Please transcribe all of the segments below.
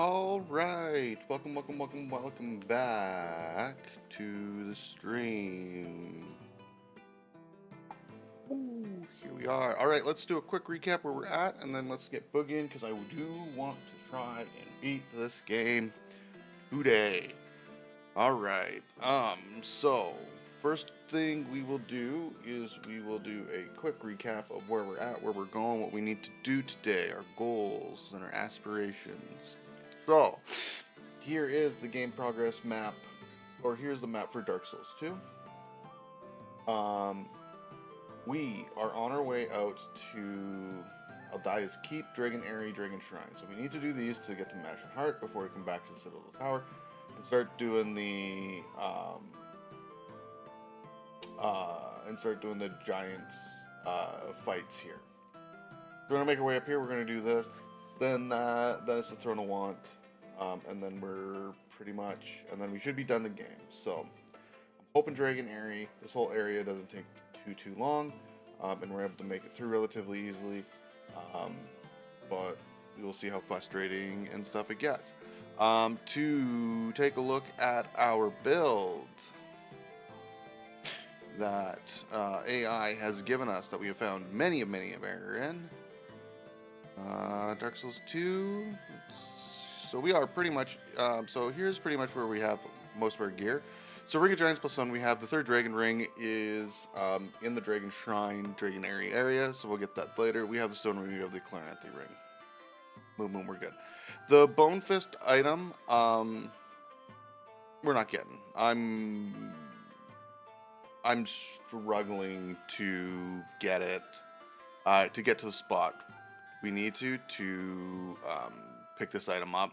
All right, welcome back to the stream. Ooh, here we are. All right, let's do a quick recap where we're at, and then let's get boogieing because I do want to try and beat this game today. All right. So first thing we will do is we will do a quick recap of where we're at, where we're going, what we need to do today, our goals and our aspirations. So, here is the game progress map, or here's the map for Dark Souls 2. We are on our way out to Aldia's Keep, Dragon Airy, Dragon Shrine. So we need to do these to get to Mashen Heart before we come back to the Citadel Tower and start doing the giant fights here. So we're gonna make our way up here. We're gonna do this. Then it's the Throne of Want. And then we're pretty much, and then we should be done the game. So I'm hoping Dragon Airy, this whole area doesn't take too long, and we're able to make it through relatively easily. But we will see how frustrating and stuff it gets. To take a look at our build that AI has given us that we have found many of error in. Dark Souls 2. So we are pretty much, so here's pretty much where we have most of our gear. So Ring of Giants plus 1, we have the third Dragon Ring is in the Dragon Shrine, Dragon Airy area, so we'll get that later. We have the Stone Ring, we have the Clarinethy Ring. Boom, we're good. The Bone Fist item, we're not getting. I'm struggling to get it, to get to the spot we need to pick this item up,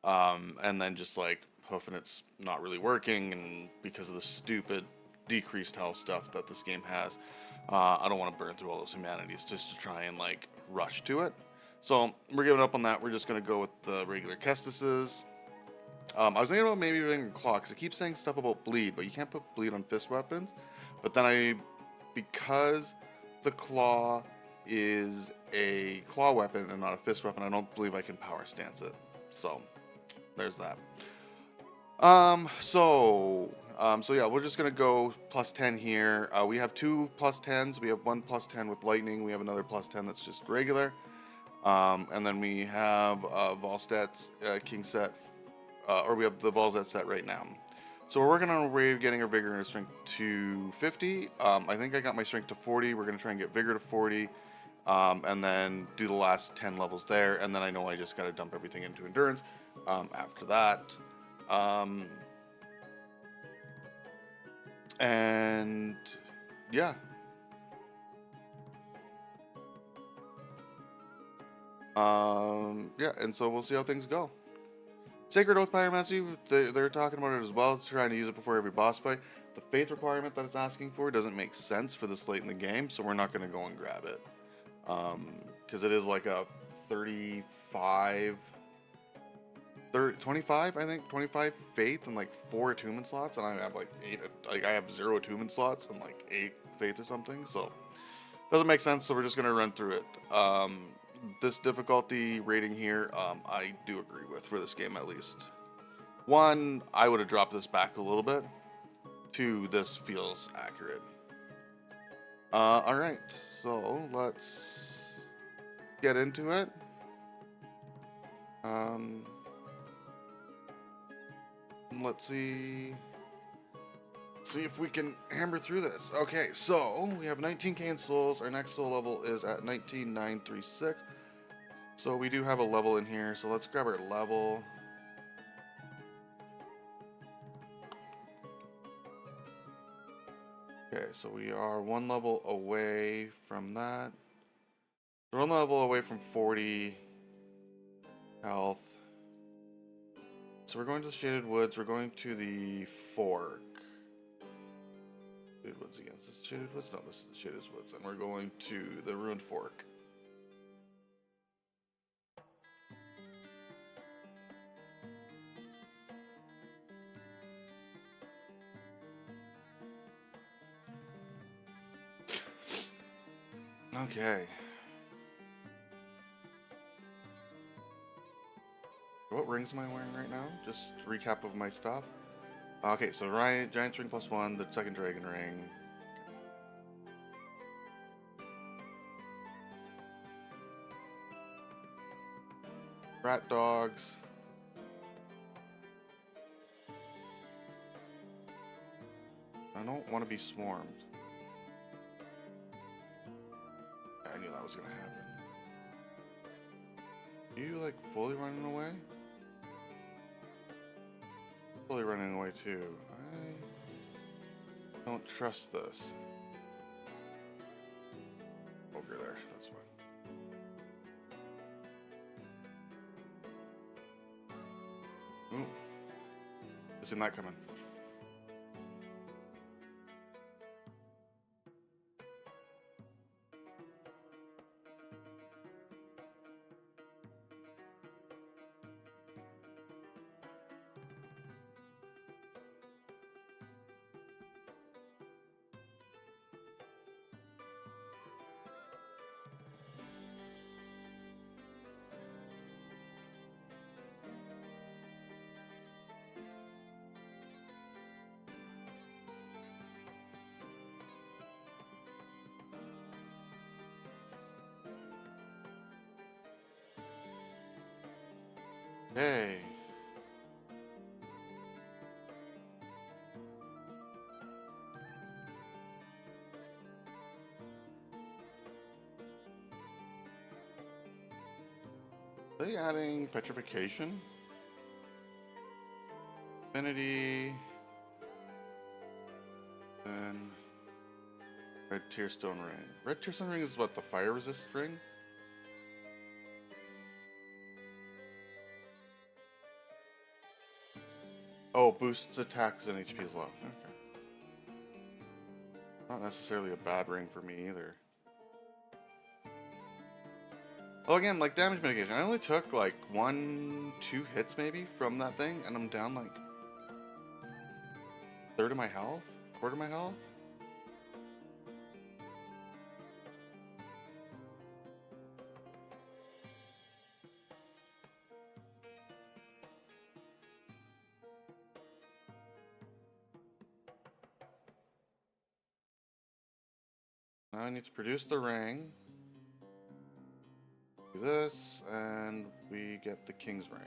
and then just like hoofing it's not really working, and because of the stupid decreased health stuff that this game has, I don't want to burn through all those humanities just to try and like rush to it. So we're giving up on that. We're just gonna go with the regular Kestises. I was thinking about maybe doing a claw because it keeps saying stuff about bleed, but you can't put bleed on fist weapons. But then because the claw is a claw weapon and not a fist weapon, I don't believe I can power stance it. So there's that. So yeah, we're just gonna go plus 10 here. We have two plus 10s. We have one plus 10 with lightning. We have another plus 10 that's just regular. And then we have Volstat's king set, or we have the Volstat set right now. So we're working on a way of getting our vigor and our strength to 50. I think I got my strength to 40. We're gonna try and get vigor to 40. And then do the last 10 levels there, and then I know I just gotta dump everything into endurance after that. And yeah. Yeah, and so we'll see how things go. Sacred Oath Pyromancy, they're talking about it as well, trying to use it before every boss fight. The faith requirement that it's asking for doesn't make sense for this late in the game, so we're not going to go and grab it. Because it is like a 25, I think, 25 faith and like 4 attunement slots, and I have like 8, like I have 0 attunement slots and like 8 faith or something, so doesn't make sense, so we're just going to run through it. This difficulty rating here, I do agree with for this game at least. 1, I would have dropped this back a little bit. 2, this feels accurate. Alright, so let's get into it. Let's see if we can hammer through this. Okay, so we have 19k in souls. Our next soul level is at 19,936. So we do have a level in here, so let's grab our level. Okay, so we are 1 level away from that. We're 1 level away from 40 health. So we're going to the Shaded Woods. We're going to the Fork. Shaded Woods again. Is this Shaded Woods? No, this is the Shaded Woods. And we're going to the Ruined Fork. Okay. What what rings am I wearing right now? Just recap of my stuff. Okay, so Giant's Ring +1, the second Dragon Ring. Rat Dogs. I don't want to be swarmed. I knew that was gonna happen. Are you like fully running away? Fully running away too. I don't trust this. Ogre there, that's fine. Ooh. I seen that coming. Hey. Are they adding petrification? Affinity. Then Red Tearstone Ring. Red Tearstone Ring is what, the fire resist ring? Oh, boosts attacks and HP is low. Okay. Not necessarily a bad ring for me either. Oh, again, like damage mitigation. I only took like 1-2 hits maybe from that thing, and I'm down like third of my health, quarter of my health. Now I need to produce the ring. Do this, and we get the King's Ring.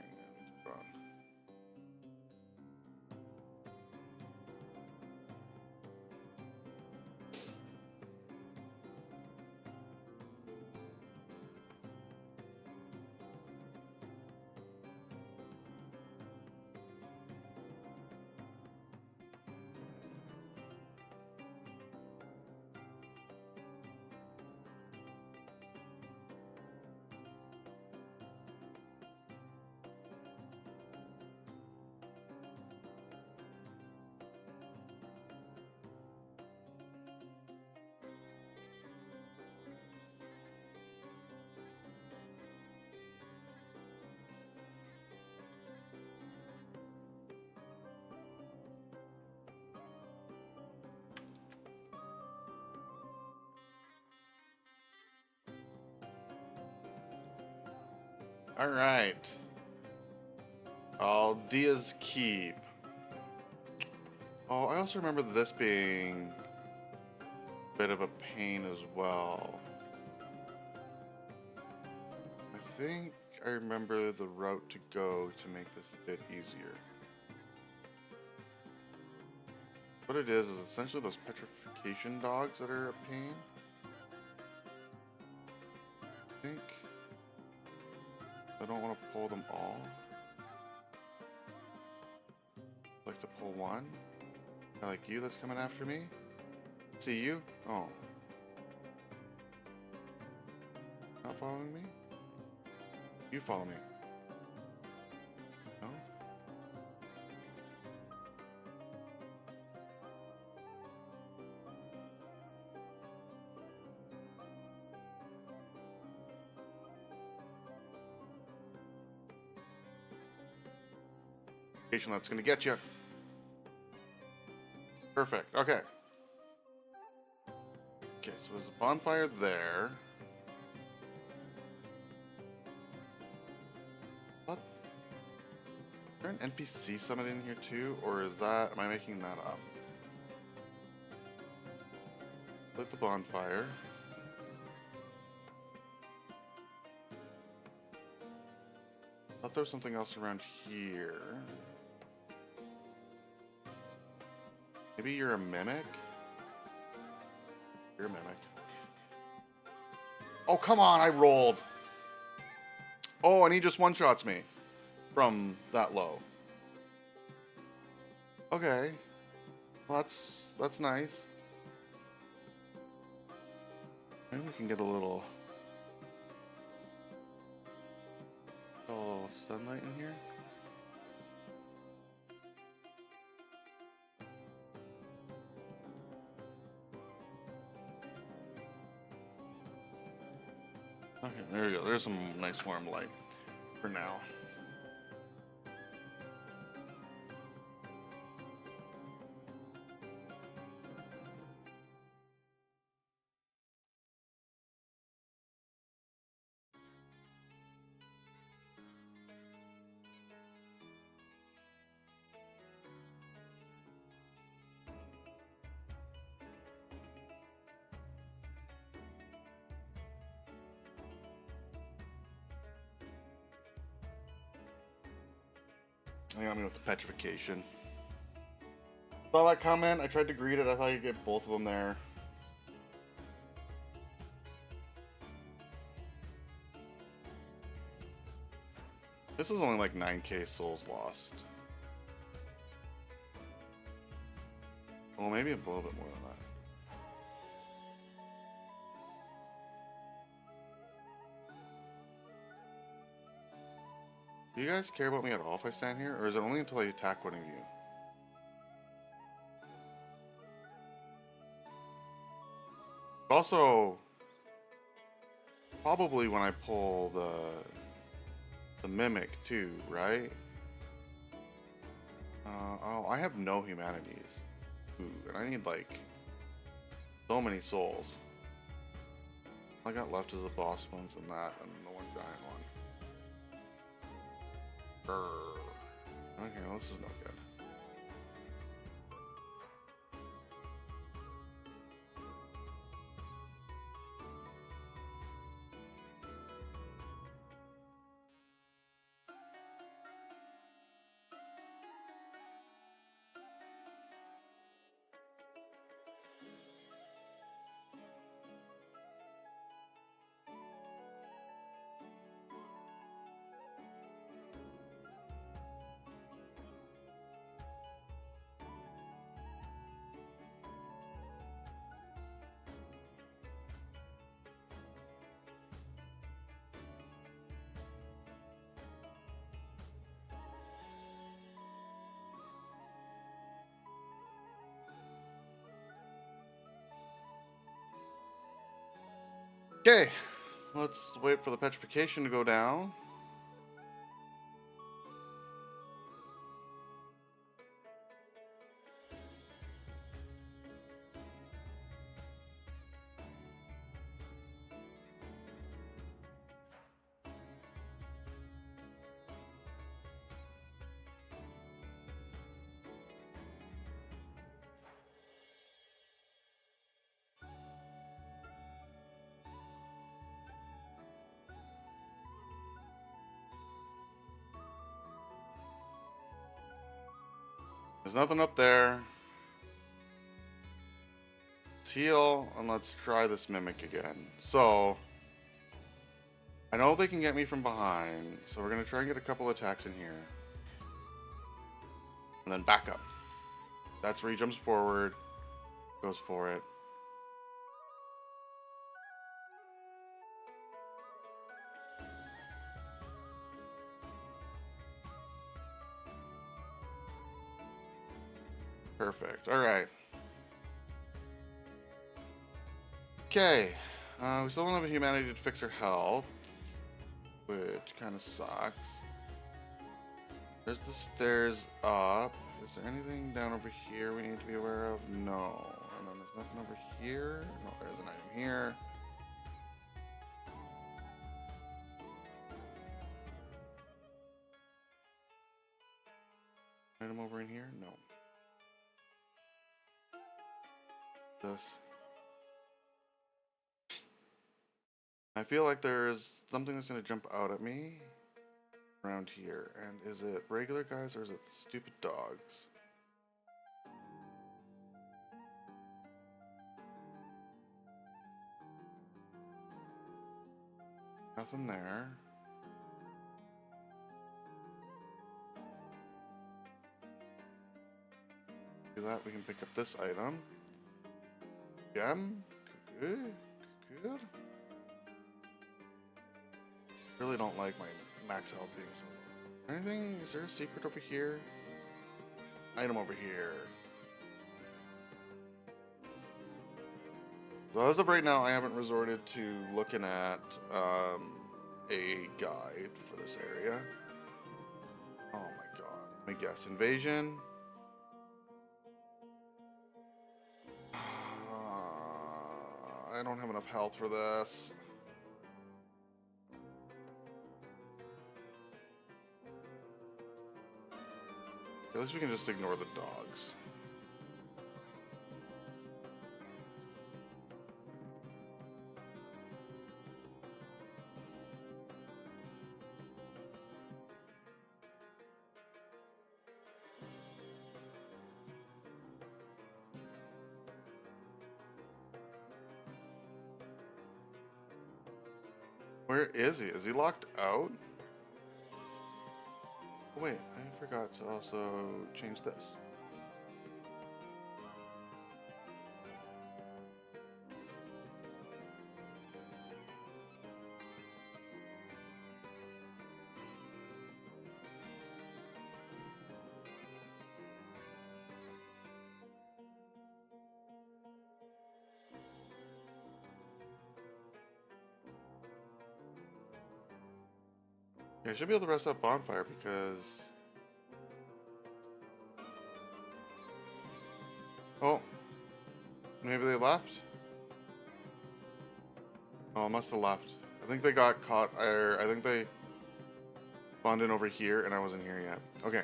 All right. Aldea's Keep. Oh, I also remember this being a bit of a pain as well. I think I remember the route to go to make this a bit easier. What it is essentially those petrification dogs that are a pain. I think I don't want to pull them all. I like to pull one. I like you that's coming after me. See you? Oh. Not following me? You follow me. No? That's gonna get you. Perfect. Okay. Okay, so there's a bonfire there. What? there an NPC summon in here too, or is that, am I making that up? Lit the bonfire. Thought there was something else around here. Maybe you're a mimic? You're a mimic. Oh, come on, I rolled. Oh, and he just one-shots me from that low. Okay. Well, that's nice. Maybe we can get a little sunlight in here. Okay, there we go. There's some nice warm light for now. They got me with the petrification. Saw that comment, I tried to greet it, I thought you'd get both of them there. This is only like 9k souls lost. Well, maybe a little bit more than that. Do you guys care about me at all if I stand here? Or is it only until I attack one of you? Also, probably when I pull the mimic too, right? Oh, I have no humanities. Ooh, and I need like so many souls. All I got left is the boss ones and that, and the one giant one. Okay, well, this is no good. Okay, let's wait for the petrification to go down. There's nothing up there. Let's heal, and let's try this mimic again. So, I know they can get me from behind, so we're going to try and get a couple attacks in here. And then back up. That's where he jumps forward, goes for it. Perfect. All right. Okay. We still don't have a humanity to fix her health, which kind of sucks. There's the stairs up. Is there anything down over here we need to be aware of? No. And then there's nothing over here. No, there's an item here. This. I feel like there's something that's gonna jump out at me around here. And is it regular guys or is it the stupid dogs? Nothing there. Do that, we can pick up this item. Gem. Good. Good. Really don't like my max health being so. Anything? Is there a secret over here? Item over here. So as of right now, I haven't resorted to looking at a guide for this area. Oh my god. Let me guess. Invasion. I don't have enough health for this. At least we can just ignore the dogs. Where is he? Is he locked out? Oh, wait, I forgot to also change this. Yeah, I should be able to rest that bonfire because... Oh, maybe they left? Oh, must have left. I think they got caught, I think they spawned in over here and I wasn't here yet. Okay,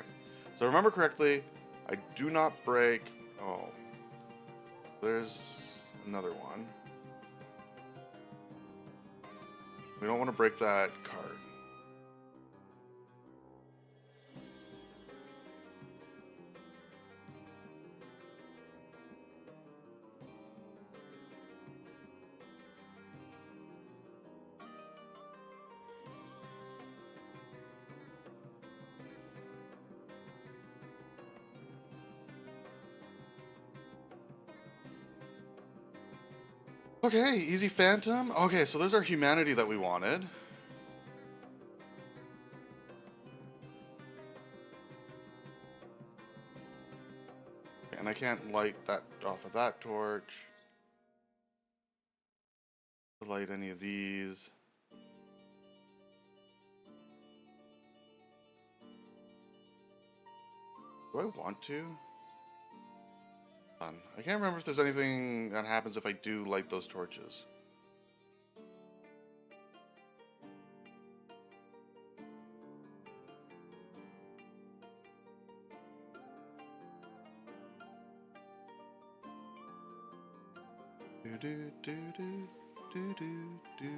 so I remember correctly, I do not break... Oh, there's another one. We don't want to break that card. Okay, easy phantom. Okay, so there's our humanity that we wanted. And I can't light that off of that torch. Light any of these. Do I want to? I can't remember if there's anything that happens if I do light those torches. Do do do do do do do.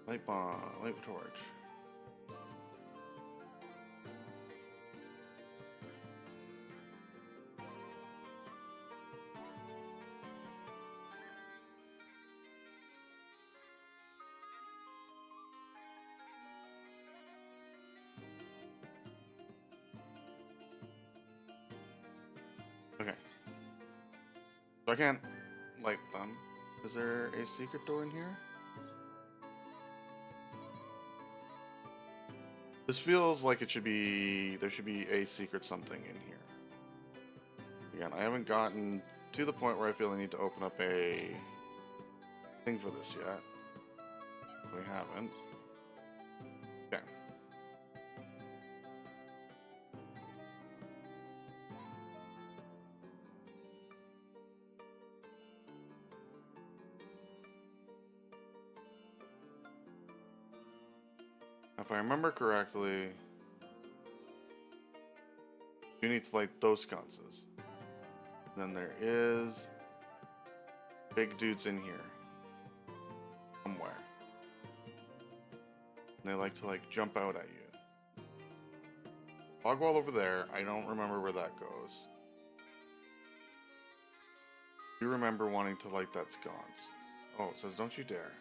Light bomb, light torch. Okay. So I can't light them. Is there a secret door in here? This feels like it should be, there should be a secret something in here. Again, I haven't gotten to the point where I feel I need to open up a thing for this yet. We haven't. Okay. If I remember correctly, you need to light those sconces. Then there is big dudes in here somewhere. And they like to like jump out at you. Fog wall over there. I don't remember where that goes. You remember wanting to light that sconce. Oh, it says don't you dare.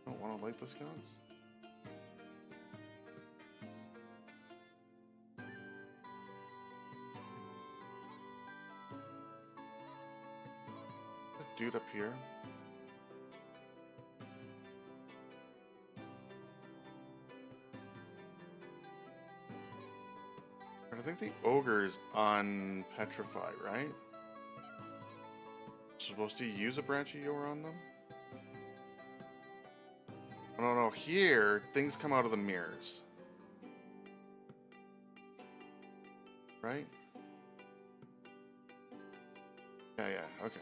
Don't want to light the sconce? Dude up here. I think the ogre's on Petrify, right? Supposed to use a branch of yore on them? Oh, no, here, things come out of the mirrors. Right? Yeah, okay.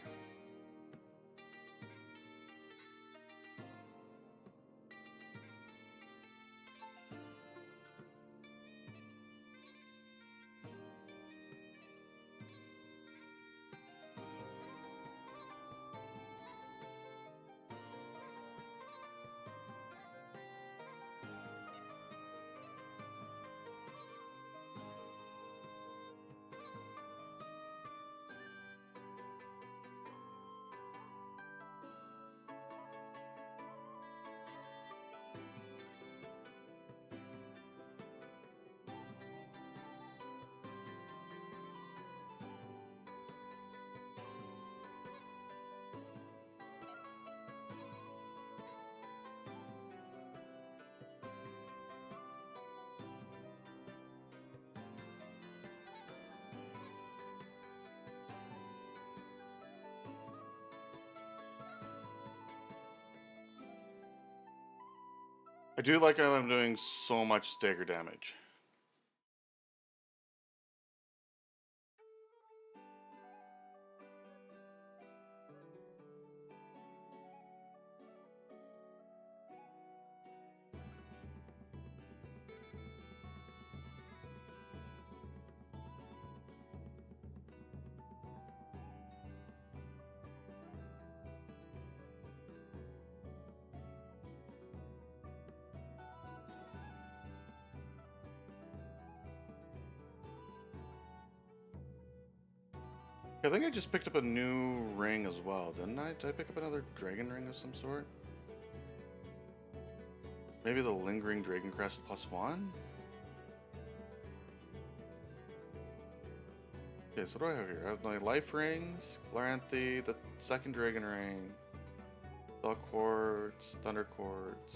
I do like how I'm doing so much stagger damage. I think I just picked up a new ring as well, didn't I? Did I pick up another dragon ring of some sort? Maybe the lingering dragon crest +1? Okay, so what do I have here? I have my life rings, Glanthe, the second dragon ring, Spell Quartz, Thunder Quartz.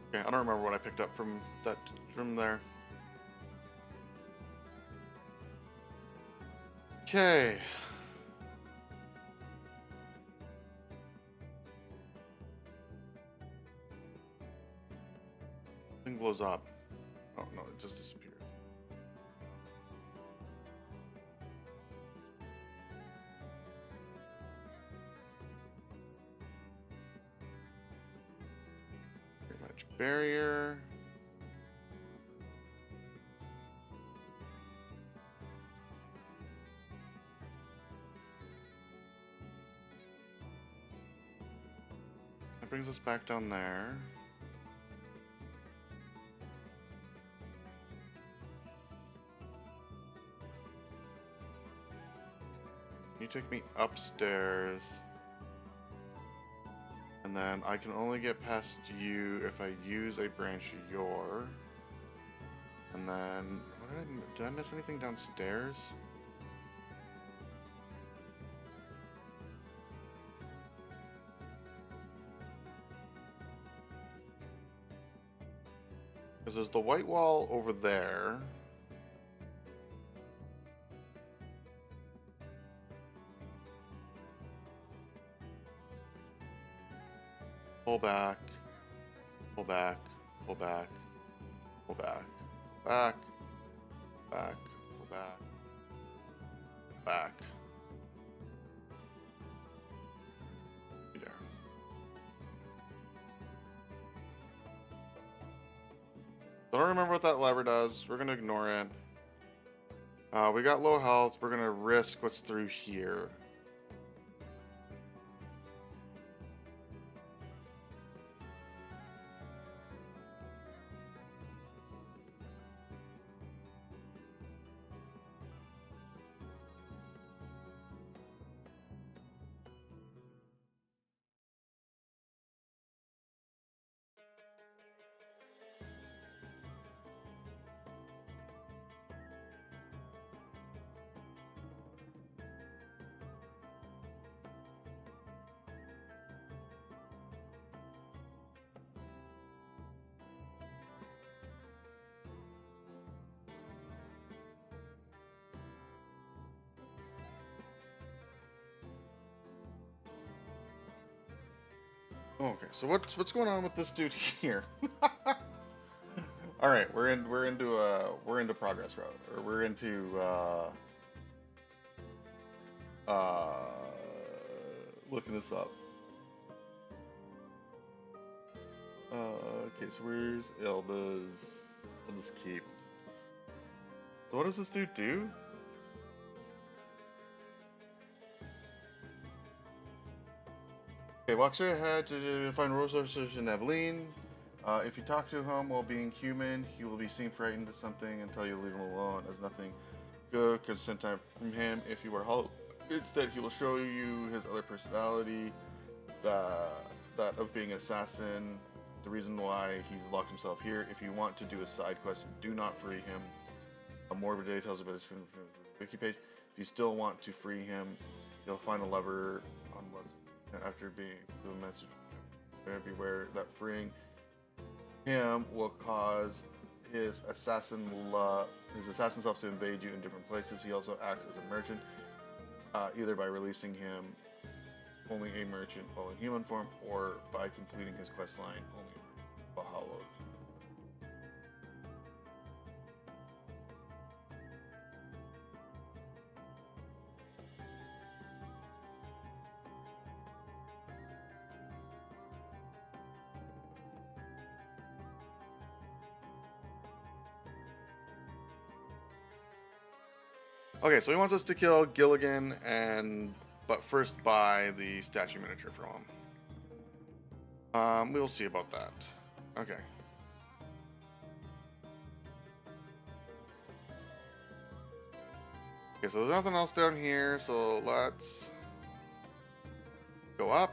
Okay, I don't remember what I picked up from there. Okay. Thing blows up. Oh no, it just disappeared. Magic barrier. That brings us back down there. You take me upstairs. And then I can only get past you if I use a branch of yore. And then, did I miss anything downstairs? Because there's the white wall over there. Pull back, pull back, pull back, pull back, back, back, Go back. Back. There. I don't remember what that lever does. We're gonna ignore it. We got low health. We're gonna risk what's through here. Okay, so what's going on with this dude here? All right, we're into progress road, or we're into looking this up. Okay, so where's Elda's keep? So what does this dude do? Okay, walk straight ahead to find resources in Evelyn. If you talk to him while being human, he will be seen frightened of something until you leave him alone, as nothing good could send time from him if you were hollow. Instead, he will show you his other personality, that of being an assassin, the reason why he's locked himself here. If you want to do a side quest, do not free him. More details about his wiki page. If you still want to free him, you'll find a lever on what's after being the message. Beware that freeing him will cause his assassin self to invade you in different places. He also acts as a merchant, either by releasing him only a merchant while in human form, or by completing his quest line only while hollowed. Okay, so he wants us to kill Gilligan, but first buy the statue miniature from him. We will see about that. Okay. Okay, so there's nothing else down here, so let's go up.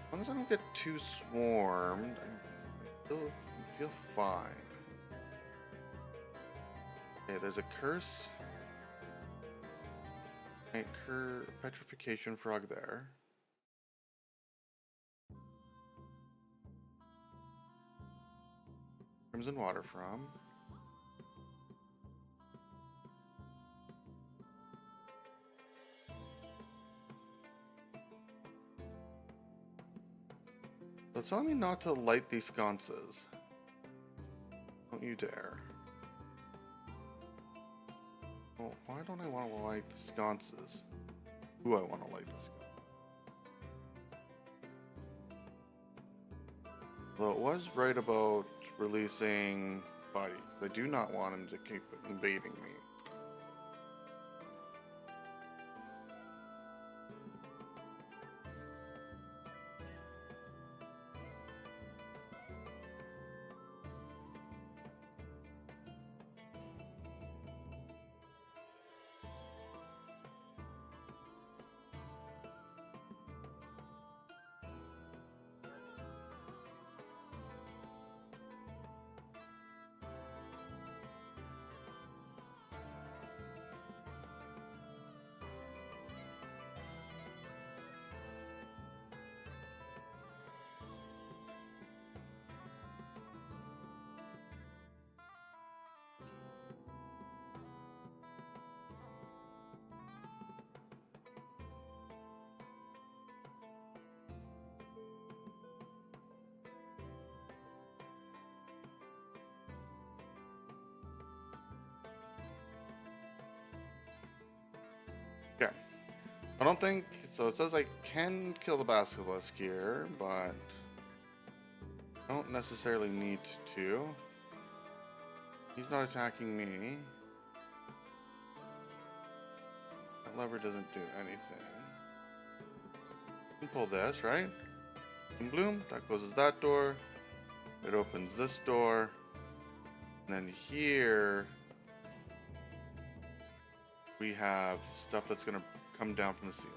As long as I don't get too swarmed, I feel fine. Okay, there's a curse. Petrification frog there. Crimson water from. So it's telling me not to light these sconces. Don't you dare. Well, why don't I want to light the sconces? Who I want to light the sconces? Though it was right about releasing Buddy. I do not want him to keep invading me. I don't think so. It says I can kill the basilisk here, but I don't necessarily need to. He's not attacking me. That lever doesn't do anything. I can pull this, right? And bloom, that closes that door. It opens this door. And then here we have stuff that's gonna come down from the ceiling.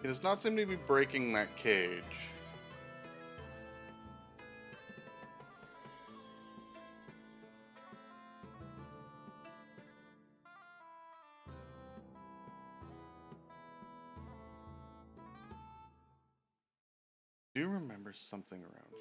He does not seem to be breaking that cage. Do you remember something around here?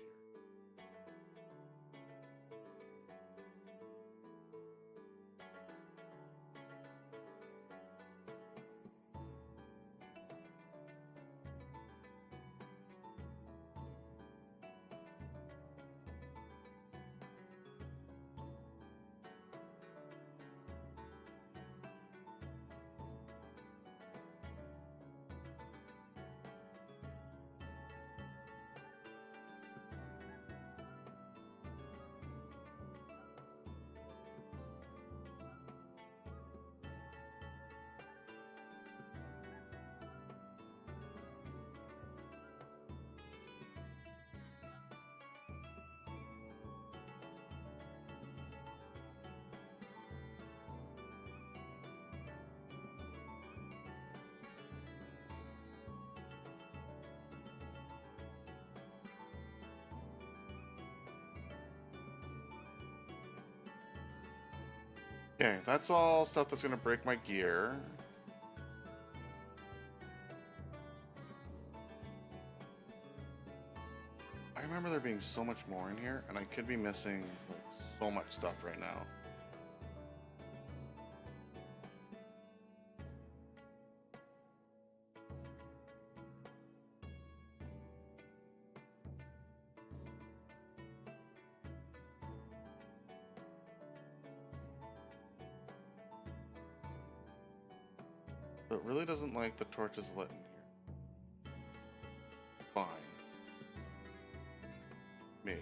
Okay, that's all stuff that's gonna break my gear. I remember there being so much more in here, and I could be missing like, so much stuff right now. But it really doesn't like the torches lit in here. Fine. Maybe.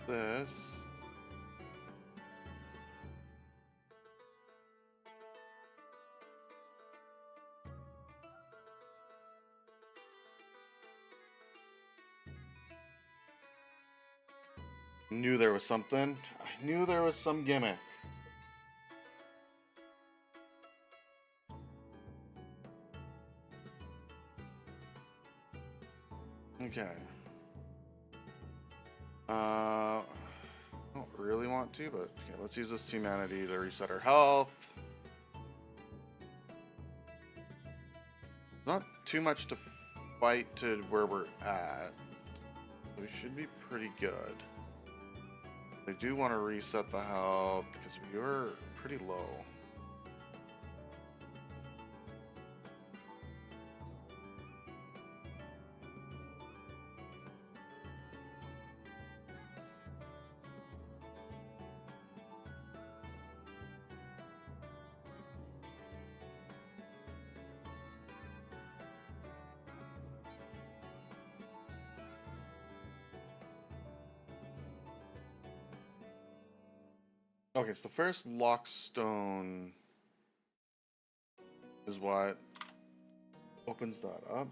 This. Knew there was something. I knew there was some gimmick. Okay. I don't really want to, but okay, let's use this humanity to reset our health. Not too much to fight to where we're at. We should be pretty good. I do want to reset the health because we were pretty low. Okay, so the first lockstone is what opens that up.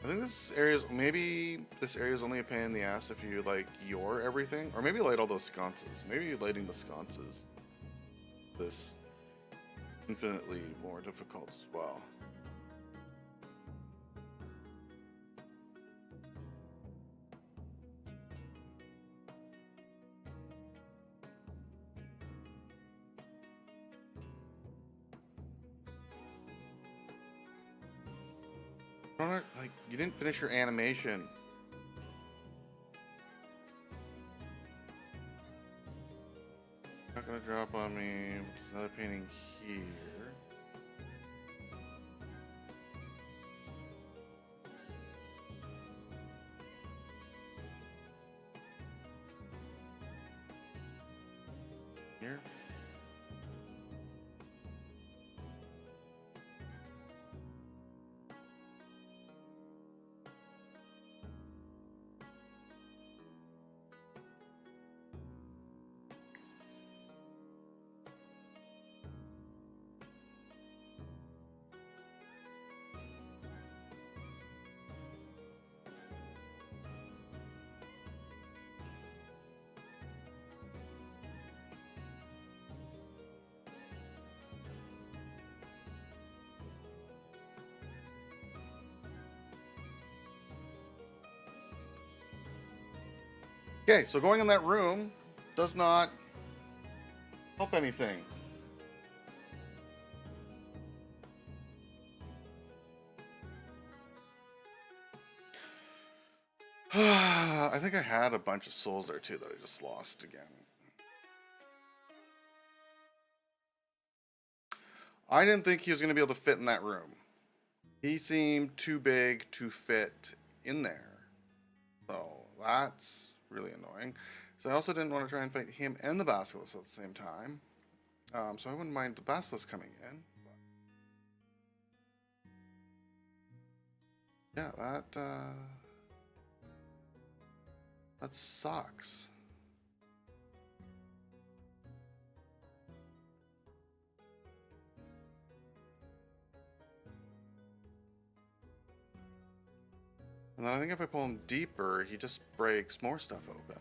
I think maybe this area is only a pain in the ass if you like your everything, or maybe light all those sconces. Maybe lighting the sconces this infinitely more difficult as well. Like, you didn't finish your animation. Not gonna drop on me. Another painting here. Here. Okay, so going in that room does not help anything. I think I had a bunch of souls there too that I just lost again. I didn't think he was going to be able to fit in that room. He seemed too big to fit in there. So that's really annoying. So I also didn't want to try and fight him and the basilisk at the same time. So I wouldn't mind the basilisk coming in. Yeah, that sucks. And then I think if I pull him deeper, he just breaks more stuff open.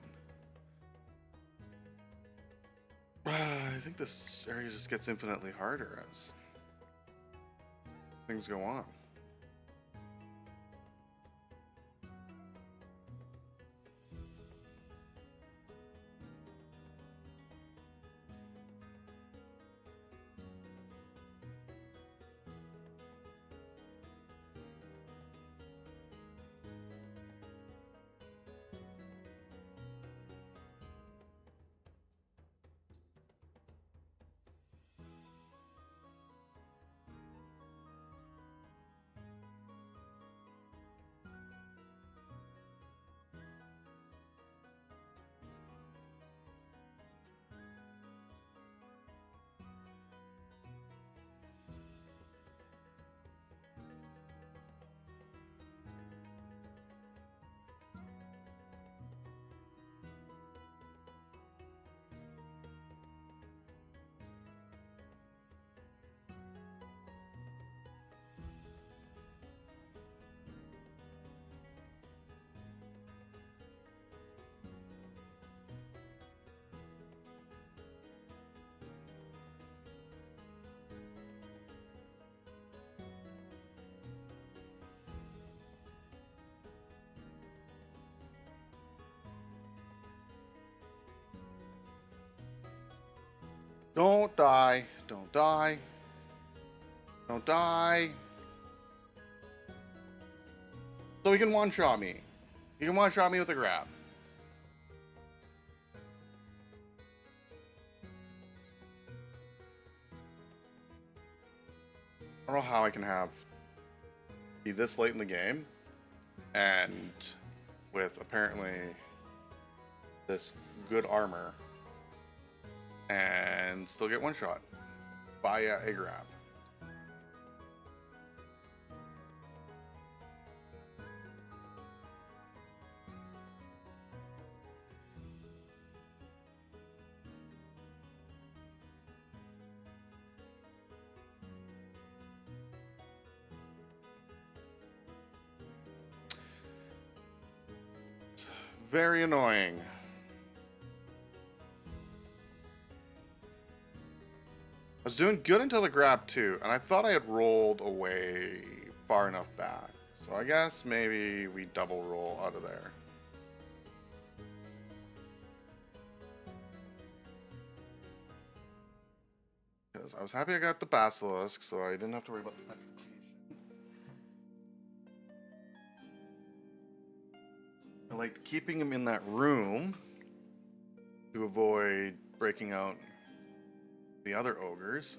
I think this area just gets infinitely harder as things go on. Don't die. Don't die. Don't die. So he can one-shot me. He can one-shot me with a grab. I don't know how I can be this late in the game and with apparently this good armor and still get one shot via a grab. Very annoying. I was doing good until the grab 2, and I thought I had rolled away far enough back. So I guess maybe we double roll out of there. Because I was happy I got the basilisk, so I didn't have to worry about the petrification. I liked keeping him in that room to avoid breaking out the other ogres.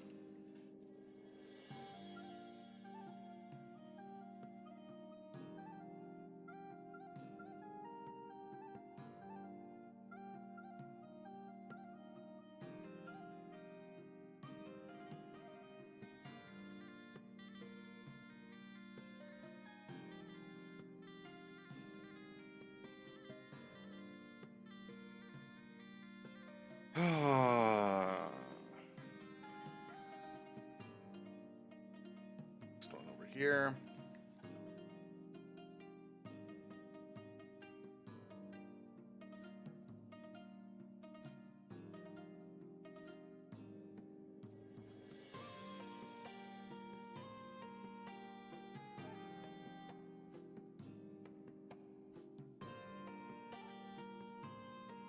Next one over here.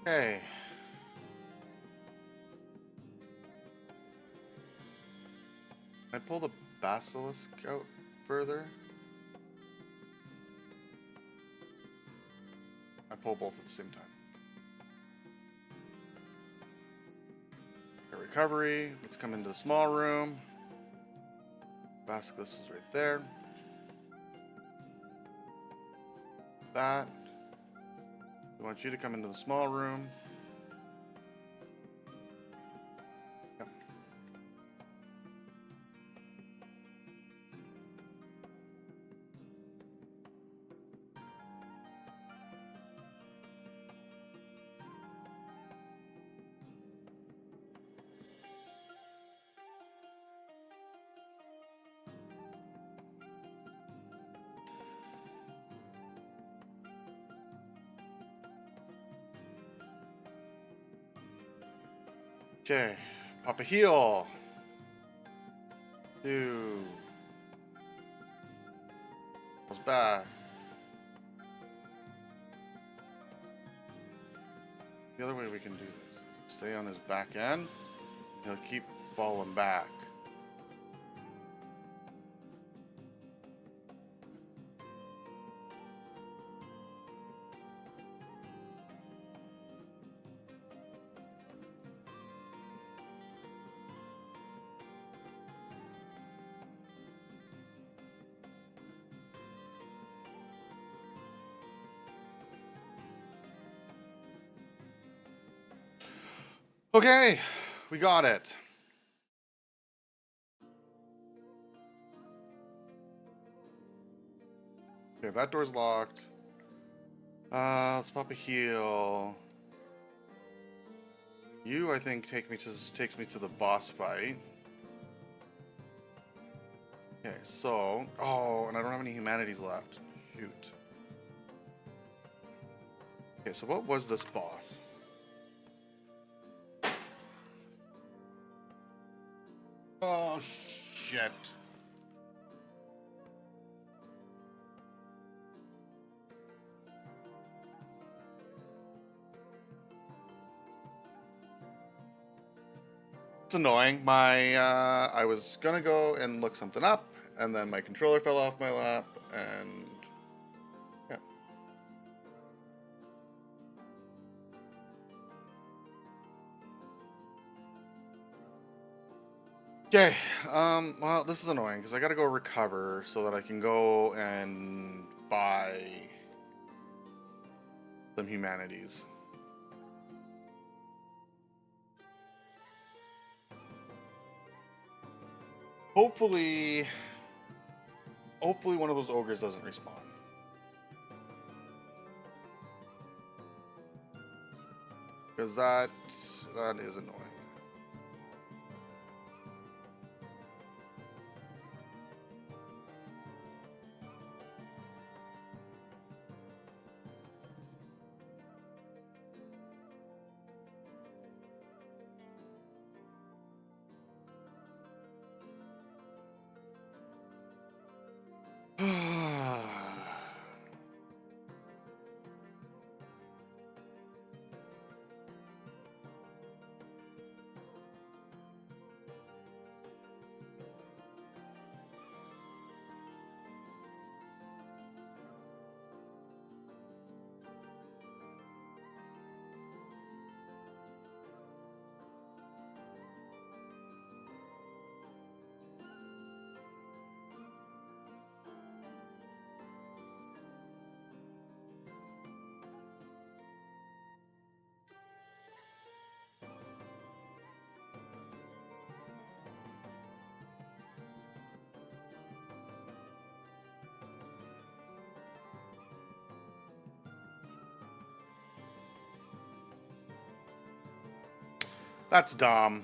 Okay. Can I pull the basilisk out further? I pull both at the same time. Okay, recovery. Let's come into the small room. Basilisk is right there. That. We want you to come into the small room. Yep. Okay, pop a heal. 2. Goes back. The other way we can do this is stay on his back end. He'll keep falling back. Okay, we got it. Okay, that door's locked. Let's pop a heal. You, I think, takes me to the boss fight. Okay, so... Oh, and I don't have any humanities left. Shoot. Okay, so what was this boss? Oh, shit. It's annoying. My I was gonna go and look something up, and then my controller fell off my lap, and yeah. Okay. Well, this is annoying because I gotta go recover so that I can go and buy some humanities. Hopefully one of those ogres doesn't respawn. Because that is annoying. That's dumb.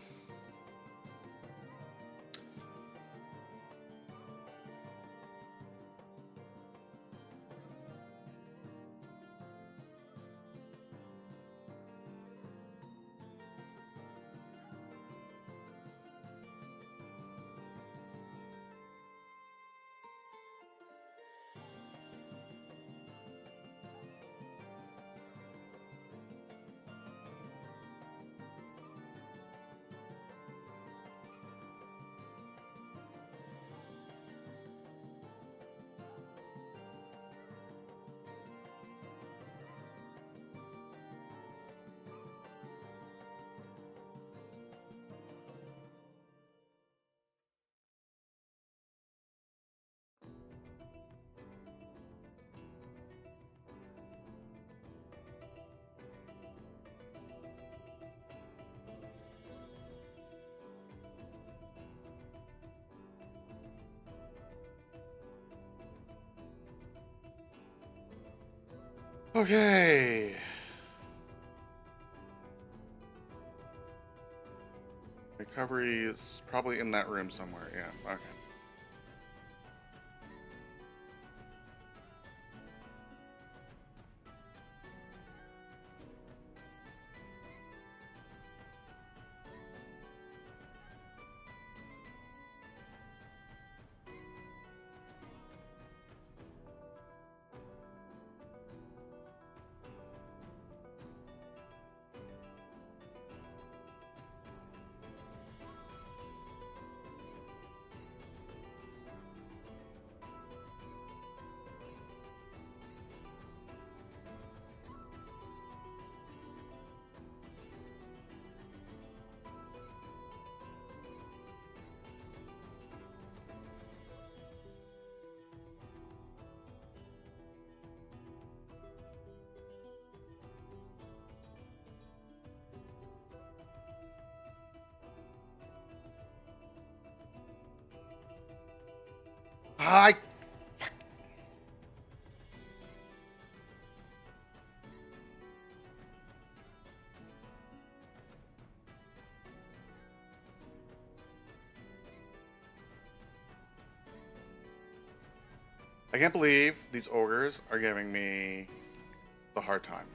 Okay. Recovery is probably in that room somewhere. Yeah, okay. I can't believe these ogres are giving me the hard time.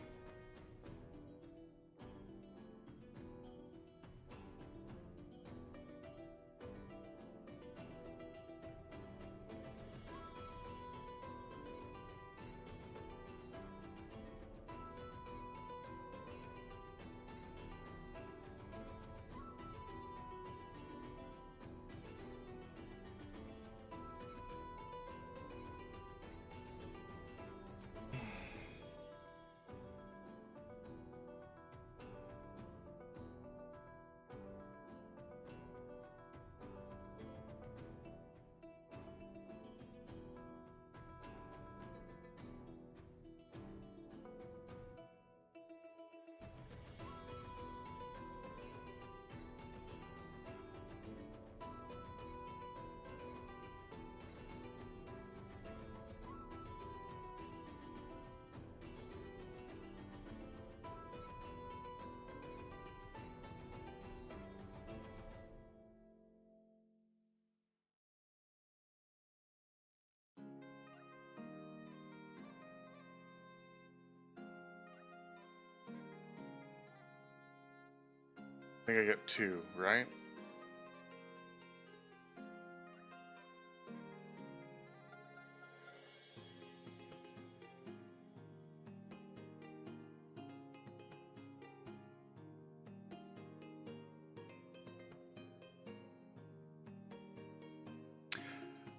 think I get 2, right?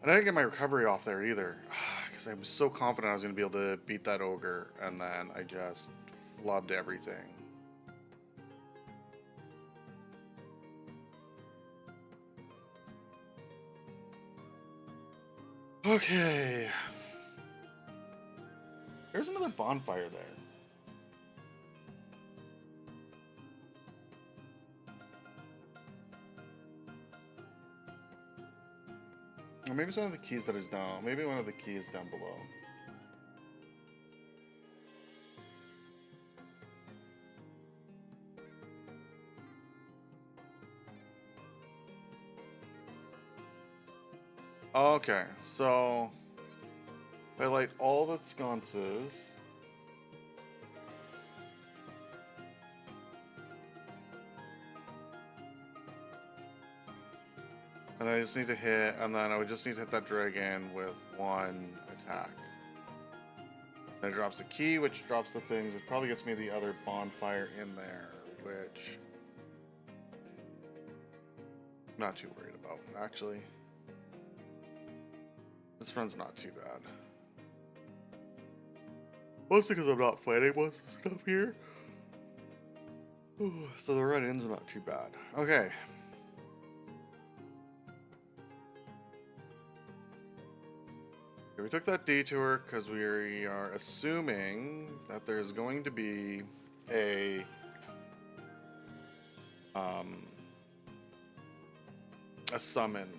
And I didn't get my recovery off there either, because I was so confident I was going to be able to beat that ogre, and then I just flubbed everything. Okay. There's another bonfire there. Or maybe it's one of the keys that is down. Maybe one of the keys down below. Okay, so I light all the sconces. And I just need to hit, and then I would just need to hit that dragon with 1 attack. Then it drops the key, which drops the things, which probably gets me the other bonfire in there, which I'm not too worried about, actually. This run's not too bad. Mostly because I'm not fighting most of the stuff here. So the run-ins are not too bad. Okay. We took that detour because we are assuming that there's going to be a summon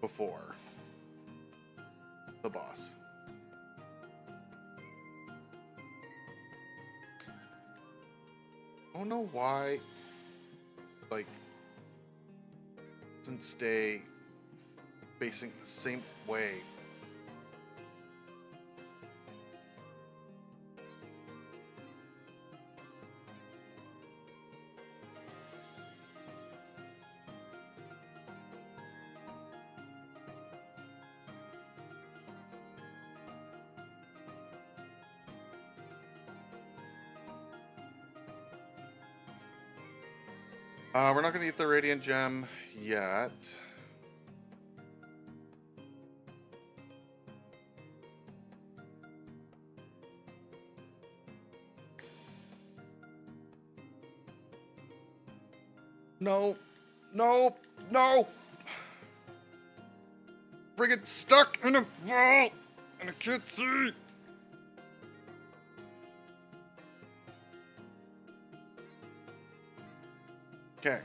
before the boss. I don't know why, like, doesn't stay facing the same way. We're not going to eat the Radiant Gem yet. No, no, no! Friggin' stuck in a vault, and I can't see! Okay.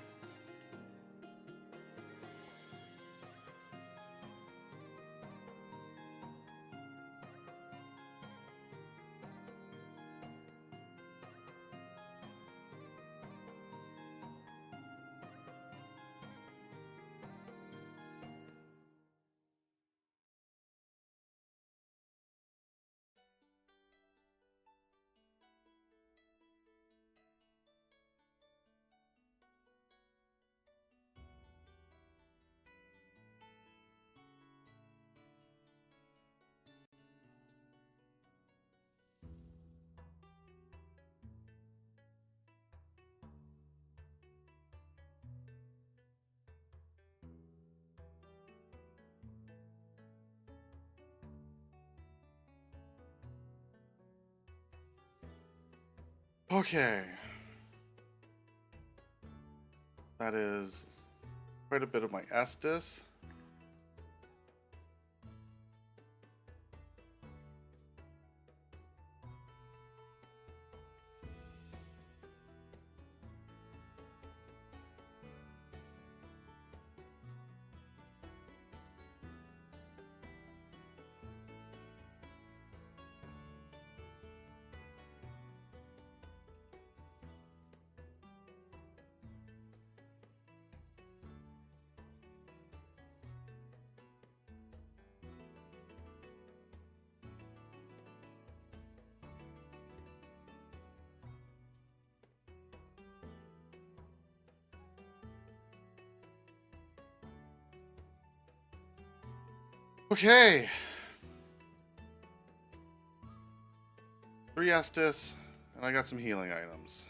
Okay. That is quite a bit of my Estus. Okay. 3 Estus, and I got some healing items.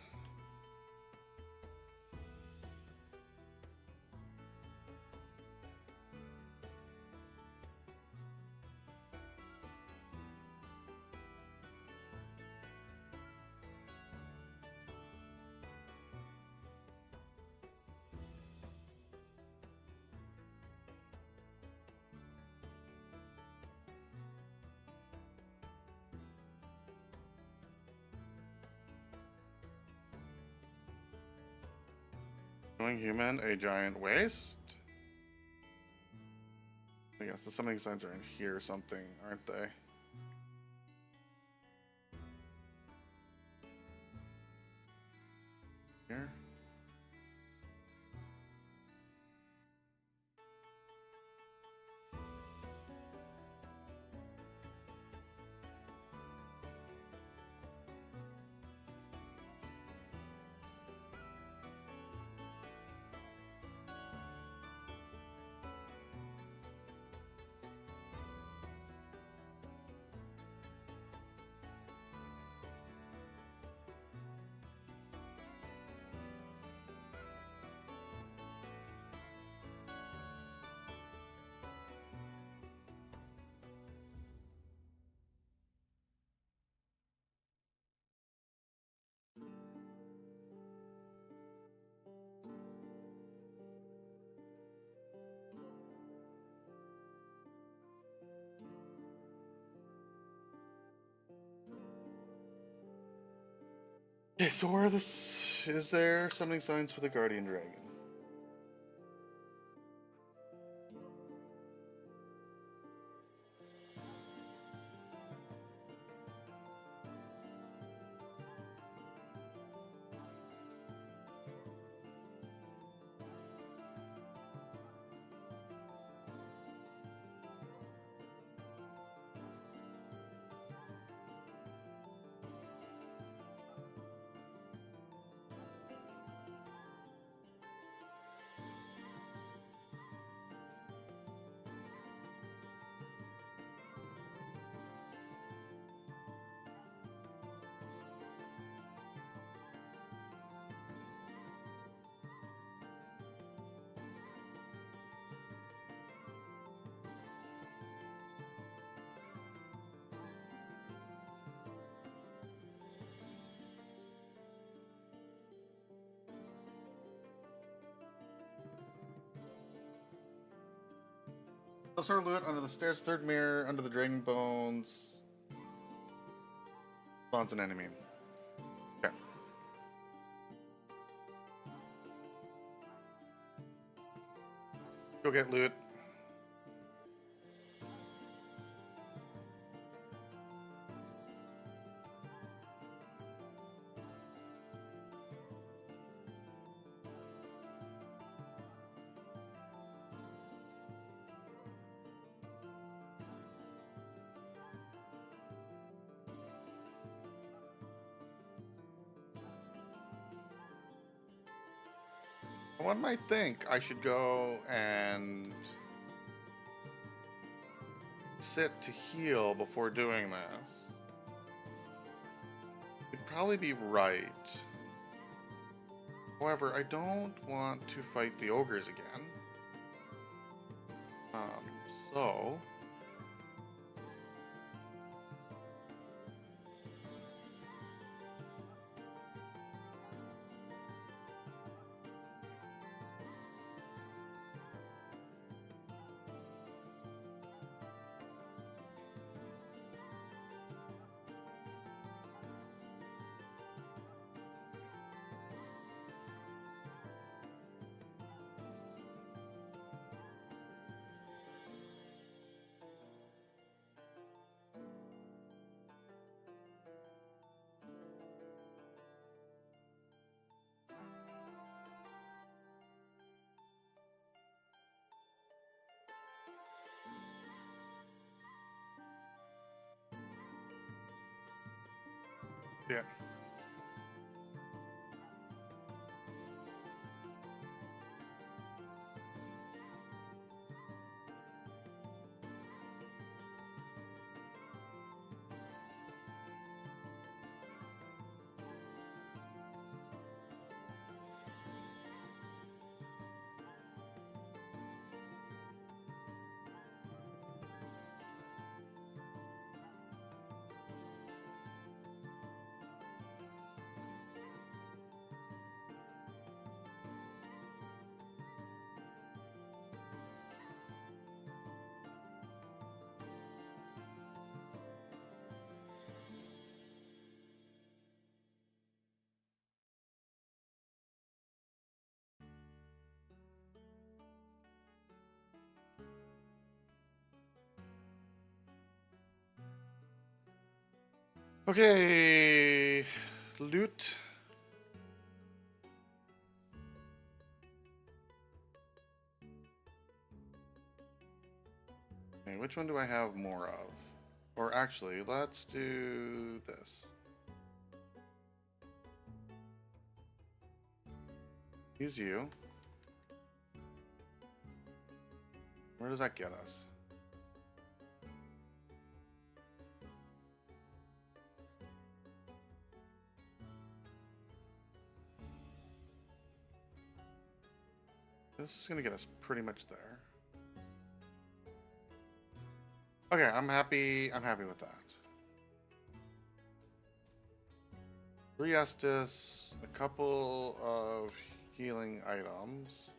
Showing human a giant waste. I guess the summoning signs are in here or something, aren't they? Here. Okay, so where is there summoning signs for the guardian dragon? Sort of loot under the stairs, third mirror, under the dragon bones. Spawns an enemy. Okay. Go get loot. One might think I should go and sit to heal before doing this. You'd probably be right. However, I don't want to fight the ogres again. So... yeah. Okay, loot. Okay, which one do I have more of? Or actually, let's do this. Use you. Where does that get us? This is gonna get us pretty much there. Okay, I'm happy with that. 3 Estus, a couple of healing items.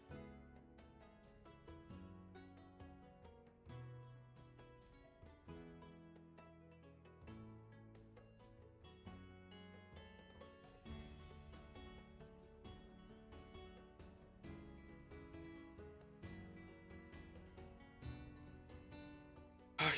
Okay.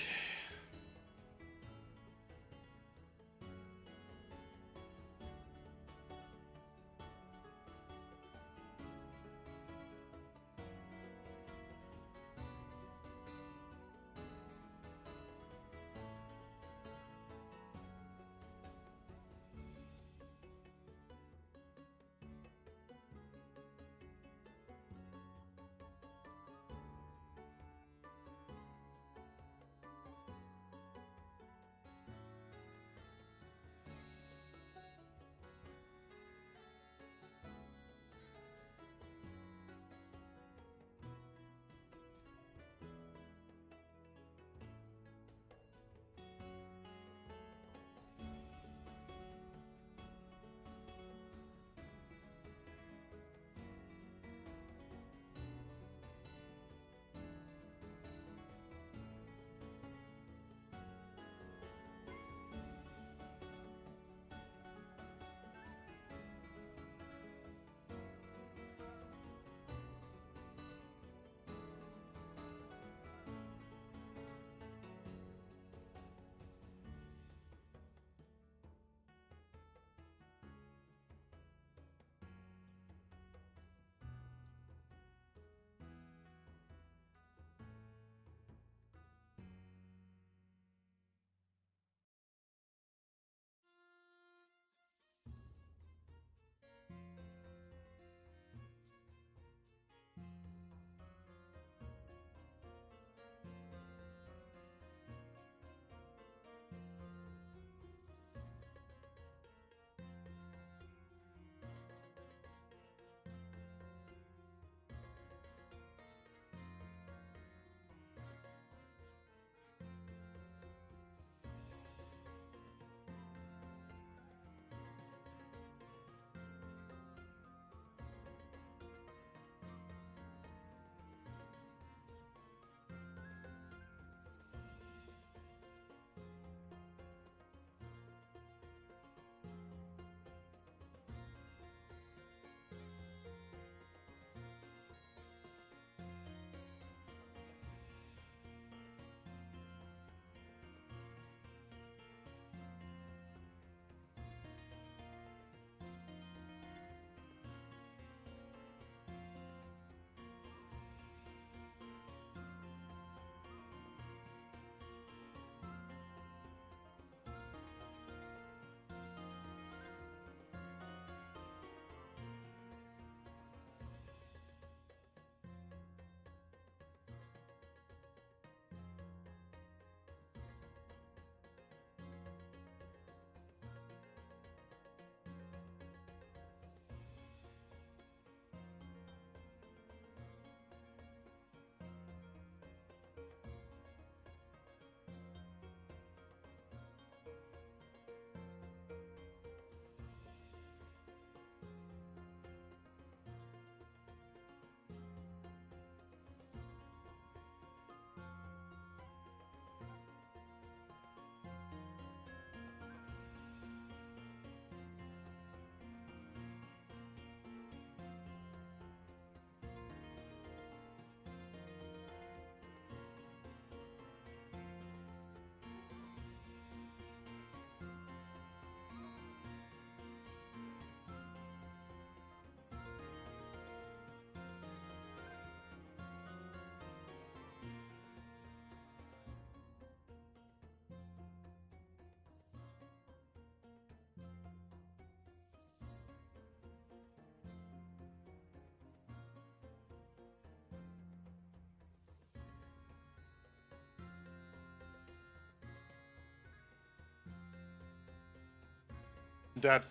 I'm dead.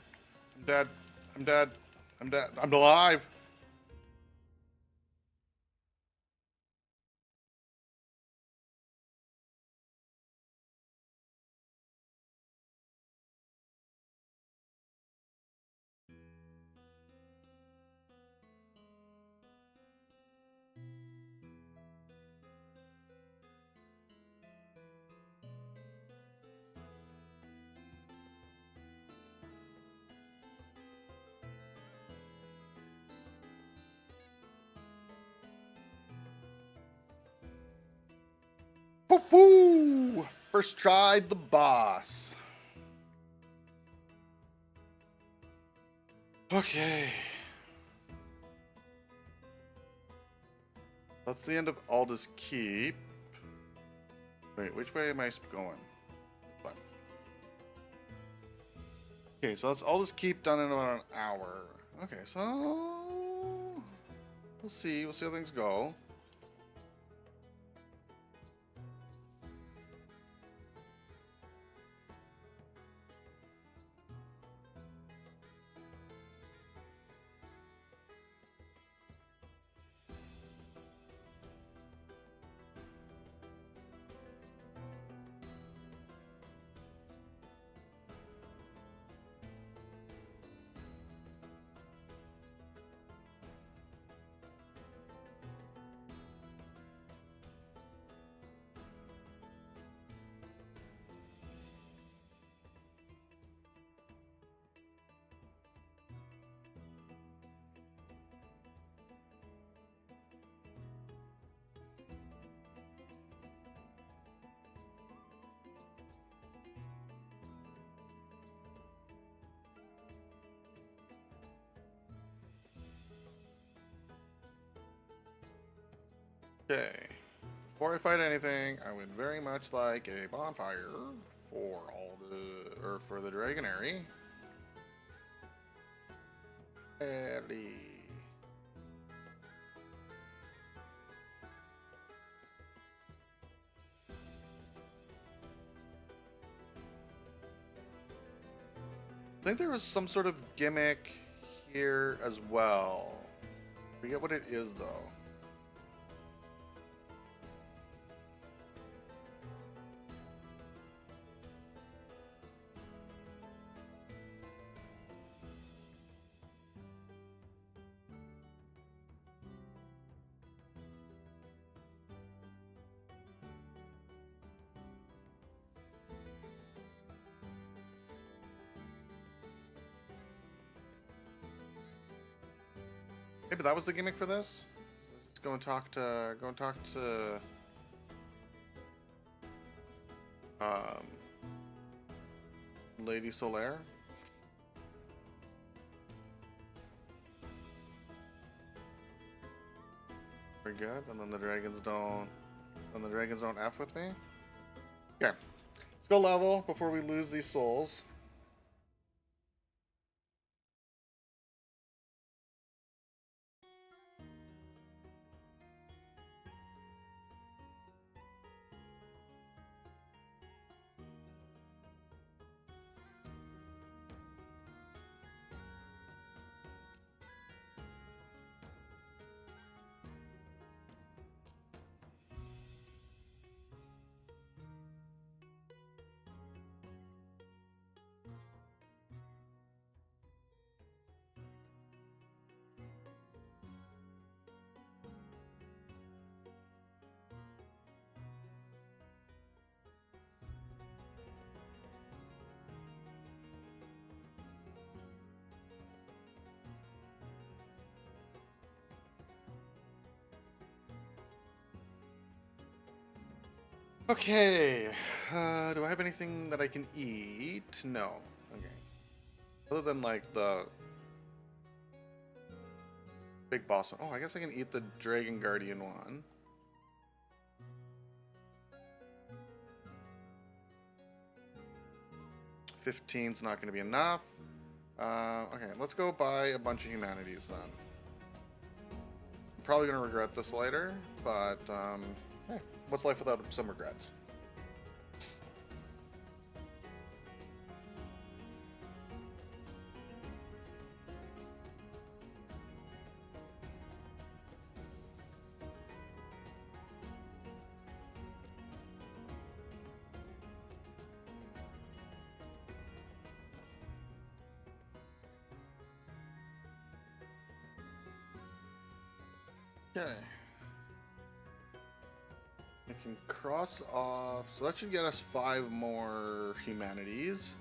I'm dead. I'm dead. I'm dead. I'm alive. Woo woo! First tried the boss. Okay. That's the end of Aldous Keep. Wait, which way am I going? Fine. Okay, so that's Aldous Keep done in about an hour. Okay, so we'll see. We'll see how things go. Okay. Before I fight anything, I would very much like a bonfire for for the Dragonary. Eddie. I think there was some sort of gimmick here as well. I forget what it is though. Maybe that was the gimmick for this. Let's go and talk to Lady Solaire. Very good. And then the dragons don't F with me. Okay. Let's go level before we lose these souls. Okay, do I have anything that I can eat? No. Okay. Other than like the big boss one. Oh, I guess I can eat the Dragon Guardian one. $15's not going to be enough. Okay, let's go buy a bunch of humanities then. I'm probably going to regret this later, but hey, what's life without some regrets? Okay. I can cross off, so that should get us 5 more humanities.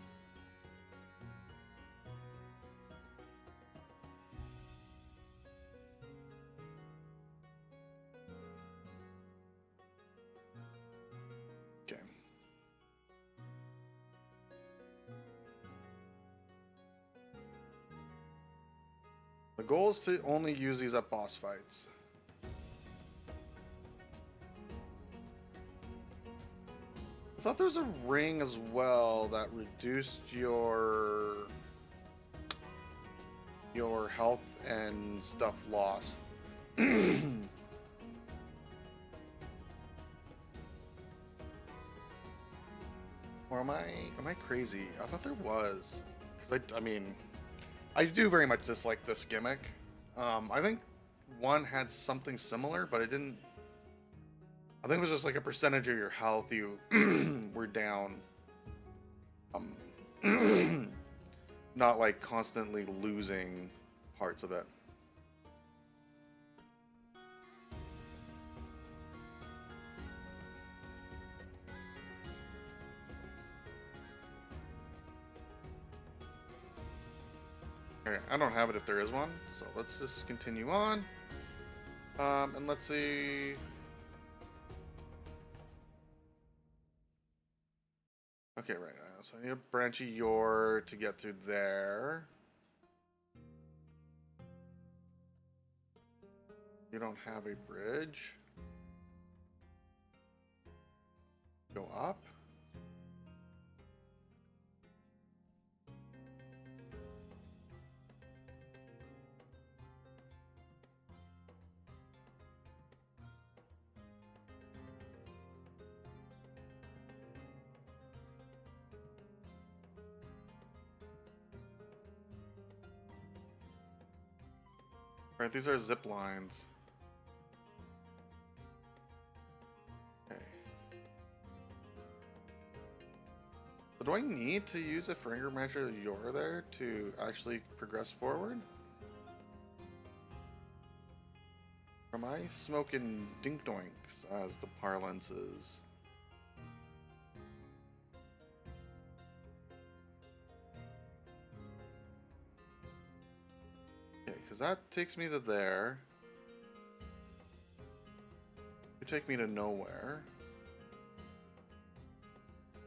Okay. The goal is to only use these at boss fights. I thought there was a ring as well that reduced your health and stuff loss. Or am I crazy? I thought there was, because I mean, I do very much dislike this gimmick. I think one had something similar, but it didn't. I think it was just like a percentage of your health you were down. Not like constantly losing parts of it. Okay, I don't have it if there is one, so let's just continue on. And let's see. Okay, right. So I need a branch of Yor to get through there. You don't have a bridge. Go up. Right, these are zip lines. Okay. So do I need to use a finger measure of Yor there to actually progress forward? Or am I smoking dink doinks, as the parlance is? Okay, because that takes me to there. You take me to nowhere.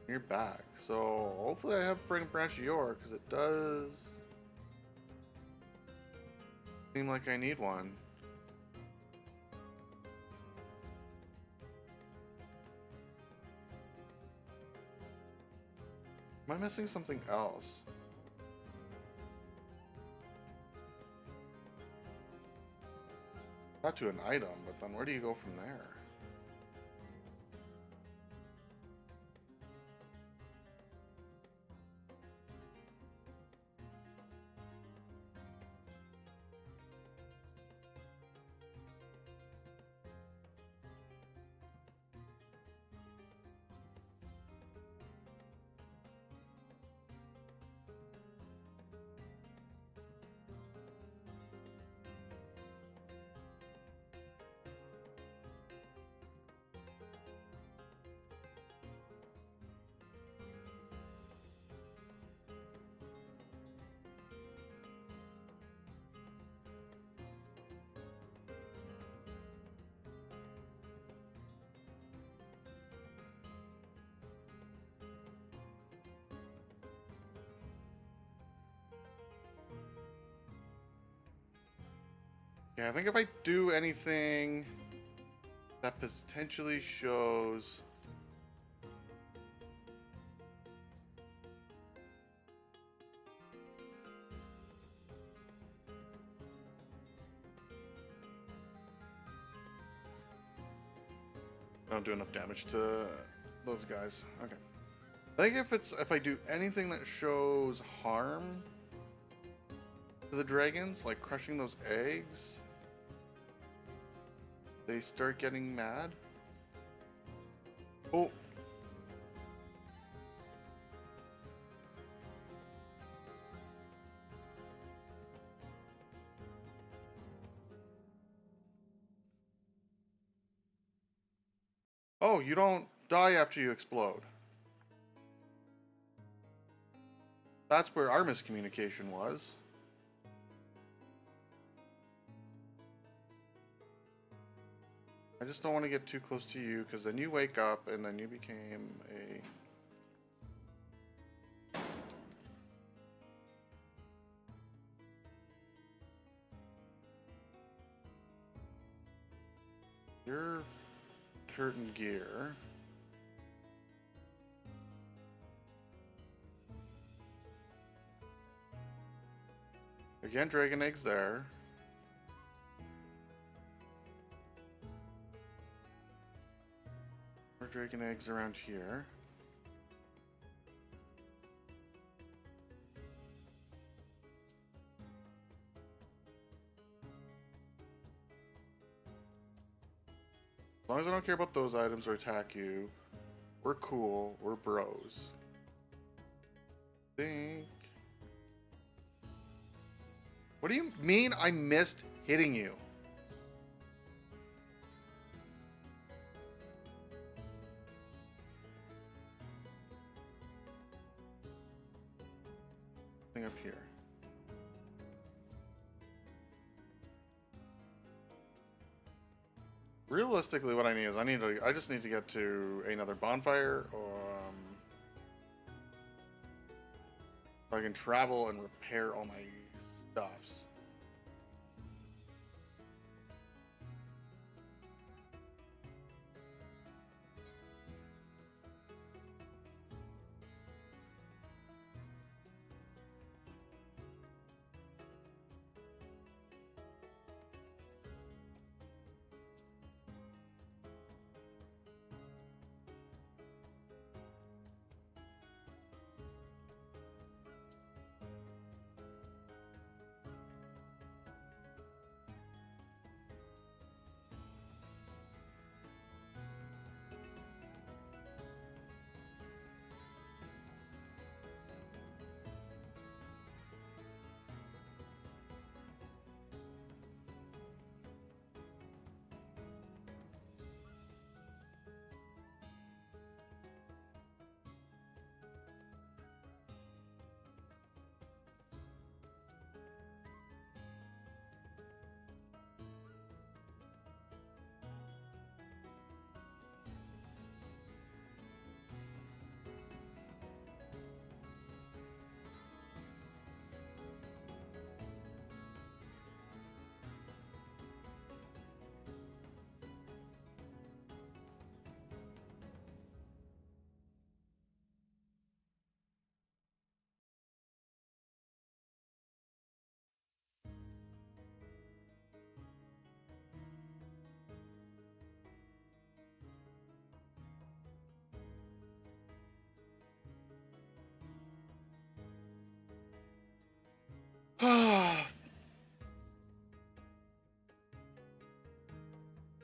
You're back. So hopefully I have a branch of Yor, because it does seem like I need one. Am I missing something else? Not to an item, but then where do you go from there? Yeah, I think if I do anything that potentially shows... I don't do enough damage to those guys. Okay. I think if I do anything that shows harm to the dragons, like crushing those eggs, they start getting mad. Oh. Oh, you don't die after you explode. That's where our miscommunication was. I just don't want to get too close to you, because then you wake up and then you became a... You're curtain gear. Again, dragon eggs there. More dragon eggs around here. As long as I don't care about those items or attack you, we're cool. We're bros. Think. What do you mean I missed hitting you? Thing up here. Realistically, what I need is I just need to get to another bonfire, so I can travel and repair all my stuffs.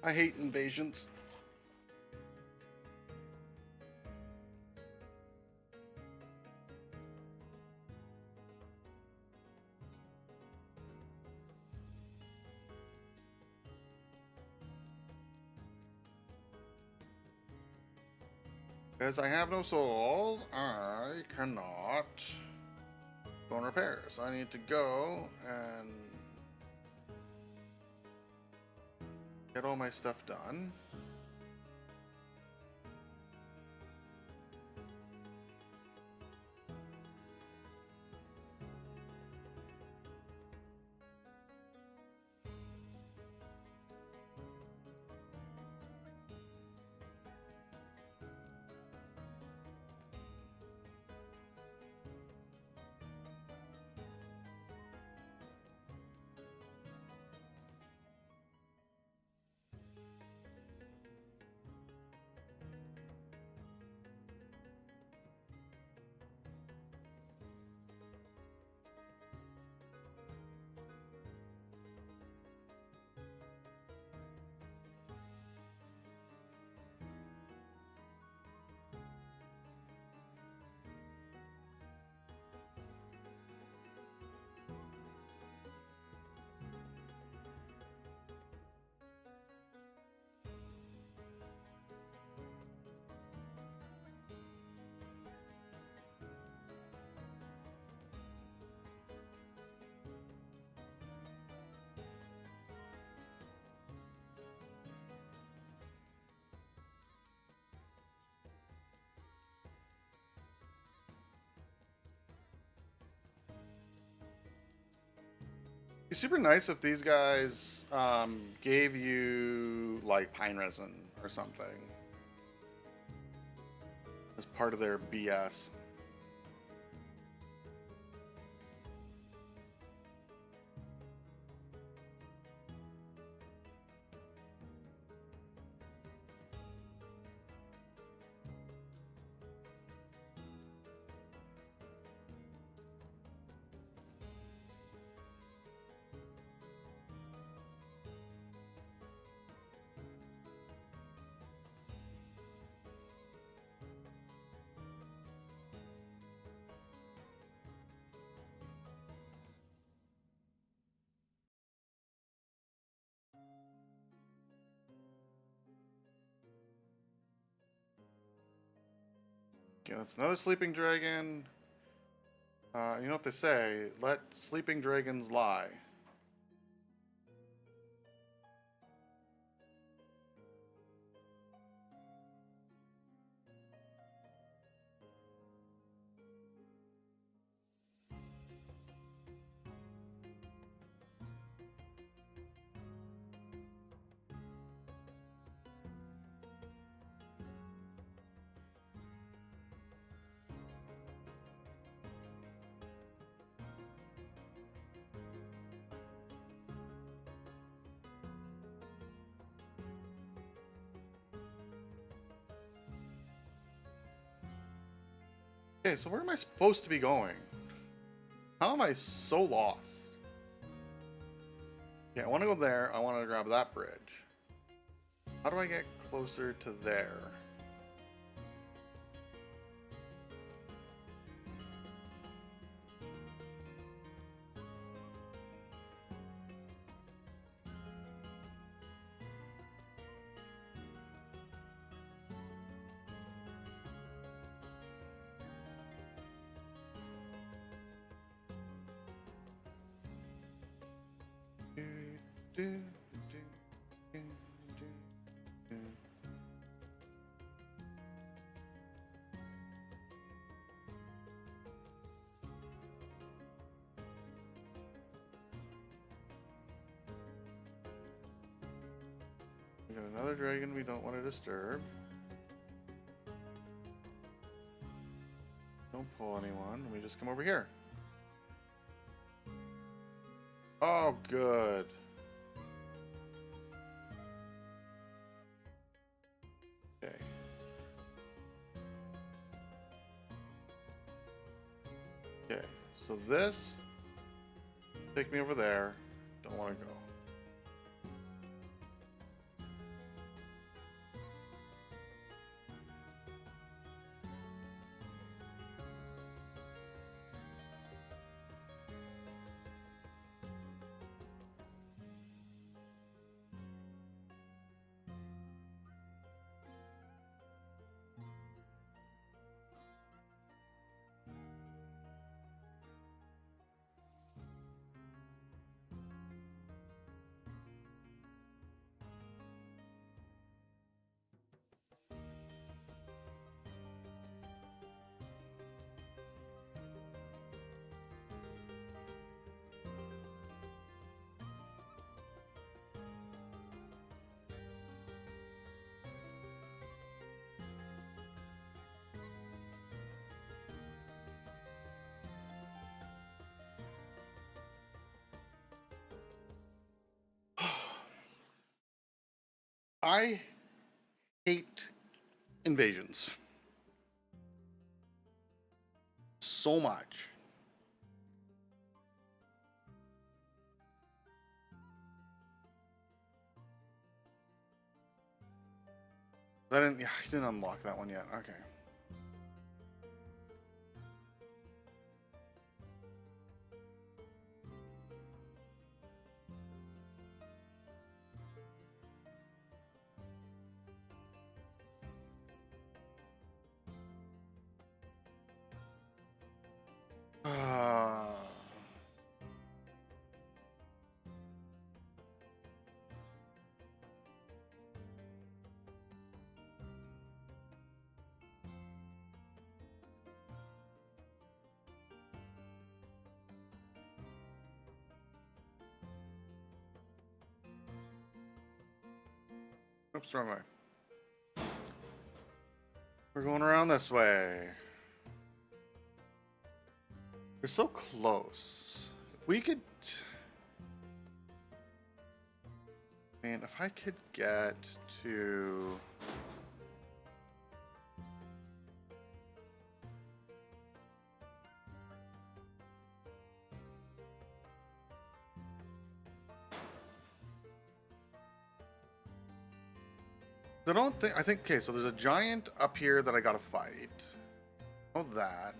I hate invasions. Because I have no souls, I cannot go and repair. So I need to go and get all my stuff done. It'd be super nice if these guys gave you like pine resin or something as part of their BS. Okay, that's another sleeping dragon. You know what they say, let sleeping dragons lie. Okay, so where am I supposed to be going? How am I so lost? Yeah, I want to go there. I want to grab that bridge. How do I get closer to there? We got another dragon we don't want to disturb. Don't pull anyone. We just come over here. Oh, good. Okay. Okay, so this, take me over there. Don't want to go. I hate invasions so much. I didn't unlock that one yet. Okay. Uh, Oops, wrong way. We're going around this way. We're so close. If we could... Man, if I could get to... I think, okay, so there's a giant up here that I gotta fight. Oh, that.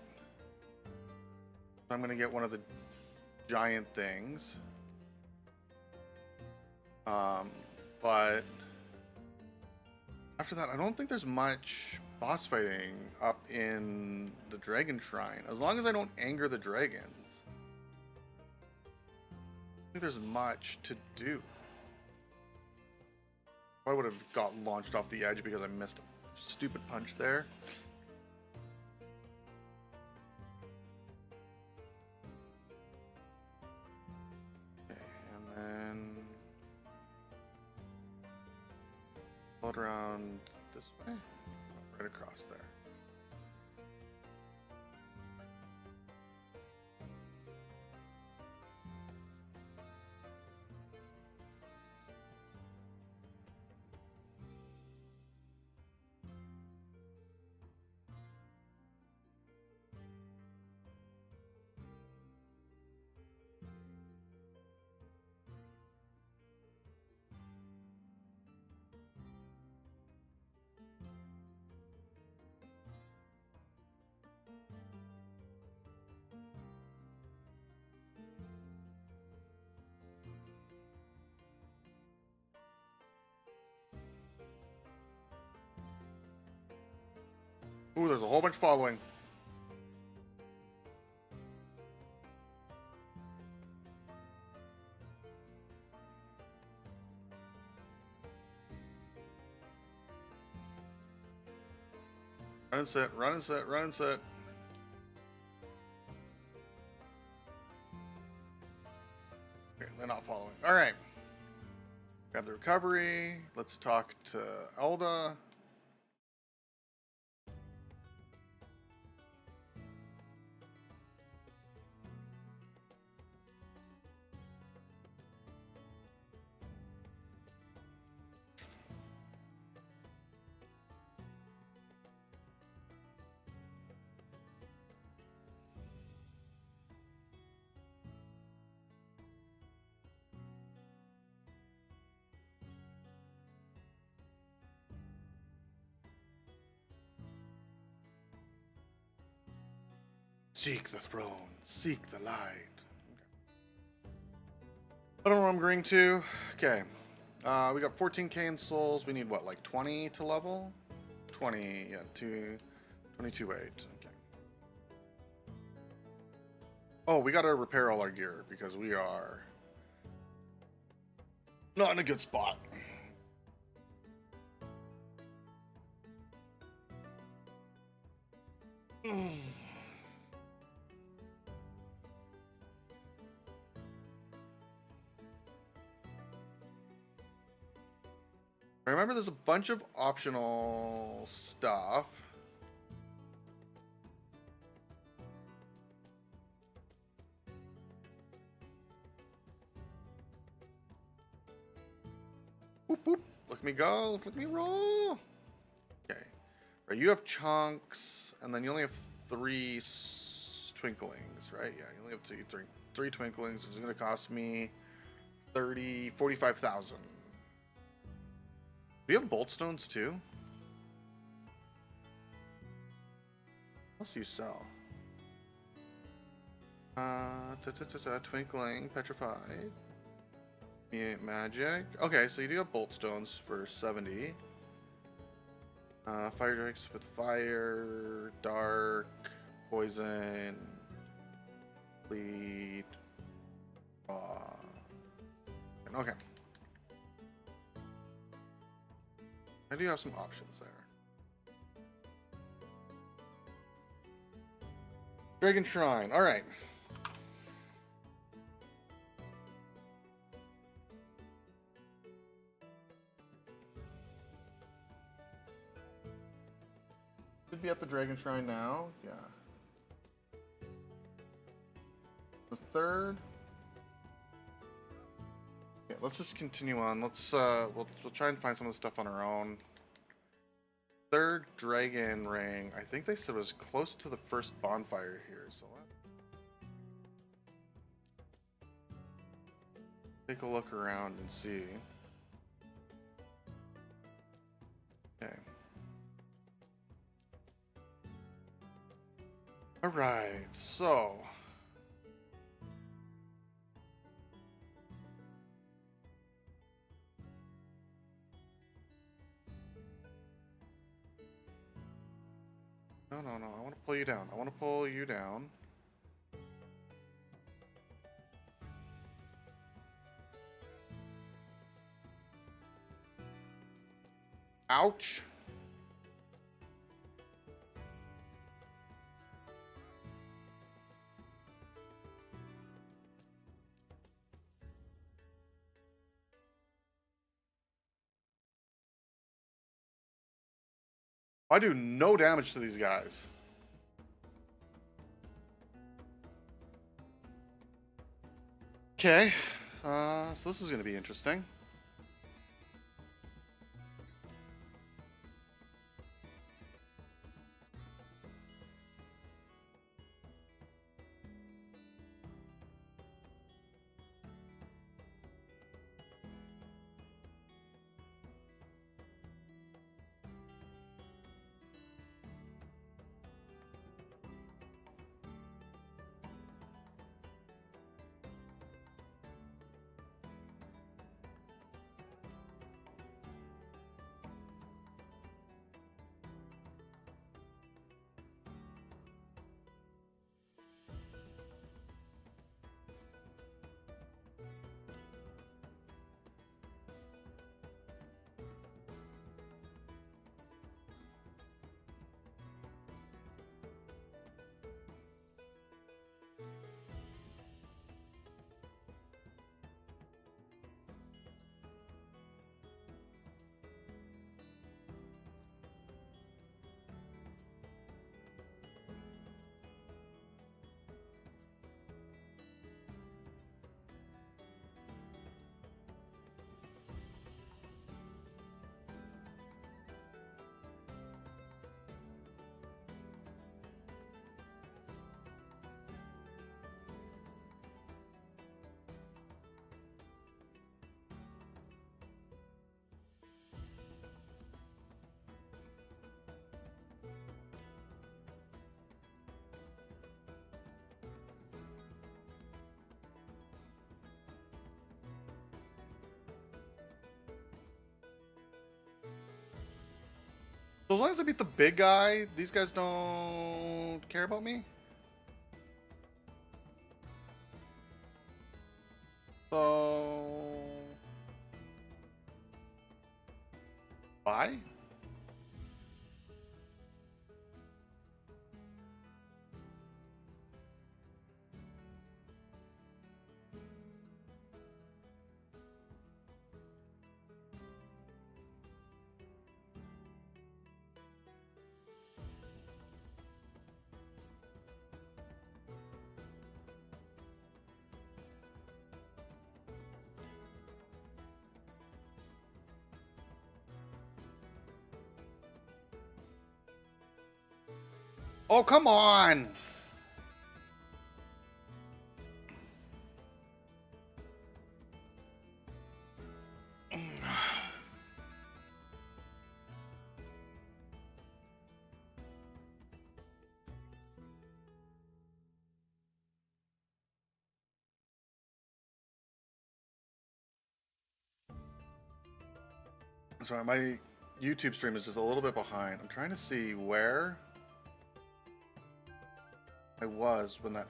I'm gonna get one of the giant things. But after that, I don't think there's much boss fighting up in the Dragon Shrine. As long as I don't anger the dragons, I think there's much to do. I would have got launched off the edge because I missed a stupid punch there. Okay, and then float around this way, right across there. Ooh, there's a whole bunch following. Run and sit, run and sit, run and sit. Okay, they're not following. All right. Grab the recovery. Let's talk to Elda. Seek the throne, seek the light. Okay. I don't know what I'm agreeing to. Okay. We got 14k in souls. We need what, like 20 to level? 20, yeah, 22.8. Okay. Oh, we gotta repair all our gear because we are not in a good spot. Remember, there's a bunch of optional stuff. Whoop, whoop. Look at me go. Look at me roll. Okay. Right, you have chunks, and then you only have 3 twinklings, right? Yeah, you only have three twinklings, which is going to cost me 45,000. Do you have bolt stones too? What else do you sell? Twinkling, petrified. Magic. Okay, so you do have bolt stones for 70. Fire drinks with fire, dark, poison, bleed, raw. Okay. I do have some options there. Dragon Shrine. All right. to be at the Dragon Shrine now. Yeah. The third. Yeah, let's just continue on. Let's we'll try and find some of the stuff on our own. Third dragon ring. I think they said was close to the first bonfire here. So let's take a look around and see. Okay. All right. So. No. I want to pull you down. I want to pull you down. Ouch. I do no damage to these guys. Okay, so this is going to be interesting. So as long as I beat the big guy, these guys don't care about me? So... Bye? Oh, come on! Sorry, my YouTube stream is just a little bit behind. I'm trying to see where I was when that...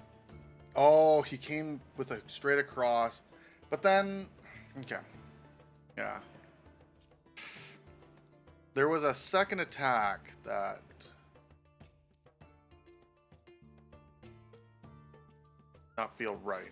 Oh, he came with a straight across. But then... Okay. Yeah. There was a second attack that... not feel right.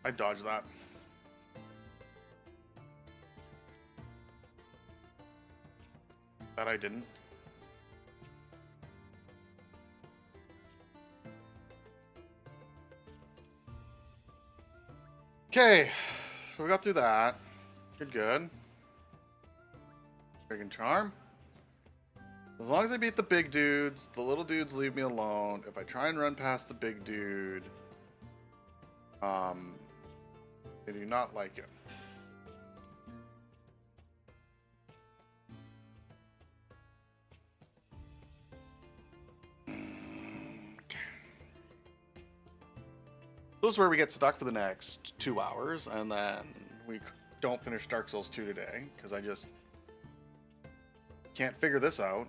I dodged that. That I didn't. Okay, so we got through that. Good. Dragon Charm. As long as I beat the big dudes, the little dudes leave me alone. If I try and run past the big dude, they do not like it. This is where we get stuck for the next 2 hours, and then we don't finish Dark Souls 2 today, because I just can't figure this out.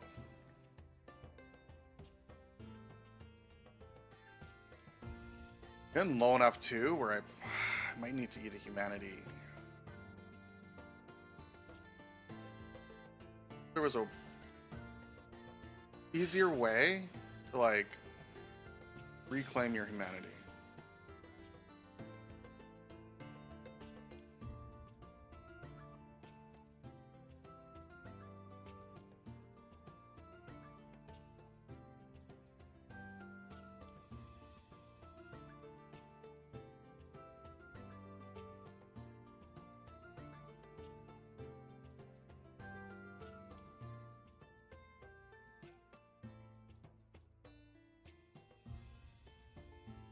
Getting low enough, too, where I might need to eat a humanity. There was a easier way to, like, reclaim your humanity.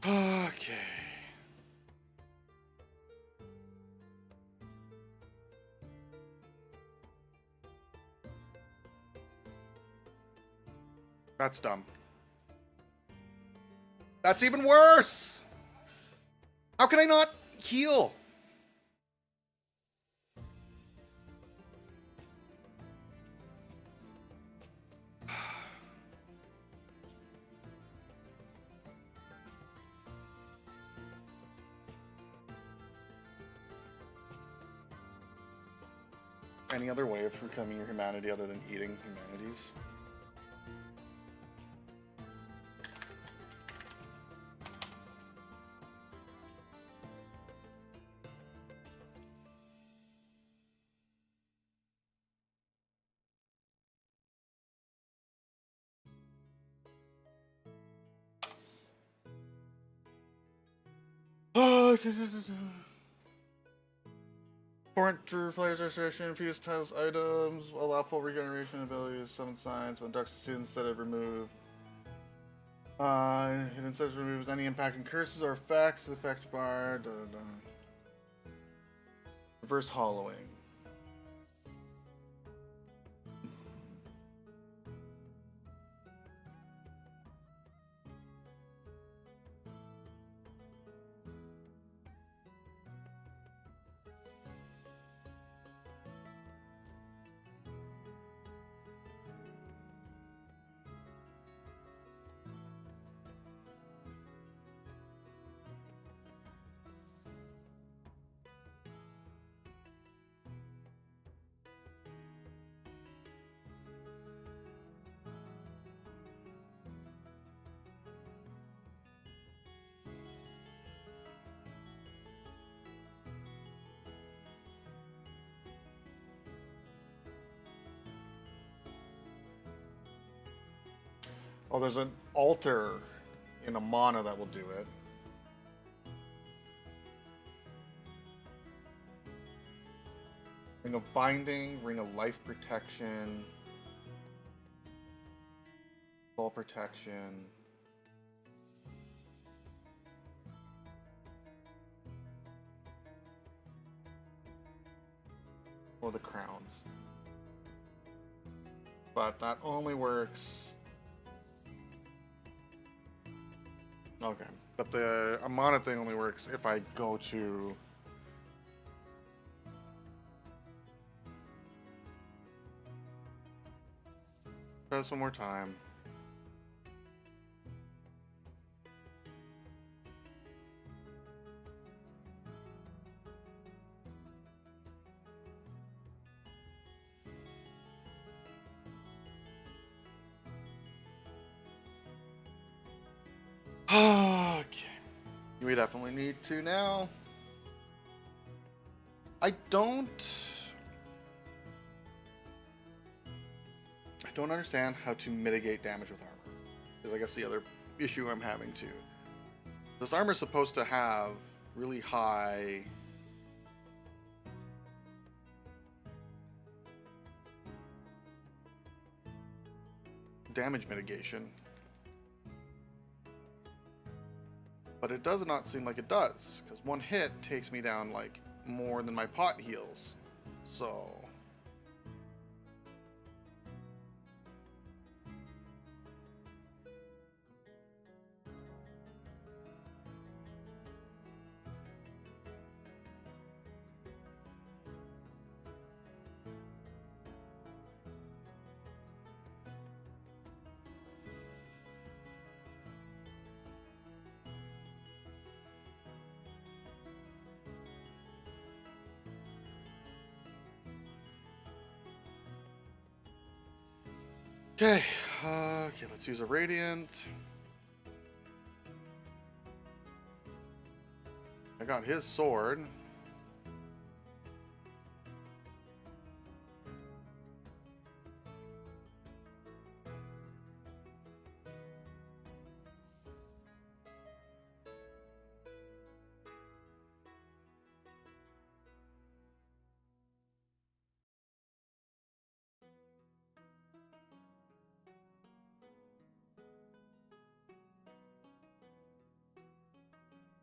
Okay. That's dumb. That's even worse! How can I not heal? Any other way of reclaiming your humanity other than eating humanities? Torrent through players' registration, infuse titles, items, allow full regeneration abilities, summon signs when Dark students set it remove. It instead removes any impacting curses or effects, effect bar, reverse hollowing. Oh, there's an altar in a mana that will do it. Ring of Binding, Ring of Life Protection, Soul Protection. Or the crowns. But that only works. Okay, but the Amana thing only works if I go to... Try this one more time. Okay. We definitely need to now. I don't understand how to mitigate damage with armor. Is I guess the other issue I'm having too. This armor is supposed to have really high damage mitigation, but it does not seem like it does, because one hit takes me down like more than my pot heals. So okay, okay, let's use a radiant. I got his sword.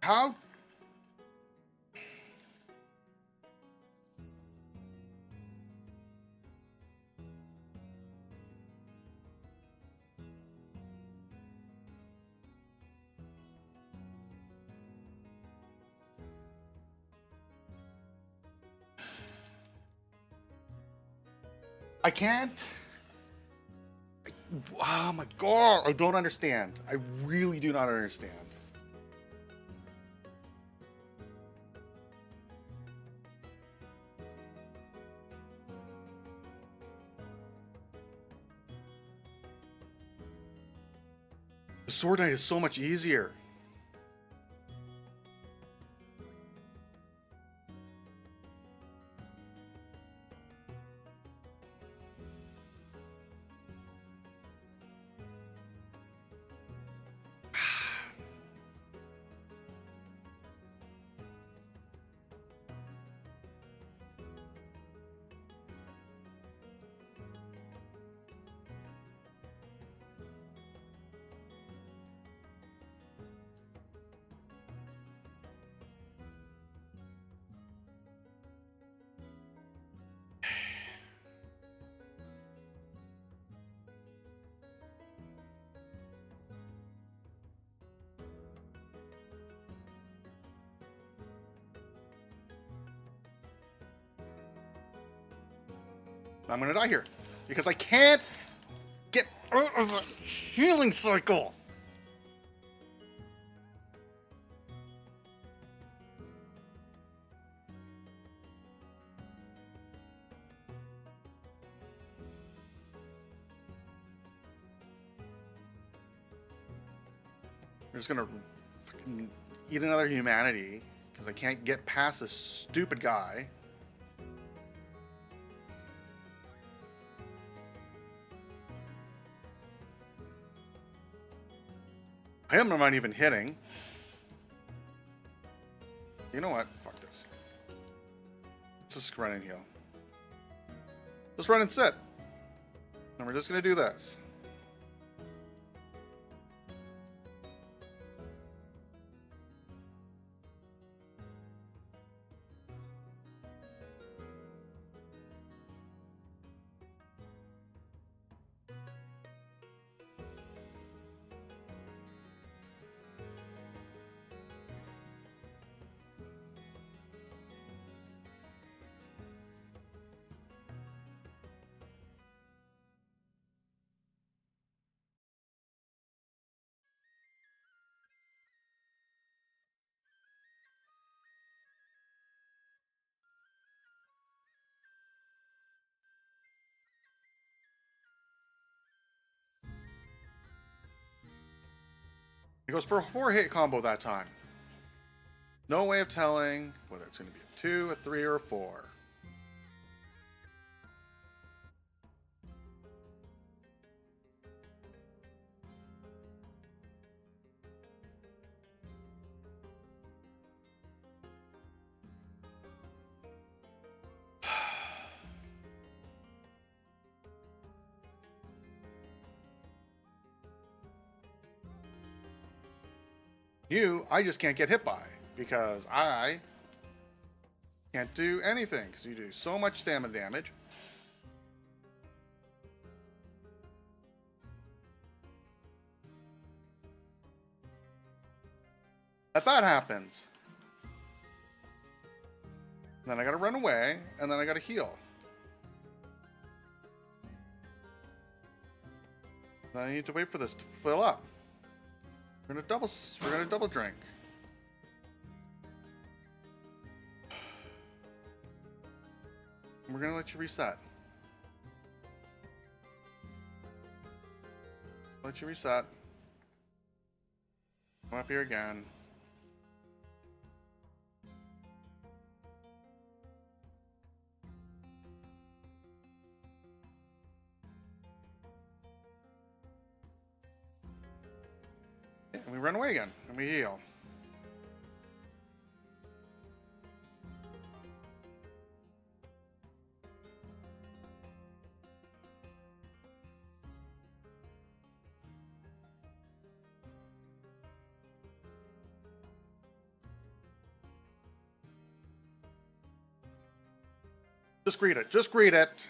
How? I can't. Oh my god, I don't understand. I really do not understand. The Sword Knight is so much easier. I'm gonna die here because I can't get out of the healing cycle. I'm just gonna fucking eat another humanity because I can't get past this stupid guy. I am not even hitting. You know what? Fuck this. Let's just run and heal. Just run and sit. And we're just gonna do this. He goes for a 4-hit combo that time. No way of telling whether it's going to be a 2, a 3, or a 4. You, I just can't get hit by because I can't do anything because you do so much stamina damage. That happens. Then I gotta run away, and then I gotta heal. Then I need to wait for this to fill up. We're gonna double drink. We're gonna let you reset. Let you reset. Come up here again. And we run away again, and we heal. Just greet it. Just greet it.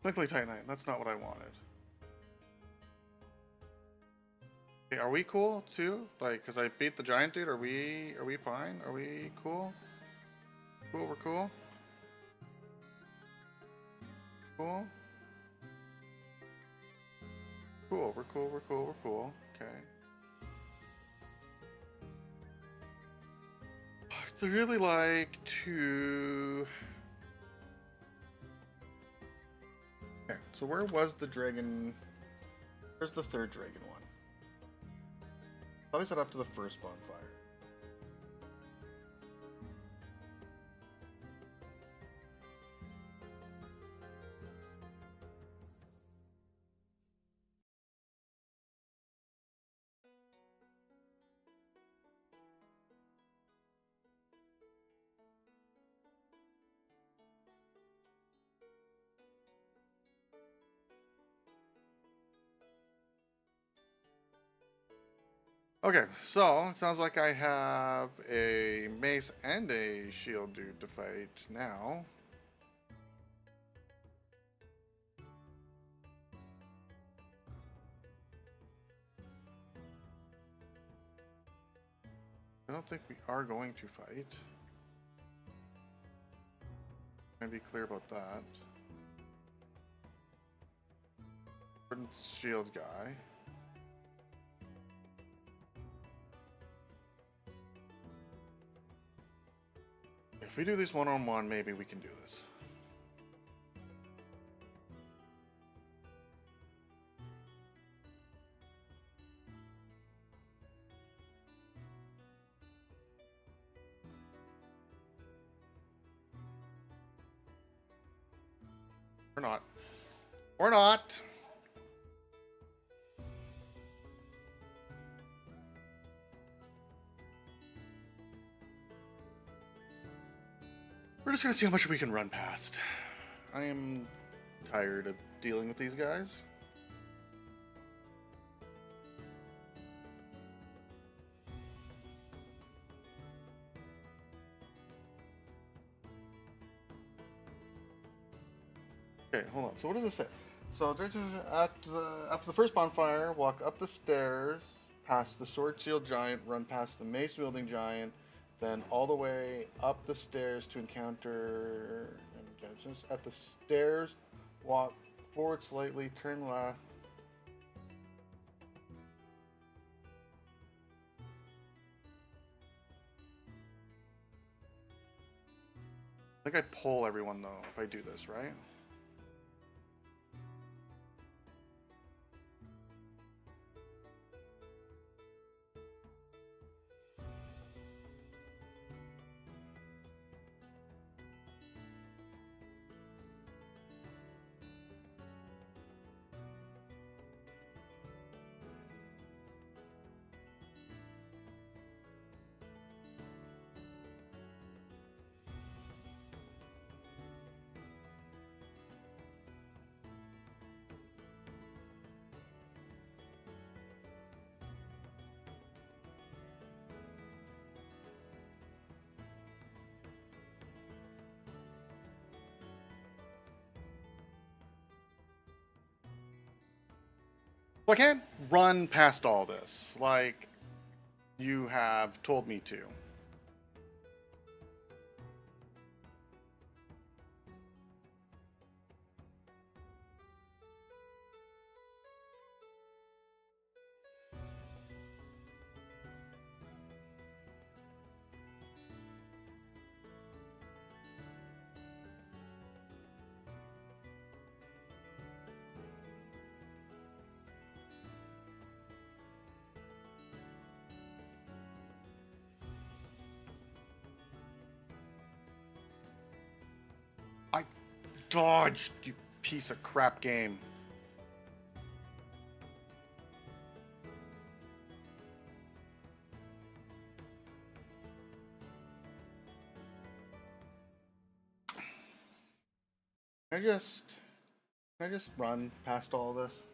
Twinkly Titanite, that's not what I wanted. Okay, are we cool too? Like, because I beat the giant dude, are we fine? Are we cool? Cool, we're cool? Cool? Cool, we're cool, we're cool, we're cool. Okay. I'd really like to... Okay, so where was the dragon? Where's the third dragon one? I thought I said up to the first bonfire. Okay, so it sounds like I have a mace and a shield dude to fight now. I don't think we are going to fight. I'm gonna be clear about that. Shield guy. If we do this one-on-one, maybe we can do this. Or not. Or not! We're just gonna see how much we can run past. I am tired of dealing with these guys. Okay, hold on. So what does it say? So after the first bonfire, walk up the stairs, past the sword shield giant, run past the mace wielding giant, then all the way up the stairs to encounter at the stairs. Walk forward slightly, turn left. I think I pull everyone though if I do this, right? Well, I can't run past all this like you have told me to. I dodged, you piece of crap game. Can I just run past all this?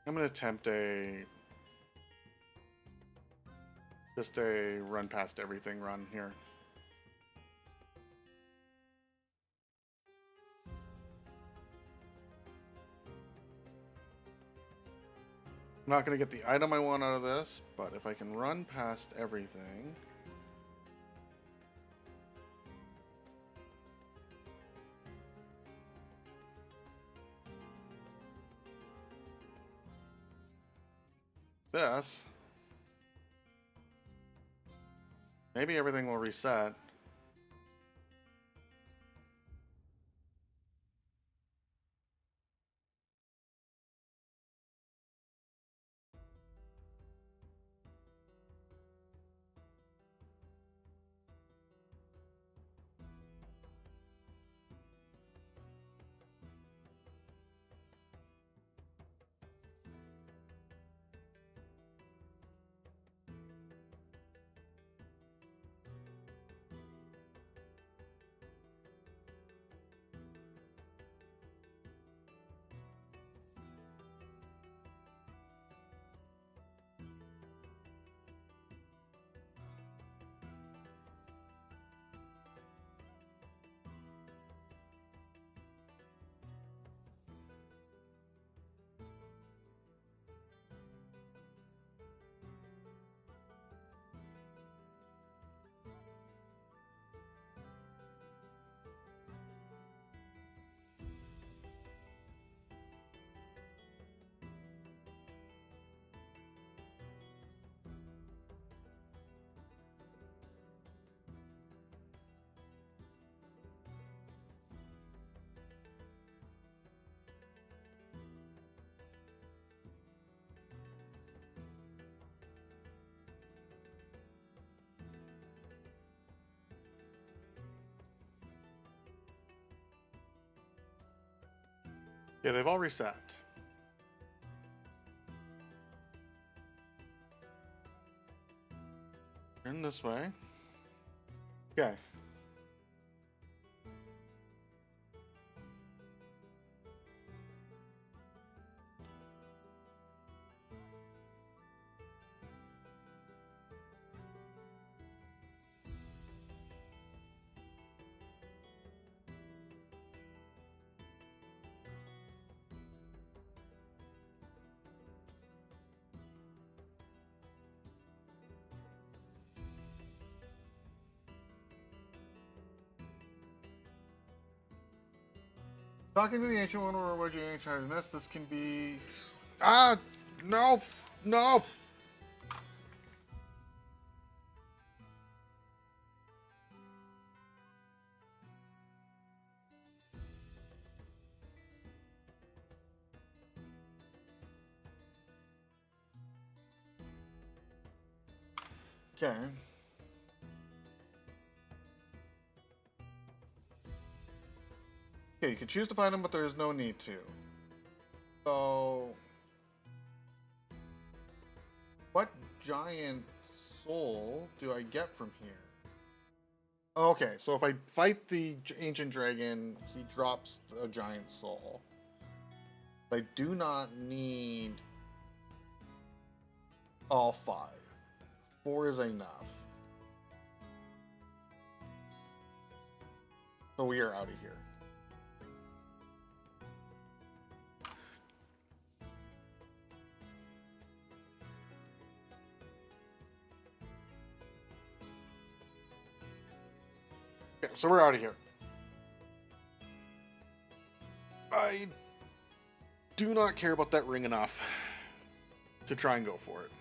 I'm gonna attempt just a run past everything run here. I'm not gonna get the item I want out of this, but if I can run past everything. This. Maybe everything will reset. Yeah, they've all reset. Turn this way. Okay. Talking to the Ancient One or what you ancient has missed, this can be... Ah! No! No! Okay. Okay, you can choose to find him, but there is no need to. So... What giant soul do I get from here? Okay, so if I fight the ancient dragon, he drops a giant soul. But I do not need all 5. 4 is enough. So we are out of here. Okay, so we're out of here. I do not care about that ring enough to try and go for it.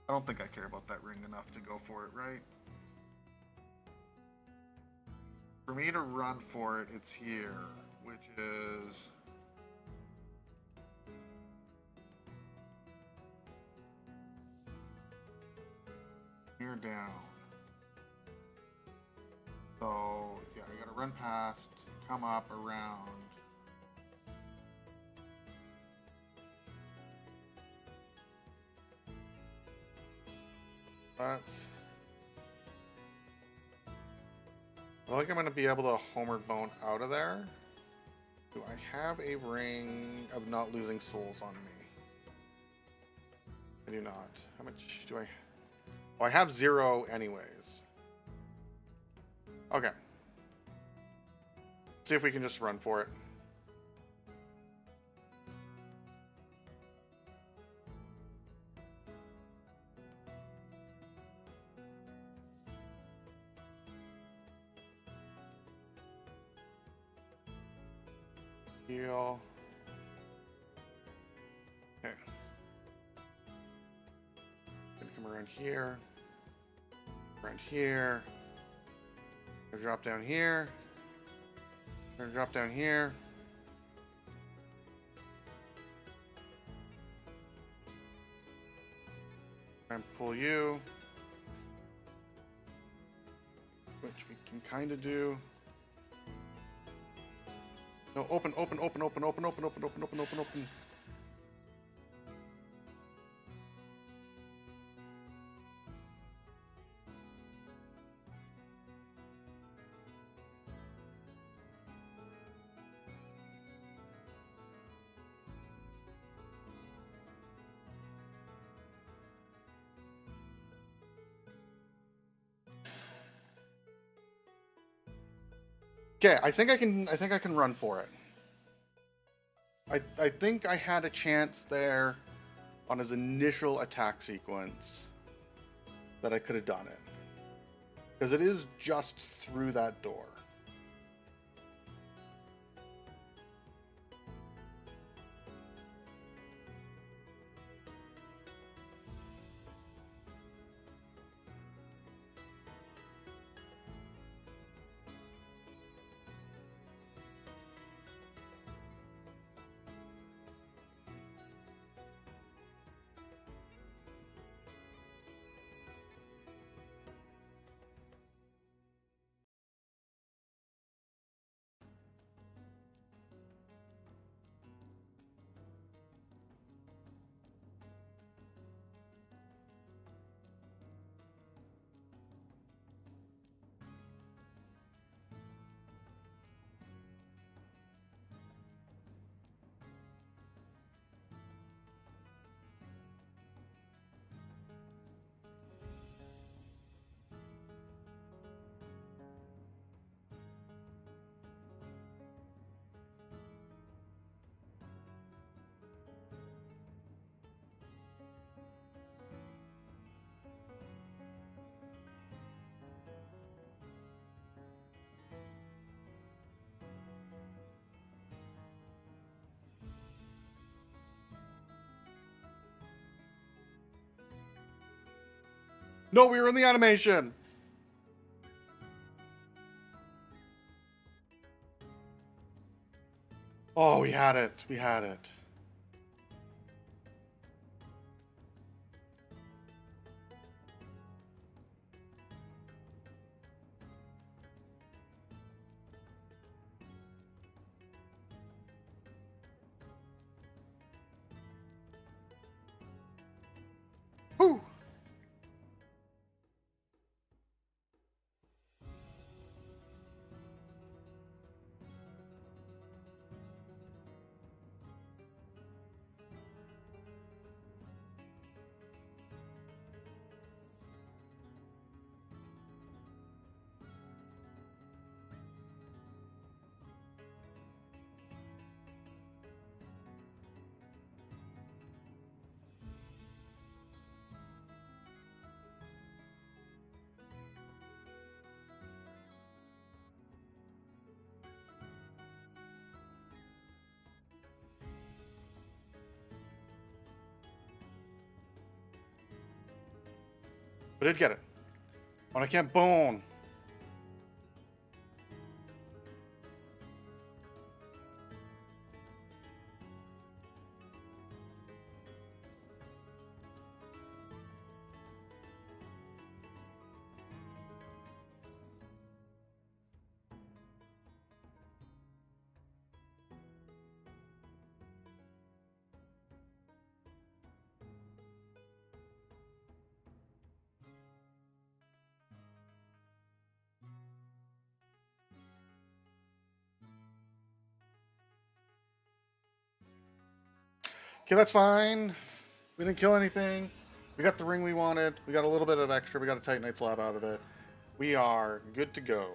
I don't think I care about that ring enough to go for it, right? For me to run for it, it's here, which is... here down. So, yeah, we gotta run past, come up, around. That's... I think I'm going to be able to homeward bone out of there. Do I have a ring of not losing souls on me? I do not. How much do I... Oh, I have 0 anyways. Okay. See if we can just run for it. Heal. Okay. around here. Around here. Gonna drop down here. Gonna drop down here. And pull you. Which we can kind of do. No, open, open, open, open, open, open, open, open, open, open, open. Okay, I think I can run for it. I think I had a chance there on his initial attack sequence that I could have done it. Because it is just through that door. No, we were in the animation. Oh, we had it. We had it. Whew. I did get it. But I can't bone. Okay, that's fine. We didn't kill anything. We got the ring we wanted. We got a little bit of extra. We got a Titanite slot out of it. We are good to go.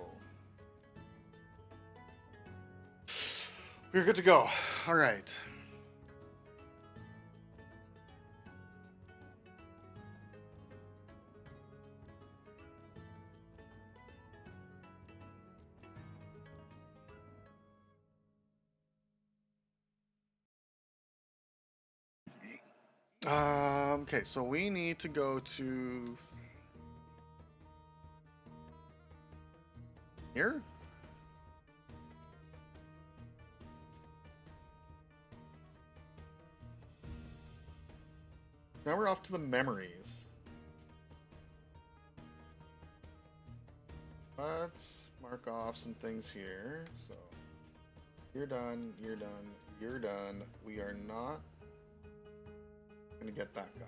We're good to go. All right. Okay, so we need to go to here. Now we're off to the memories. Let's mark off some things here. So you're done, you're done, you're done. We are not gonna get that guy.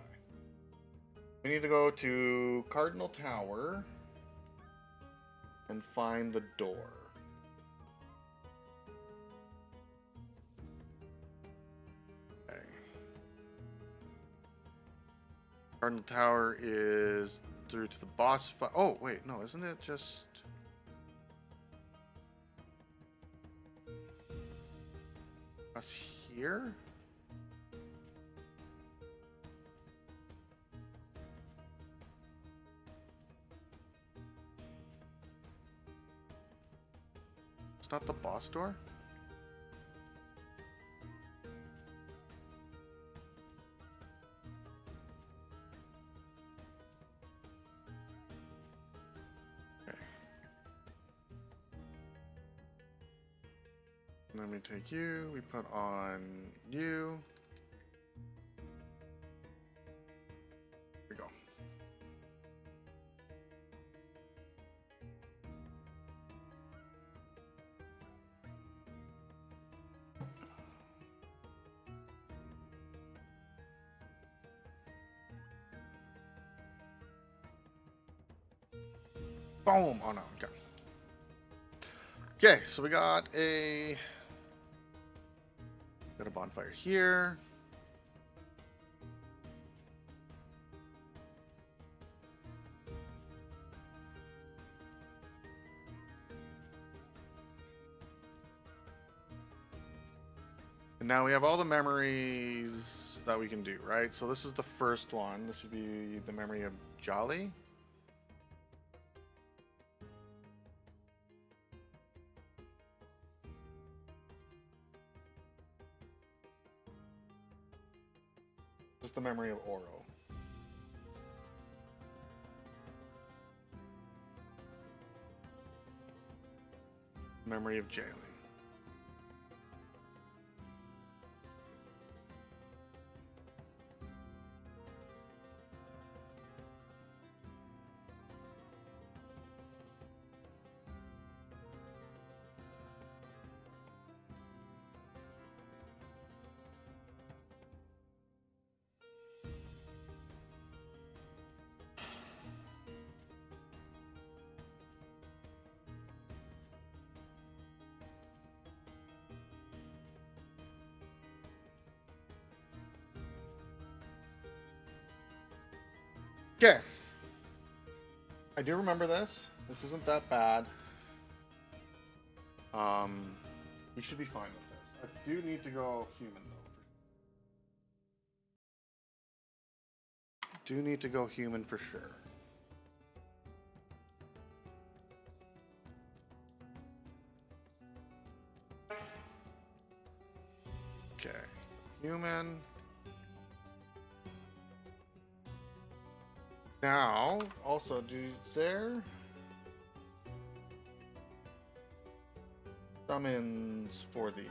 We need to go to Cardinal Tower and find the door. Okay. Cardinal Tower is through to the boss fight. Oh, wait, no, isn't it just... us here? It's not the boss door? Okay. And then we take you, we put on you. Here we go. Boom! Oh no, okay. Okay, so we got a bonfire here. And now we have all the memories that we can do, right? So this is the first one. This should be the memory of Jolly. Just the memory of Oro. Memory of Jalen. Okay. I do remember this. This isn't that bad. You should be fine with this. I do need to go human though. Do need to go human for sure. Okay. Human. Now, also, is there summons for these?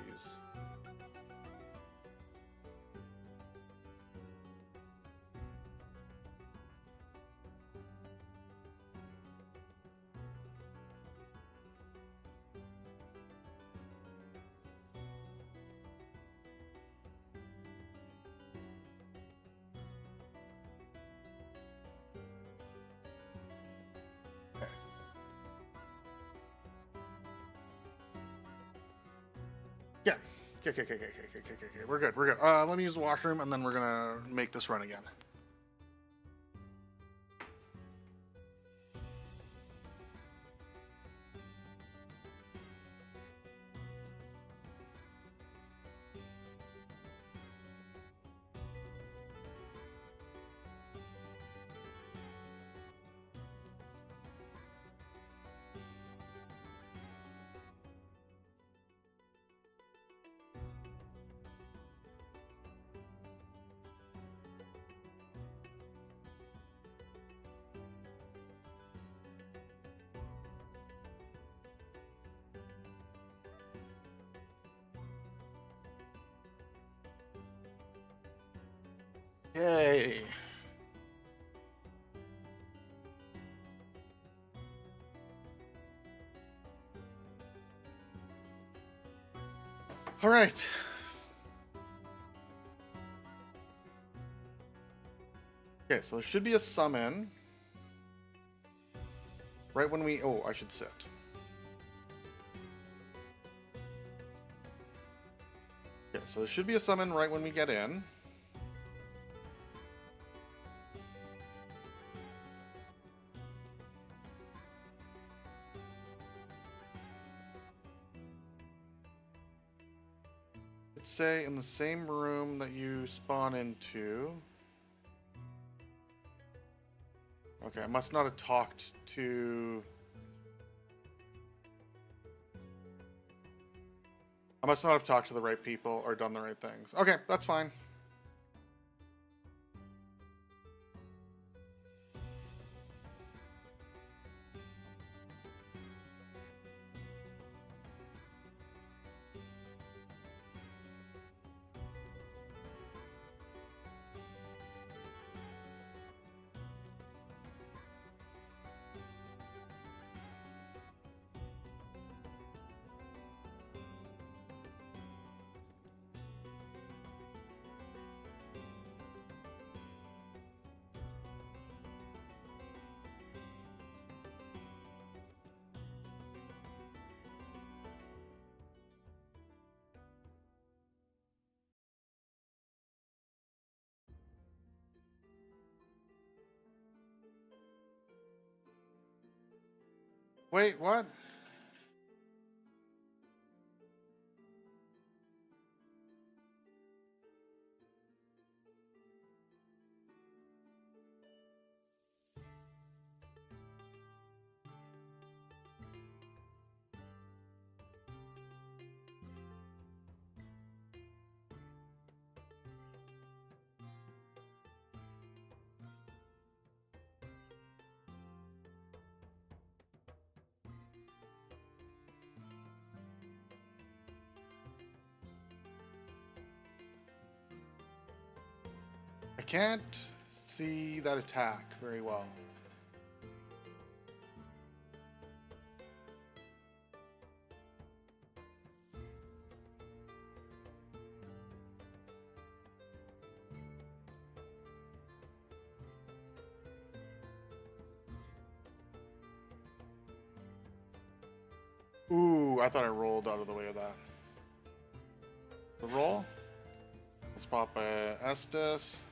Yeah. Okay. We're good. Let me use the washroom, and then we're gonna make this run again. Yay. All right. Okay, so there should be a summon right when we... Oh, I should sit. Okay, so there should be a summon right when we get in. Let's say in the same room that you spawn into. Okay, I must not have talked to... I must not have talked to the right people or done the right things. Okay, that's fine. Wait, what? I can't see that attack very well. Ooh, I thought I rolled out of the way of that. The roll? Let's pop a Estes.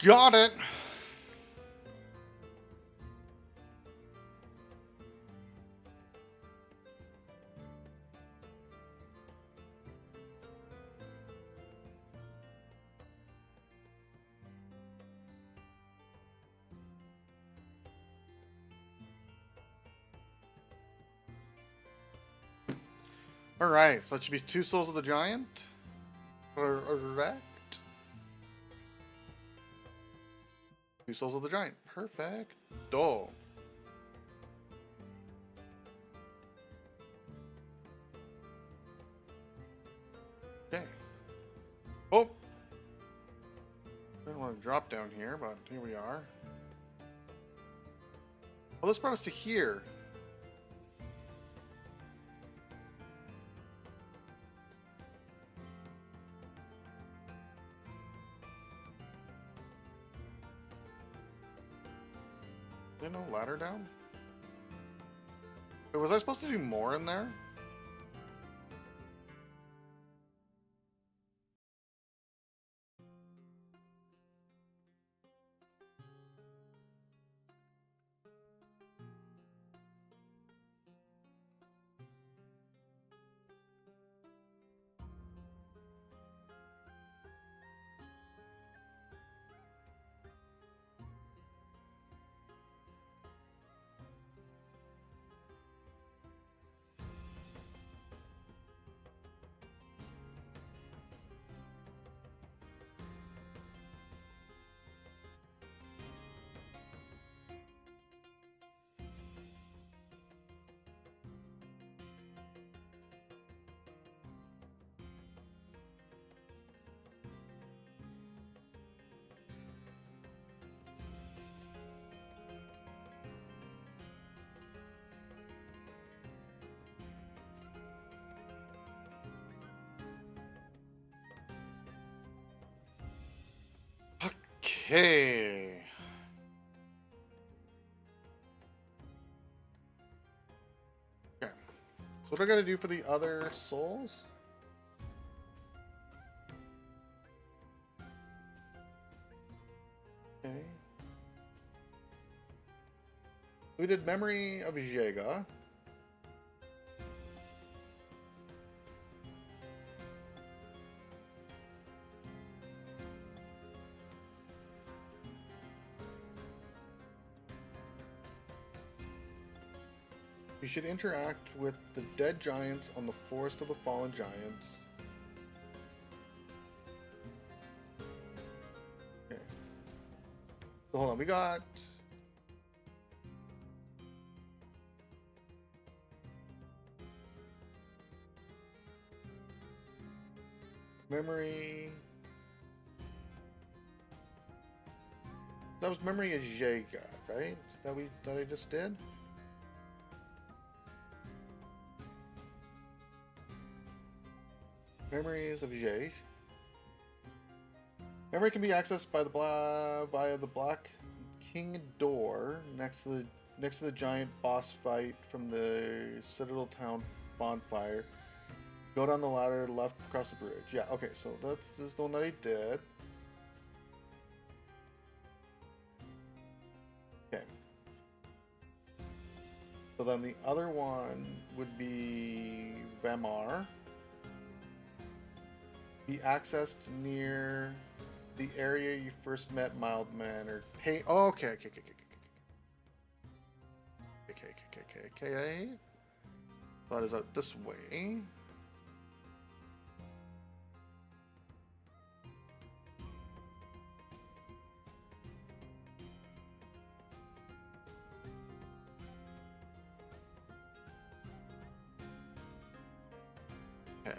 Got it! Alright, so that should be 2 Souls of the Giant. Correct. 2 Souls of the Giant. Perfect. Okay. Oh! Didn't want to drop down here, but here we are. Well, this brought us to here. Did no ladder down? Wait, was I supposed to do more in there? Okay. Okay. So what do I gotta do for the other souls? Okay. We did Memory of Jega. You should interact with the dead giants on the Forest of the Fallen Giants. Okay. So hold on, we got... Memory... That was Memory of Jega, right? That I just did? Memories of Jej. Memory can be accessed by via the Black King door next to the giant boss fight from the Citadel Town bonfire. Go down the ladder left across the bridge. Yeah, okay, so this is the one that I did. Okay. So then the other one would be Vamar. Be accessed near the area you first met Mild Mannered. Hey, oh, okay. That is out this way. Okay.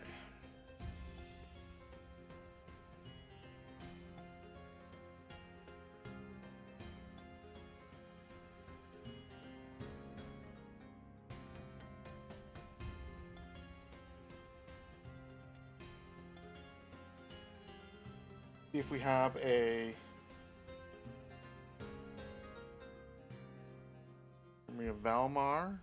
See if we have a Memory of Valmar.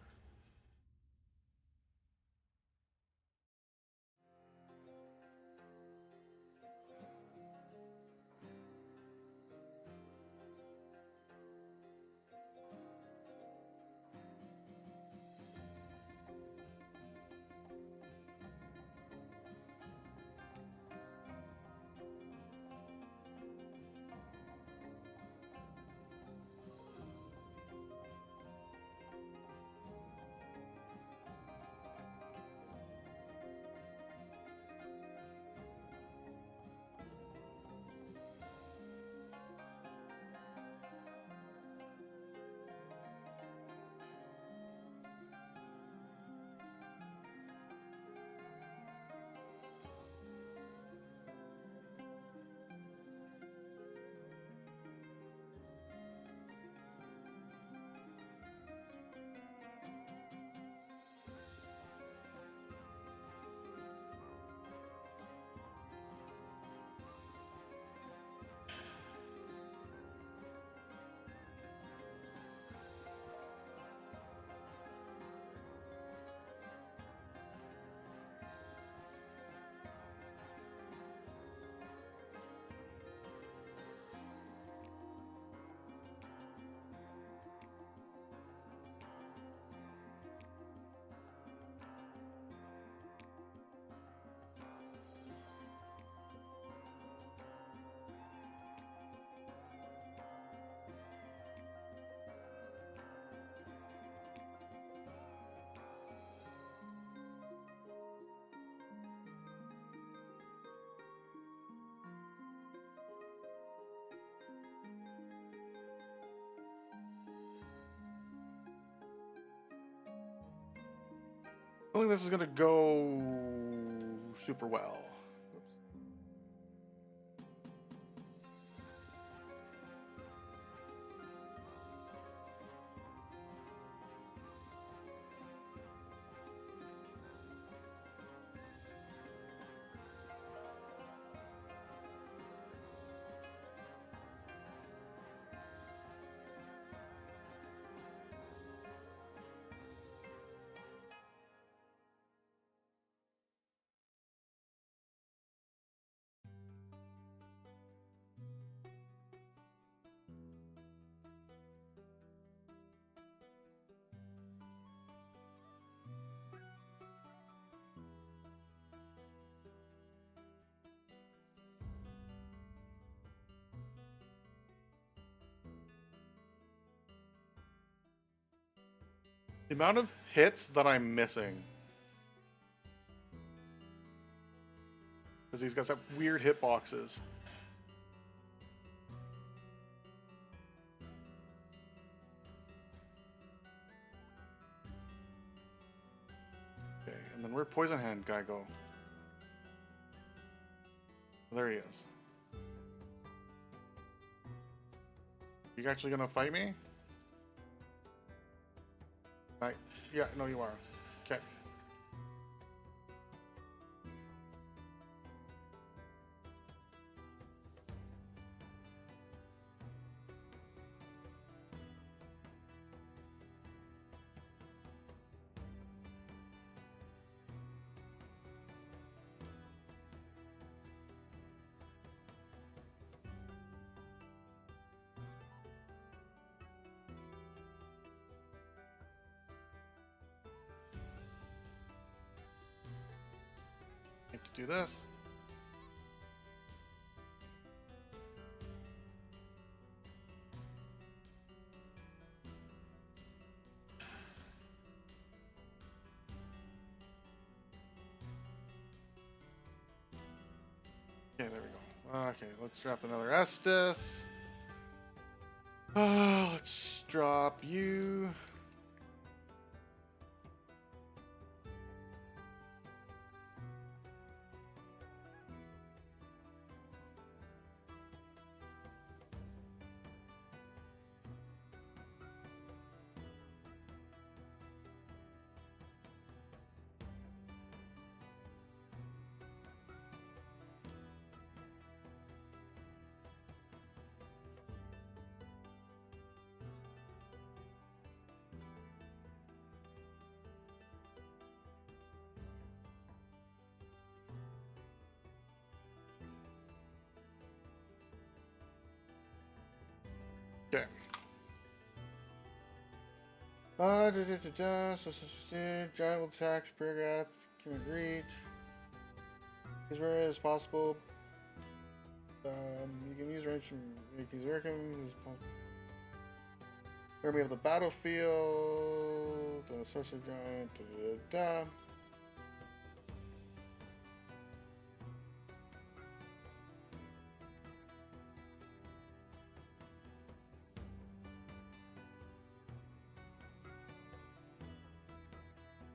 I don't think this is gonna go super well. The amount of hits that I'm missing. Because these guys have weird hitboxes. Okay, and then where'd Poison Hand guy go? There he is. You actually gonna fight me? Yeah, no, you are. Okay. To do this. Okay, there we go. Okay, let's drop another Estus. Let's drop you. Okay. Giant will attack, Paragrath can reach. As rare as possible. You can use range from these weapons. We're gonna be able to battlefield. Sorcerer Giant.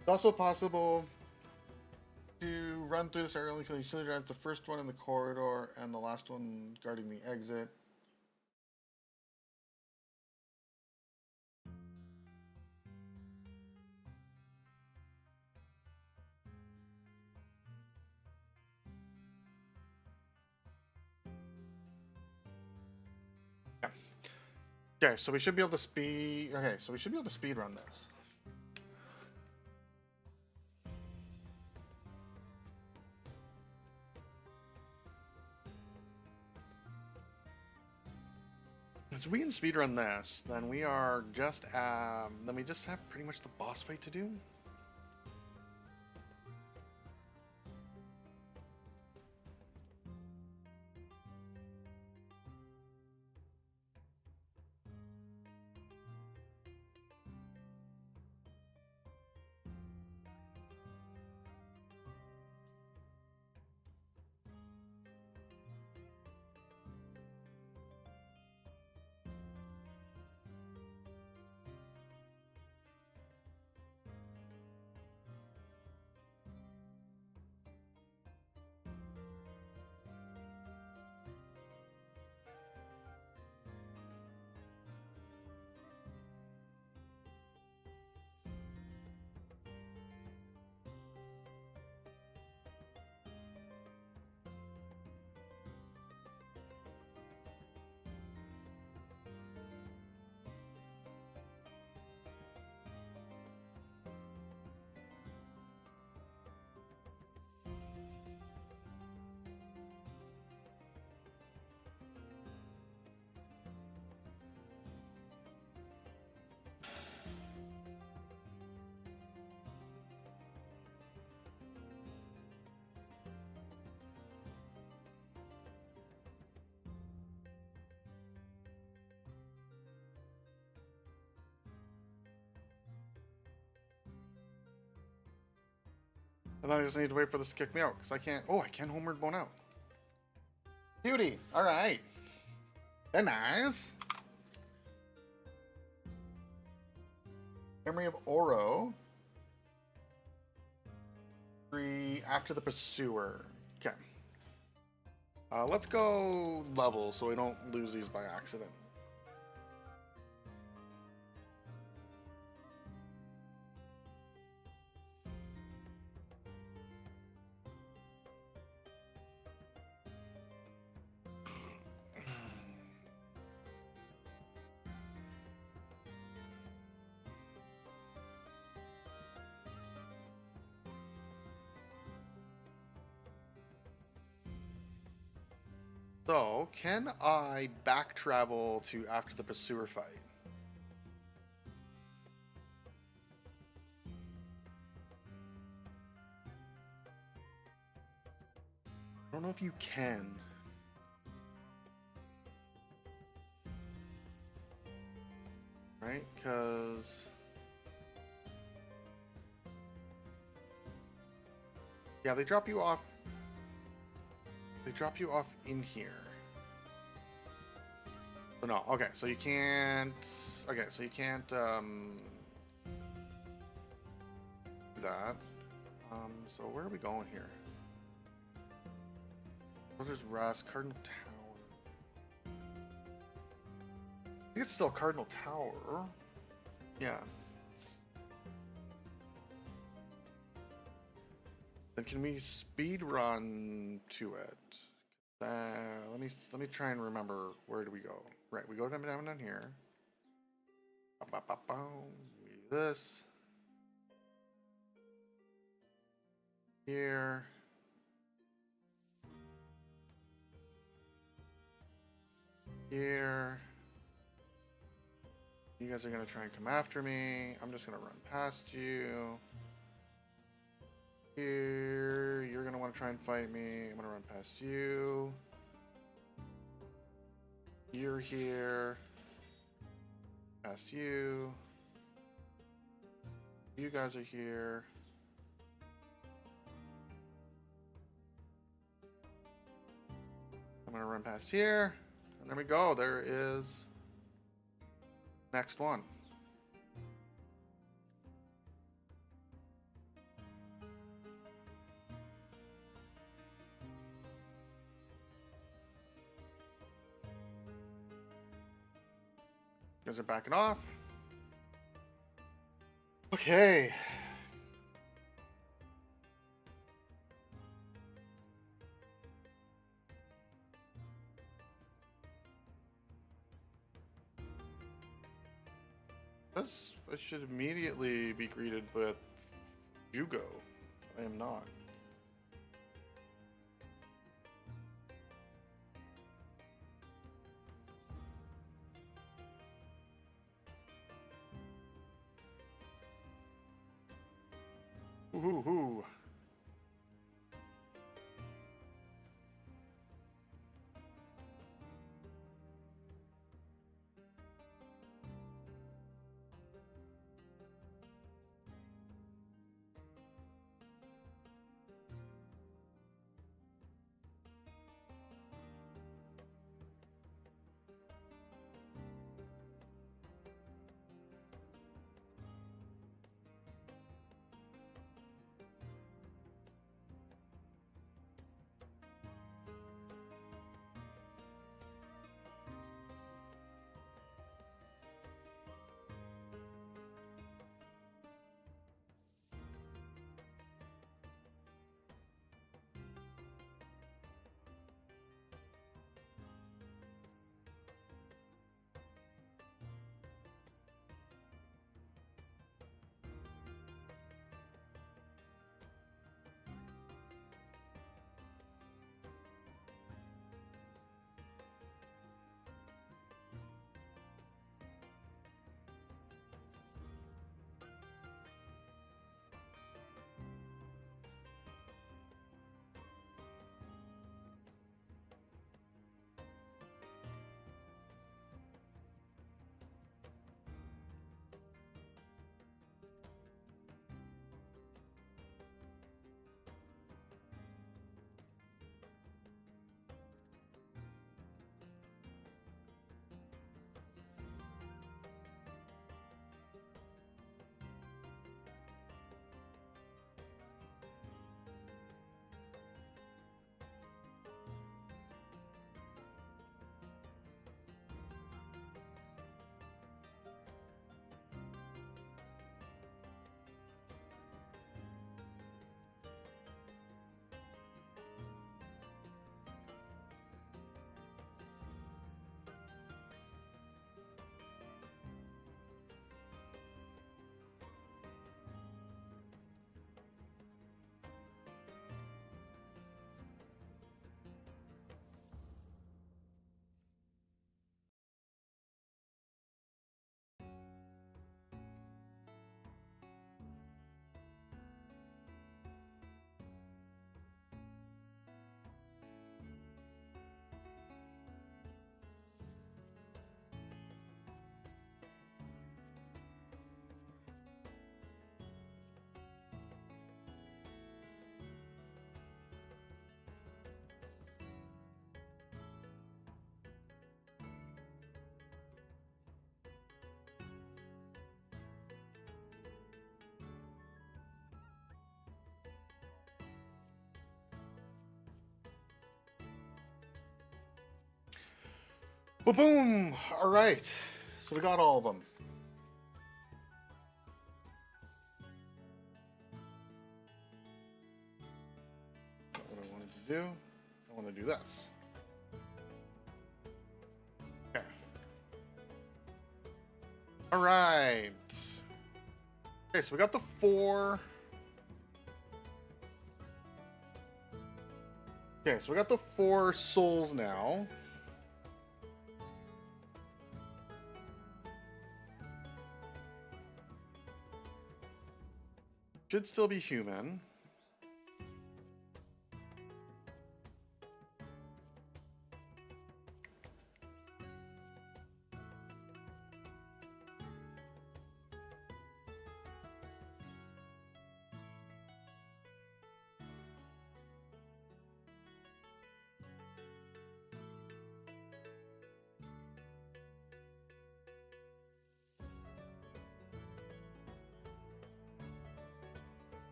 It's also possible to run through this area only killing utility giants, the first one in the corridor and the last one guarding the exit. Yeah. Okay, so we should be able to speed. Okay, so we should be able to speed run this. If we can speedrun this, then we are just then we just have pretty much the boss fight to do. And then I just need to wait for this to kick me out, because I can't... Oh, I can homeward bone out. Beauty! Alright. Very nice. Memory of Oro. 3 after the Pursuer. Okay. Let's go level so we don't lose these by accident. So, can I back travel to after the Pursuer fight? I don't know if you can. Right? Because... yeah, they drop you off. They drop you off in here. So no, okay, so you can't... okay, so you can't, do that. So where are we going here? There's Rest, Cardinal Tower. I think it's still Cardinal Tower. Yeah. Then can we speed run to it? Let me try and remember, where do we go? Right, we go down here. We do this. Here. Here. You guys are gonna try and come after me. I'm just gonna run past you. Here, you're gonna want to try and fight me. I'm gonna run past you. You're here. Past you. You guys are here. I'm gonna run past here. And there we go. There is next one. You guys are backing off. Okay. I should immediately be greeted with Jugo. I am not. Ooh. Boom, boom. All right. So we got all of them. Not what I wanted to do. I want to do this. Okay. All right. Okay, so we got the 4. Okay, so we got the 4 souls now. Should still be human.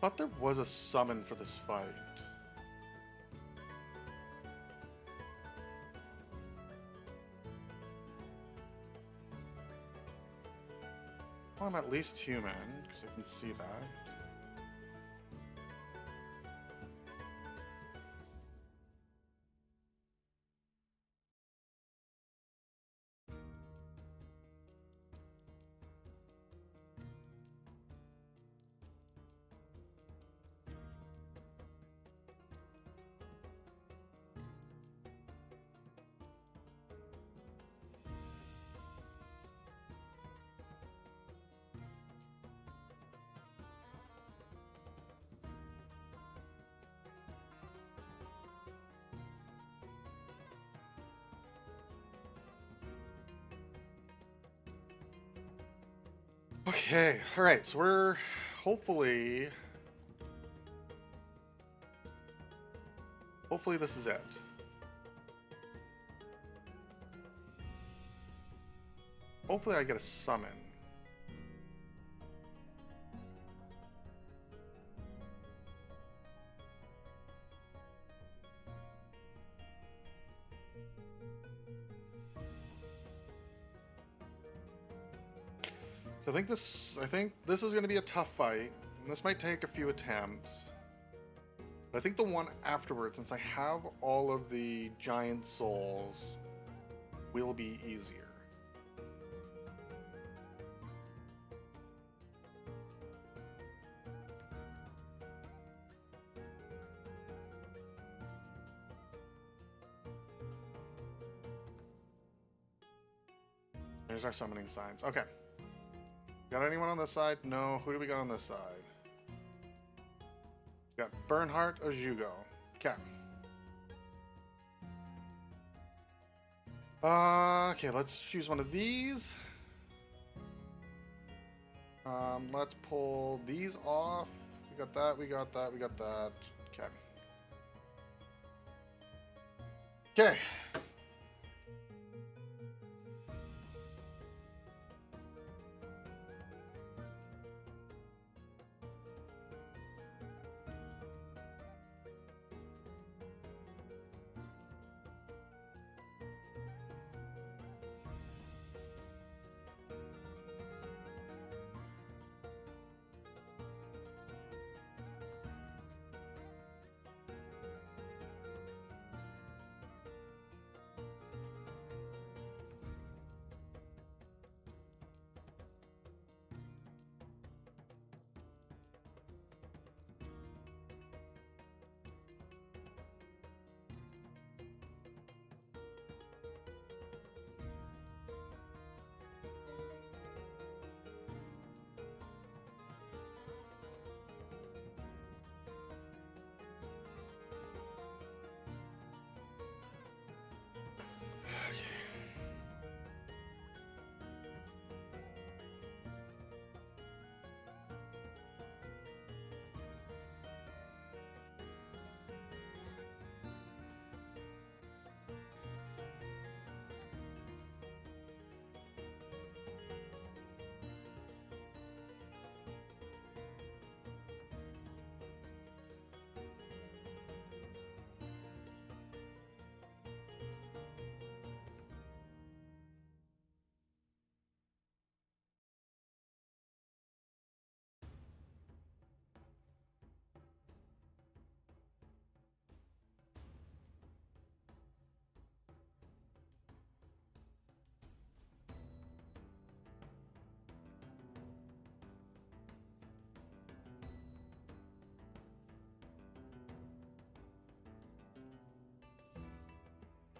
Thought there was a summon for this fight. Well, I'm at least human, because I can see that. Okay, alright, so we're hopefully this is it. Hopefully I get a summon. So I think this is going to be a tough fight. This might take a few attempts. But I think the one afterwards, since I have all of the giant souls, will be easier. There's our summoning signs. Okay. Got anyone on this side? No. Who do we got on this side? We got Bernhardt Ojugo. Okay. Okay, let's choose one of these. Let's pull these off. We got that, we got that, we got that. Okay. Okay.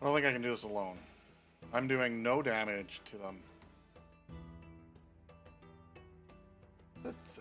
I don't think I can do this alone. I'm doing no damage to them. That's...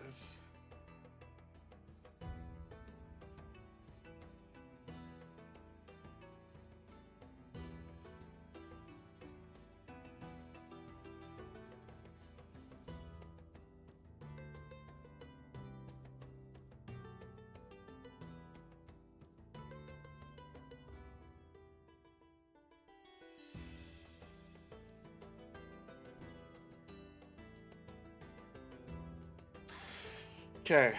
Okay.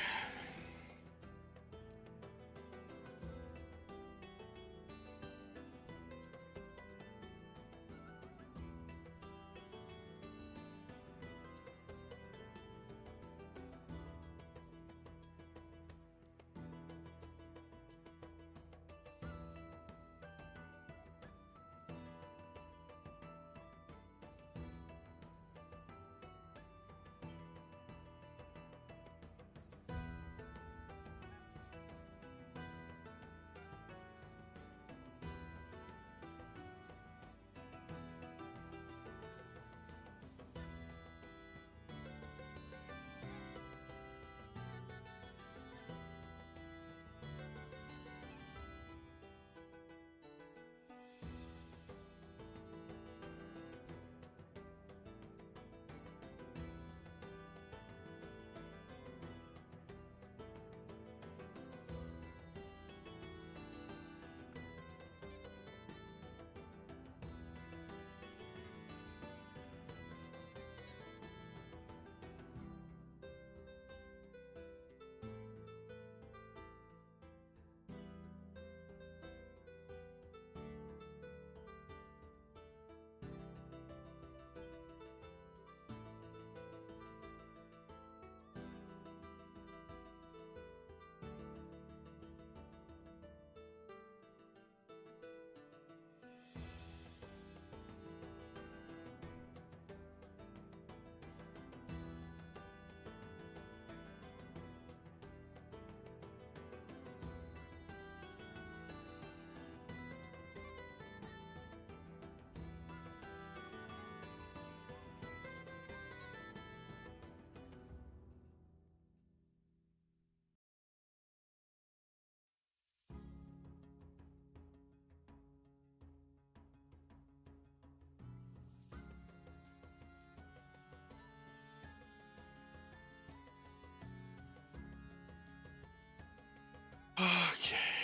Okay.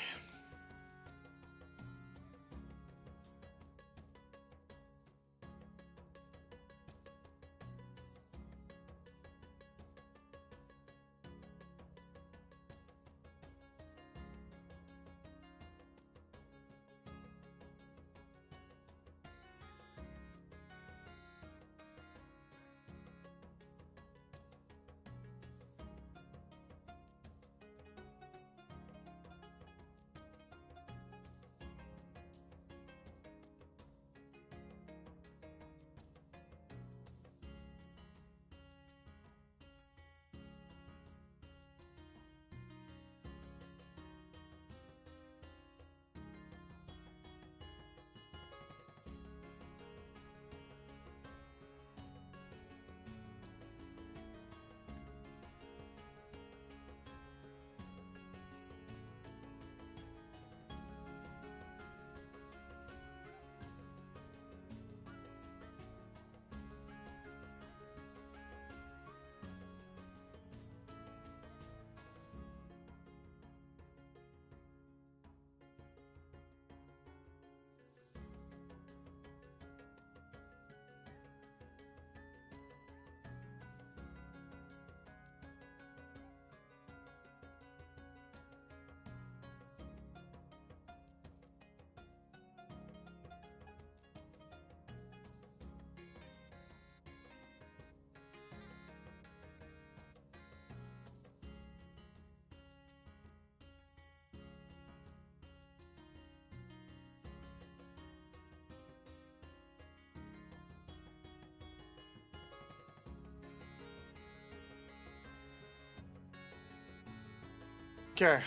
Okay.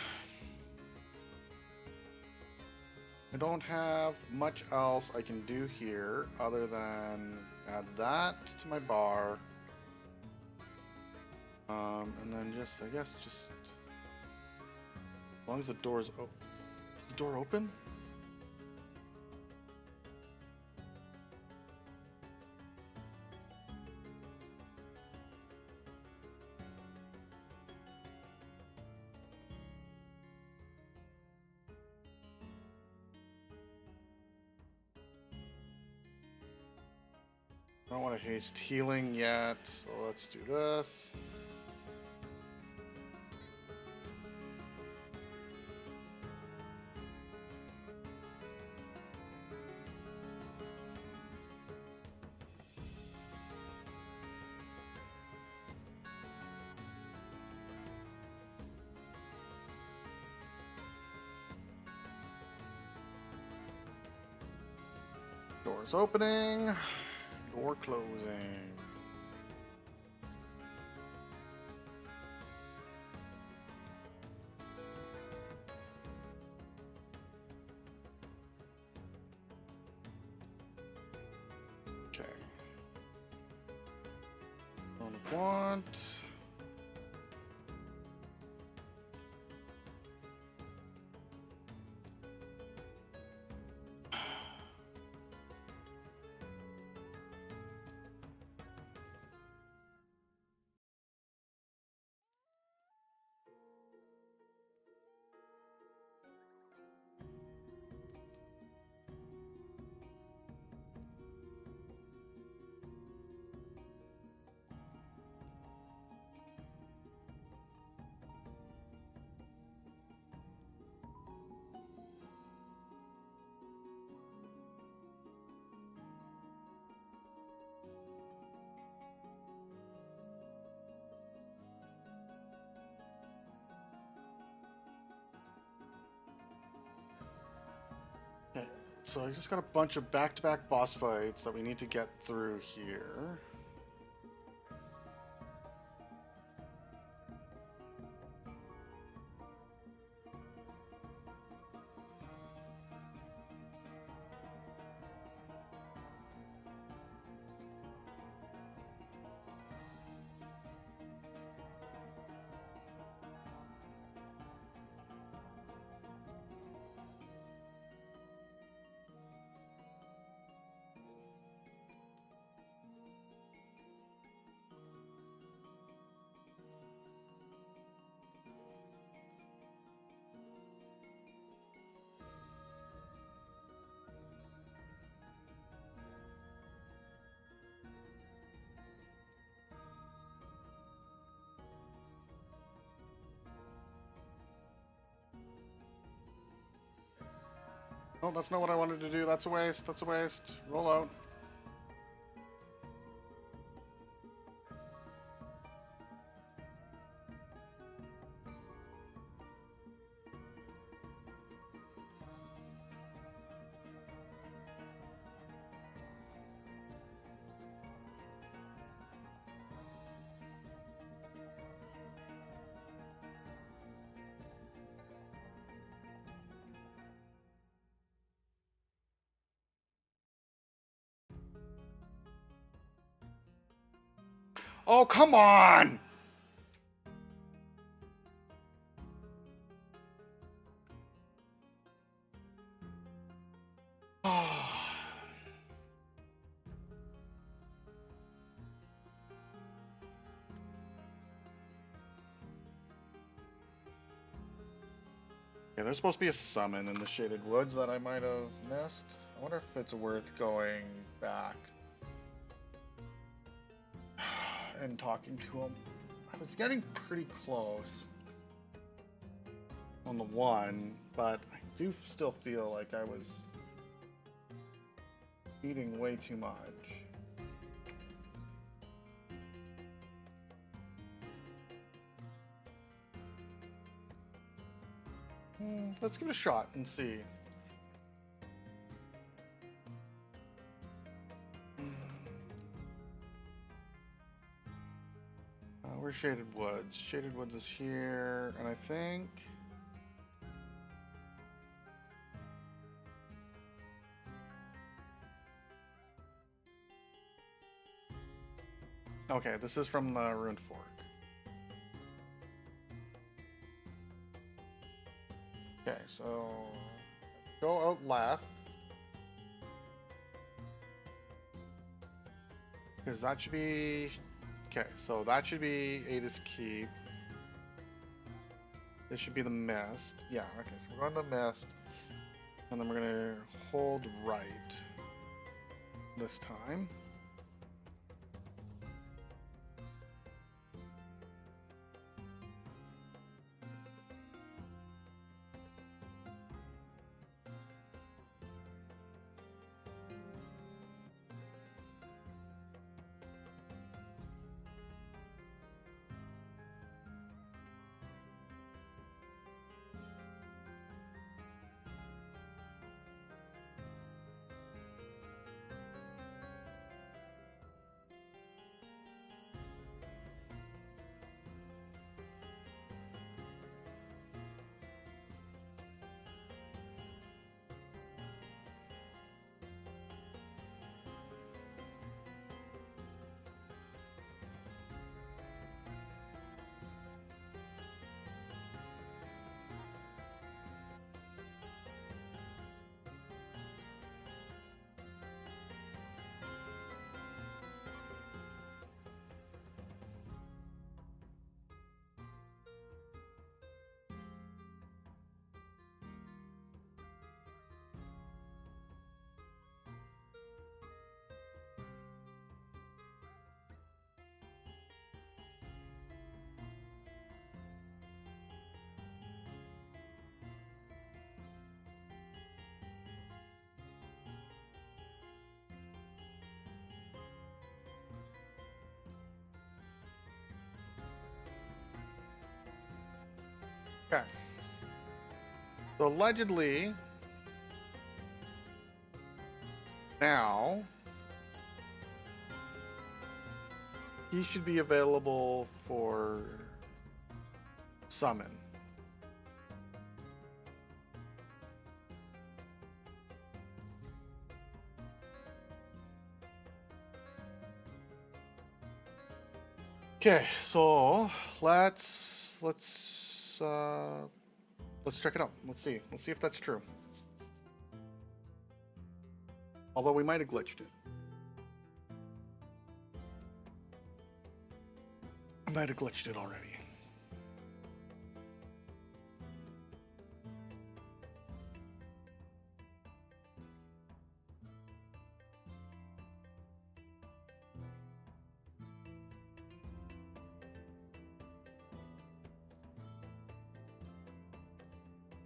I don't have much else I can do here other than add that to my bar. And then just, I guess, just as long as the door's open. Is the door open? I don't want to haste healing yet, so let's do this. Doors opening, door closing. Okay. Don't want. Okay, so I just got a bunch of back-to-back boss fights that we need to get through here. Oh, that's not what I wanted to do. That's a waste. That's a waste. Roll out. Oh, come on! Yeah, there's supposed to be a summon in the Shaded Woods that I might have missed. I wonder if it's worth going back and talking to him. I was getting pretty close on the one, but I do still feel like I was eating way too much. Let's give it a shot and see. Where's Shaded Woods? Shaded Woods is here, and I think Okay, this is from the Ruined Fork. Okay, so go out left. Because that should be... Okay, so that should be Ada's Keep. This should be the Mist. Yeah, okay, so we're going to the Mist. And then we're going to hold right this time. Okay. So allegedly, now, he should be available for summon. Okay, so let's check it out. Let's see if that's true. Although we might have glitched it. I might have glitched it already.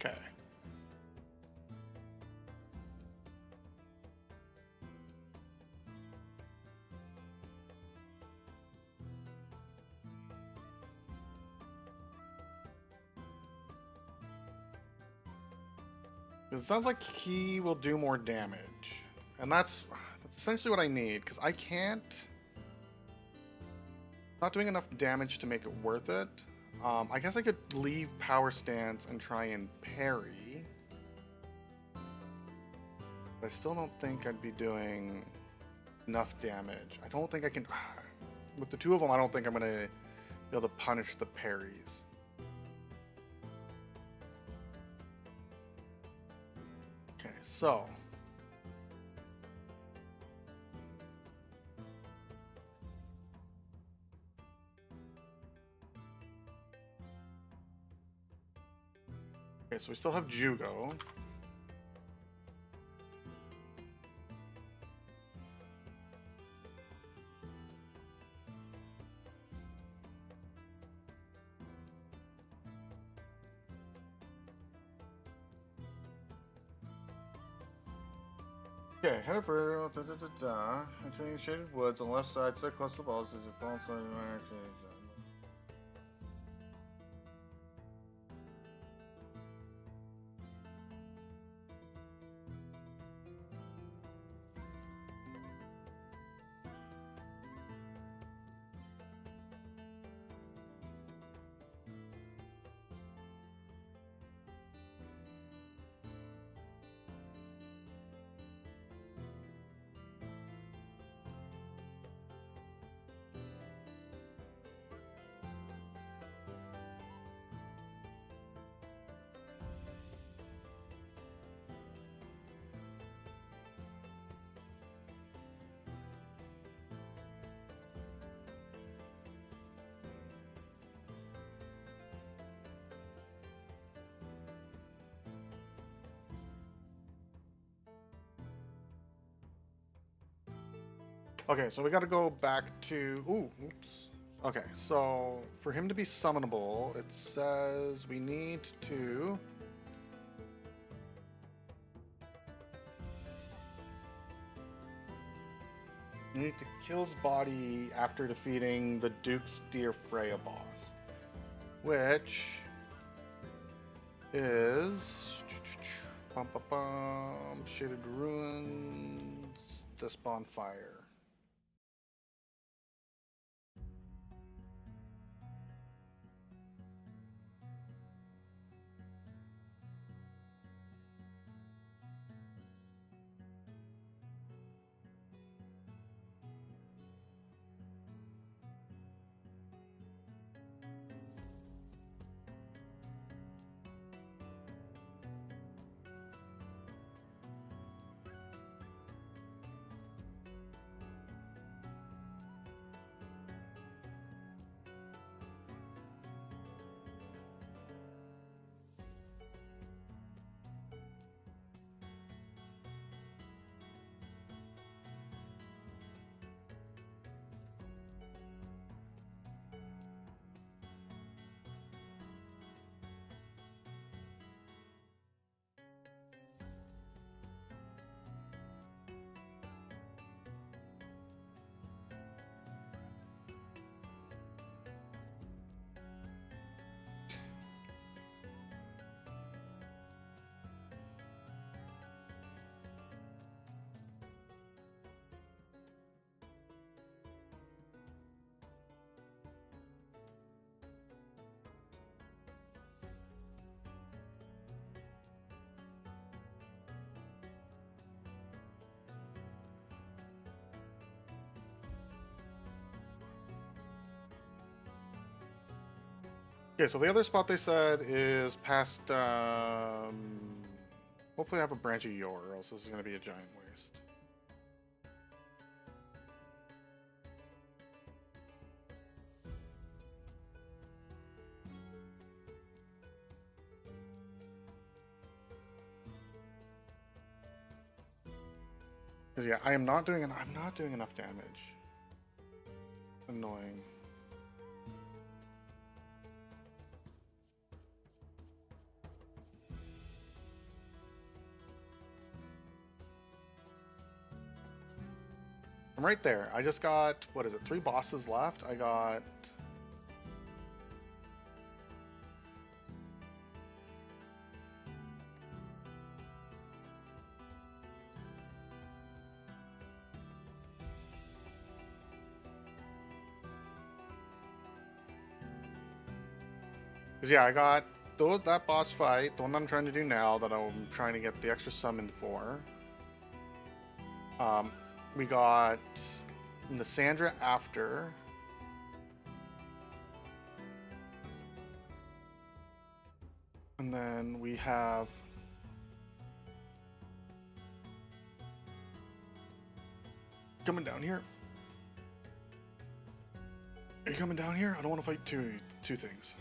Okay. It sounds like he will do more damage. And that's essentially what I need, because I can't... Not doing enough damage to make it worth it. I guess I could leave power stance and try and parry. But I still don't think I'd be doing enough damage. I don't think I can... With the two of them, I don't think I'm going to be able to punish the parries. Okay, so... Okay, so we still have Jugo. Okay, head over, entering shaded woods on the left side, stay close to the balls, as a ball side, Okay, so we got to go back to. Ooh, oops. Okay, so for him to be summonable, it says we need to. You need to kill his body after defeating the Duke's Dear Freya boss, which is Shaded Ruins, this bonfire. Okay, so the other spot they said is past. Hopefully, I have a branch of yore, or else this is going to be a giant waste. Because yeah, I'm not doing enough damage. Annoying. I'm right there. I just got, what is it, 3 bosses left? I got... Because yeah, I got that boss fight, the one that I'm trying to do now, that I'm trying to get the extra summon for. We got the Sandra after. And then we have... Coming down here. Are you coming down here? I don't want to fight two things.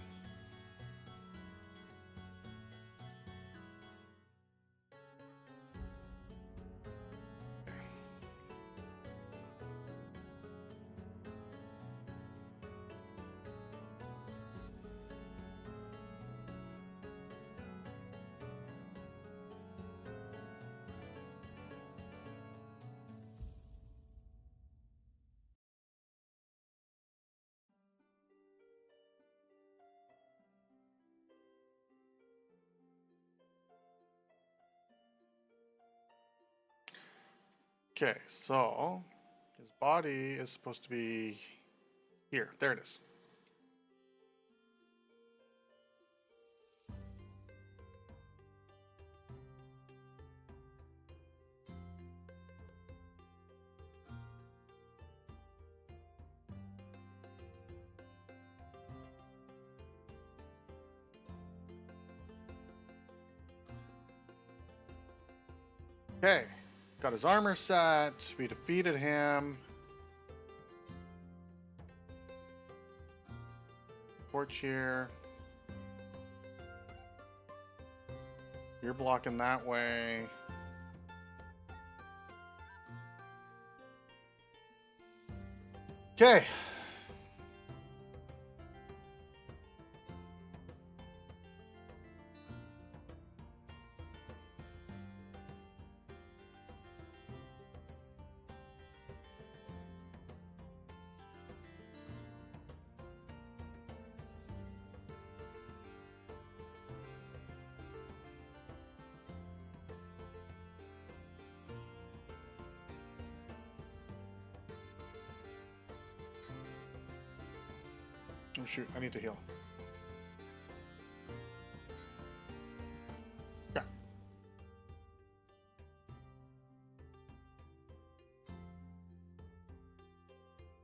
Okay, so his body is supposed to be here. There it is. Okay, got his armor set. We defeated him. Torch here. You're blocking that way. Okay. Oh shoot, I need to heal. Yeah.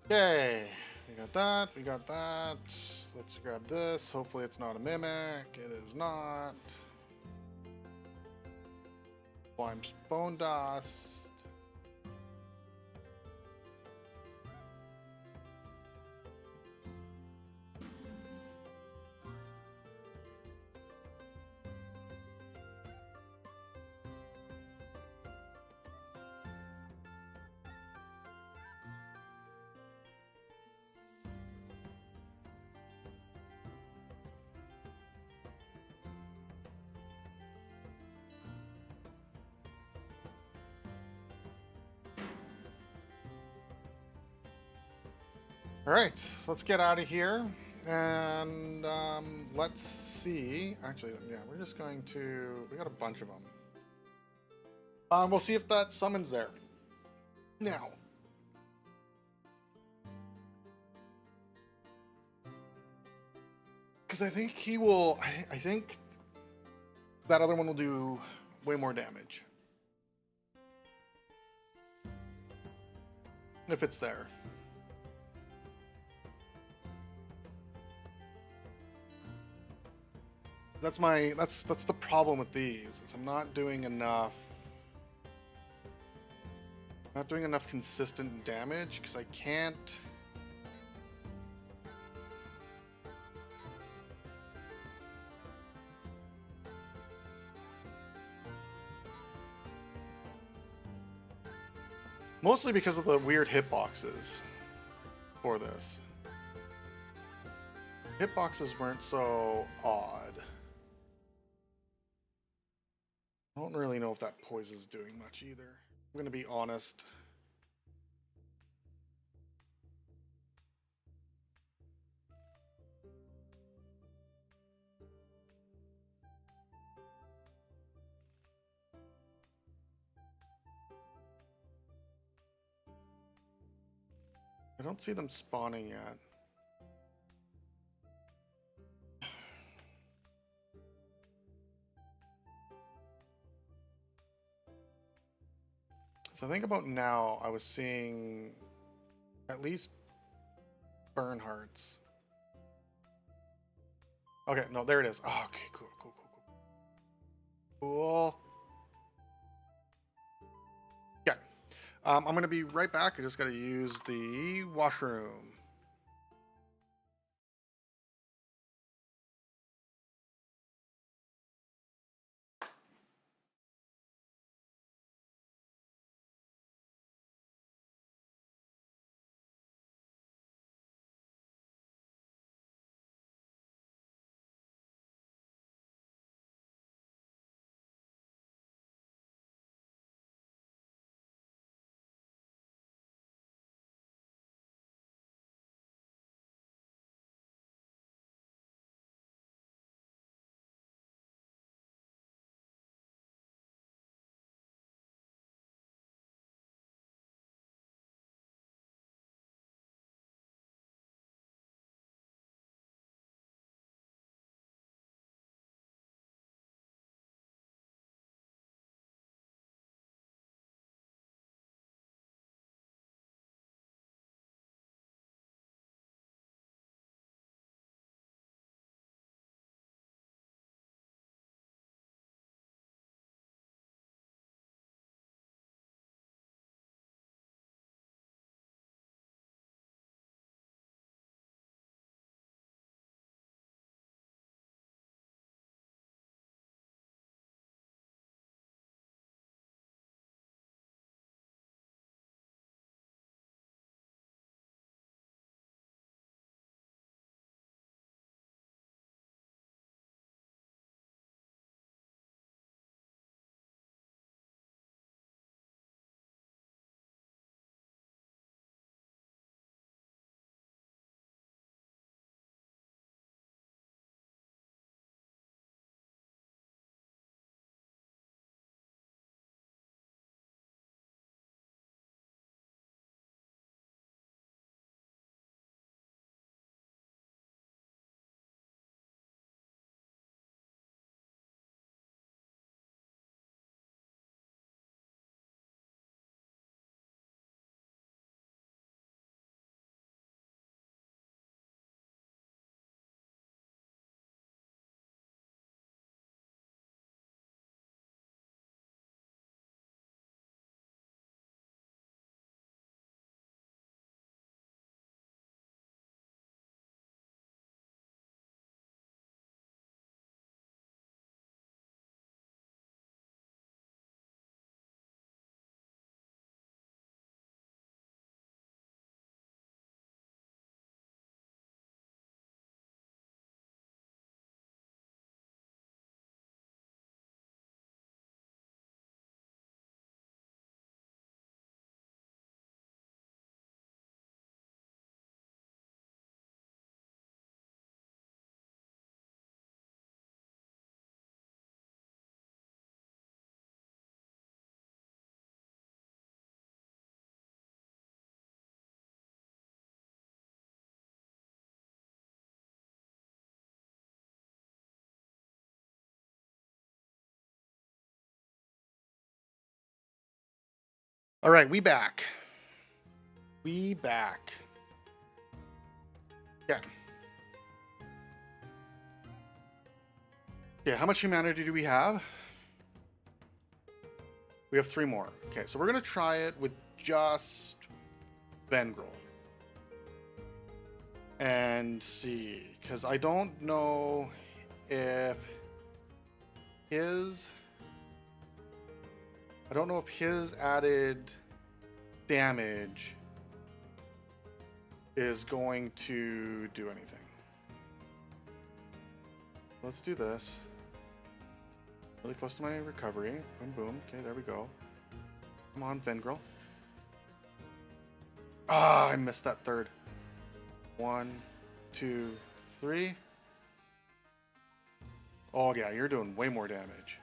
Okay, we got that, we got that. Let's grab this. Hopefully it's not a mimic. It is not. Slime bone dust. All right, let's get out of here and let's see. Actually, yeah, we're just going to. We got a bunch of them. We'll see if that summons there. Now, because I think he will. I think that other one will do way more damage if it's there. That's the problem with these, is I'm not doing enough consistent damage because I can't. Mostly because of the weird hitboxes for this. Hitboxes weren't so odd. I don't really know if that poise is doing much either. I'm gonna be honest. I don't see them spawning yet. So I think about now, I was seeing at least burn hearts. Okay, no, there it is. Oh, okay, cool. Cool. Yeah. I'm going to be right back. I just got to use the washroom. All right, we back. We back. Yeah. Yeah, how much humanity do we have? We have 3 more. Okay, so we're going to try it with just Bengrel. And see, because I don't know if his... I don't know if his added damage is going to do anything. Let's do this. Really close to my recovery. Boom, boom. Okay, there we go. Come on, Bengrel. Ah, I missed that third. 1, 2, 3. Oh, yeah, you're doing way more damage.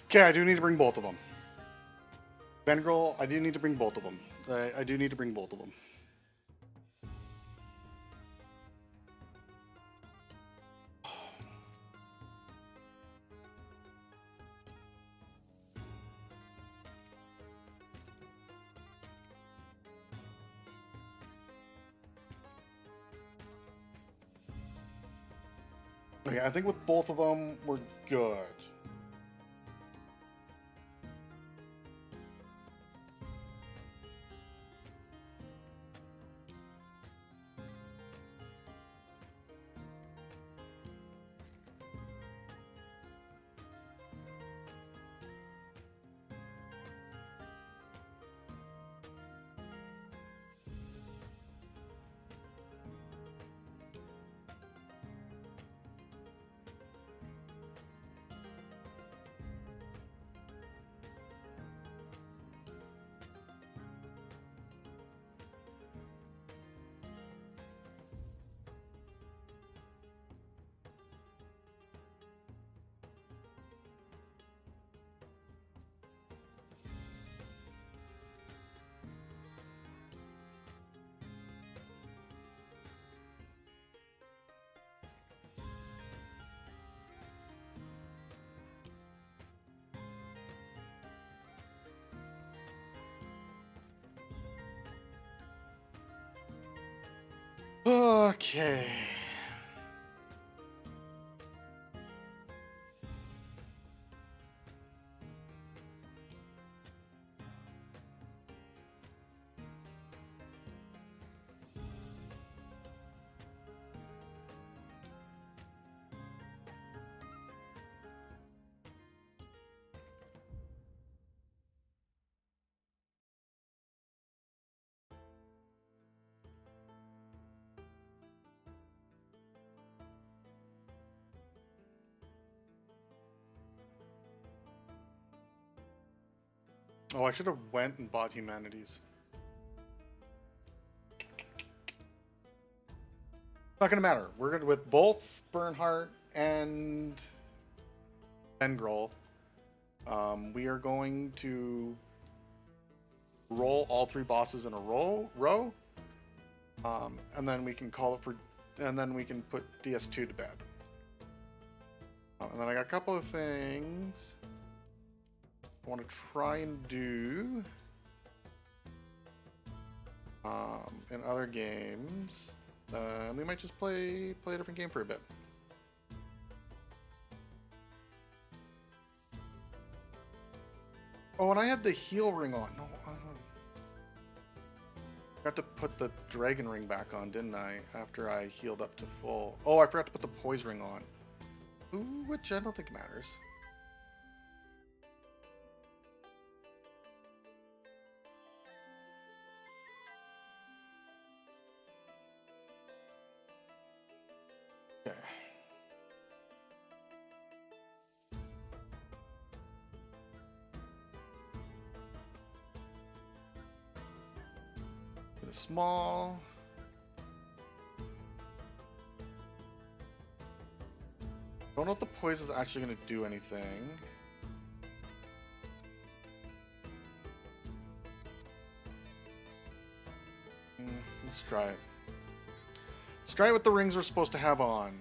Okay, I do need to bring both of them. Bengrel, I do need to bring both of them. I do need to bring both of them. Okay, I think with both of them, we're good. Okay. Oh, I should have went and bought humanities. Not gonna matter. We're gonna with both Bernhardt and Engroll. We are going to roll all 3 bosses in a row, and then we can call it for, and then we can put DS2 to bed. And then I got a couple of things I want to try and do in other games. We might just play a different game for a bit. Oh, and I had the heal ring on. No, got to put the dragon ring back on, didn't I? After I healed up to full. Oh, I forgot to put the poise ring on. Ooh, which I don't think matters. Okay. Get a small. Don't know if the poise is actually going to do anything. Let's try it. Let's try it with the rings we're supposed to have on.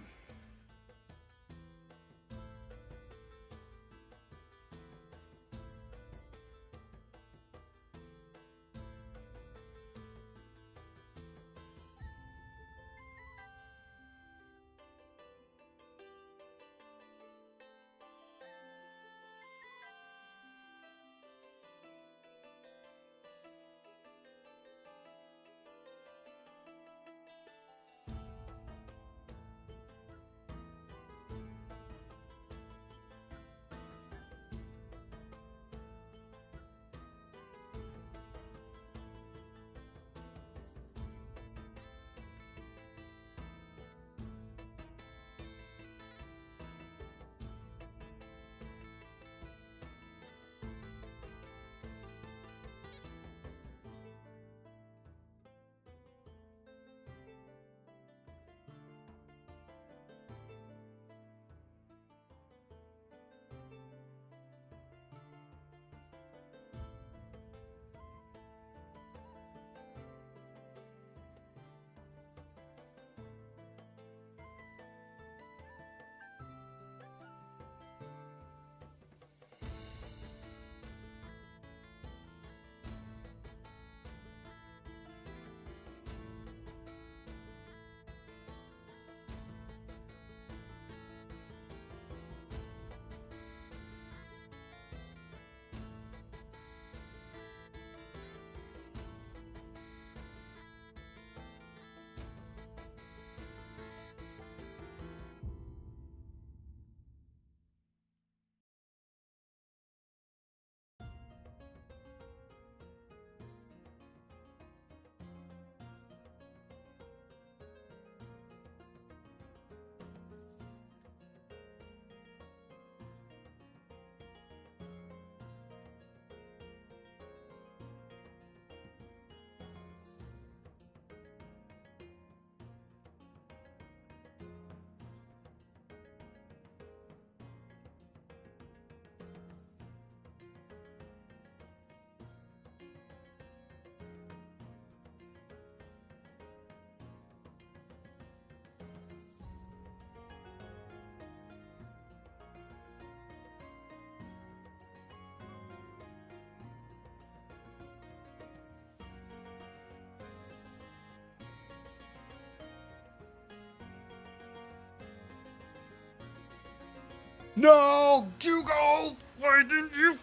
No, Hugo! Why didn't you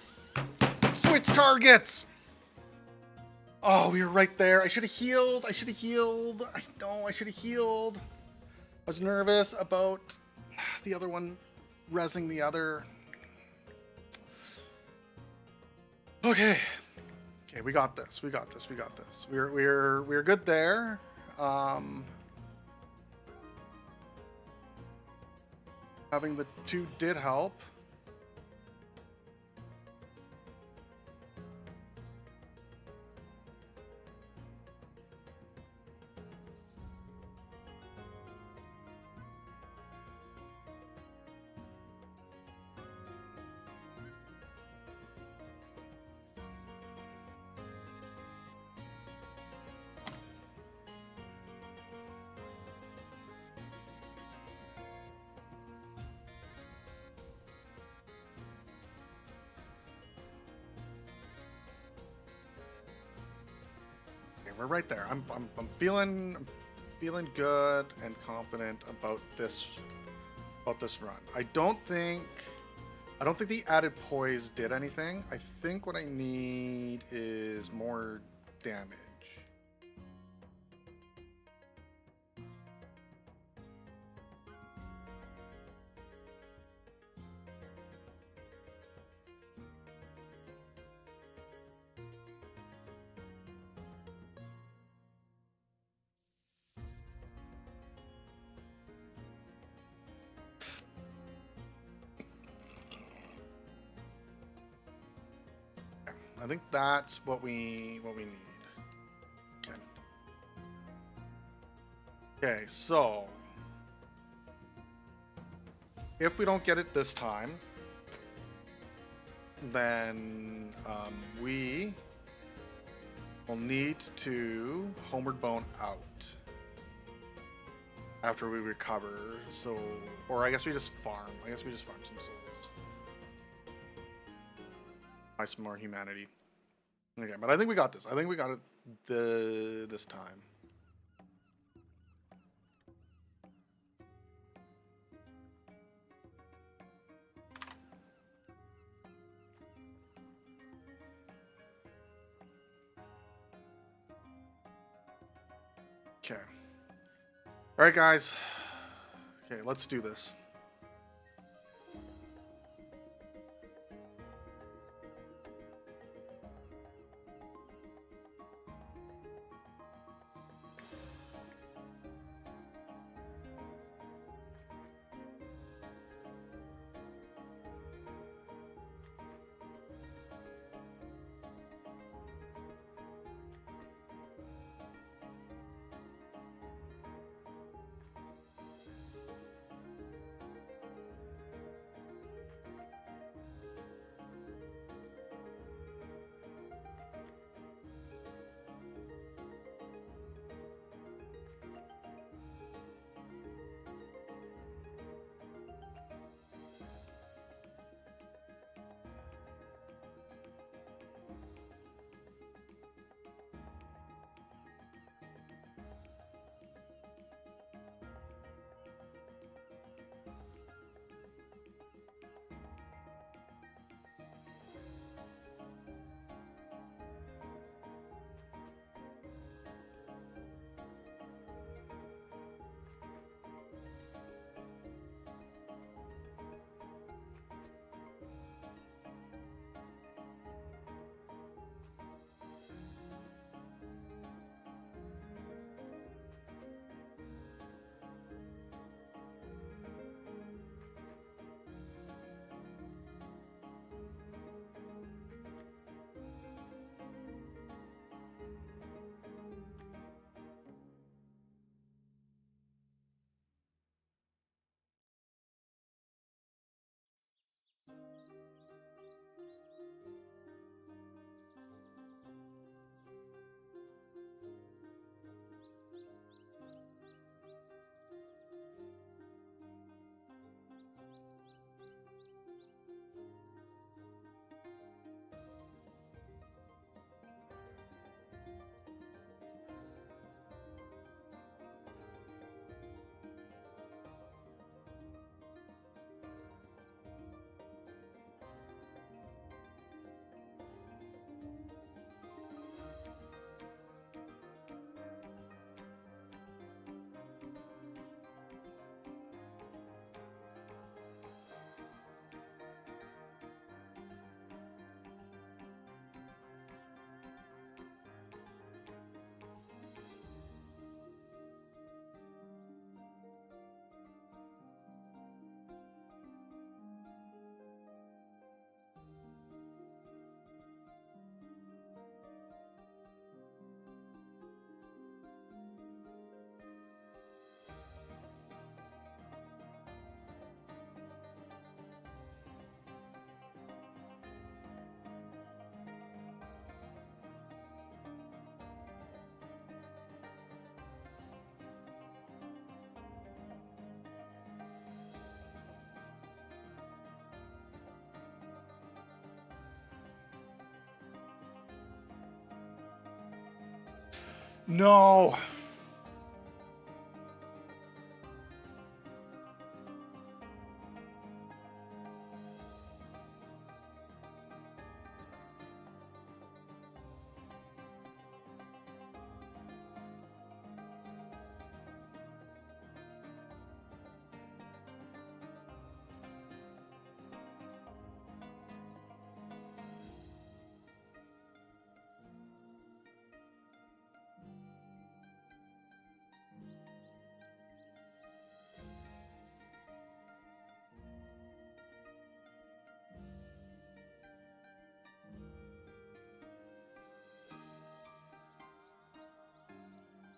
switch targets? Oh, we were right there. I should have healed. I should have healed. I know I should have healed. I was nervous about the other one rezzing the other. Okay. Okay, we got this. We got this. We got this. We're good there. Having the 2 did help. We're right there. I'm feeling good and confident about this run. I don't think the added poise did anything. I think what I need is more damage. I think that's what we need. Okay. Okay, so if we don't get it this time, then we will need to Homeward Bone out after we recover. So, or I guess we just farm. I guess we just farm some souls. Buy some more humanity. Okay, but I think we got this. I think we got it this time. Okay. All right, guys. Okay, let's do this. No.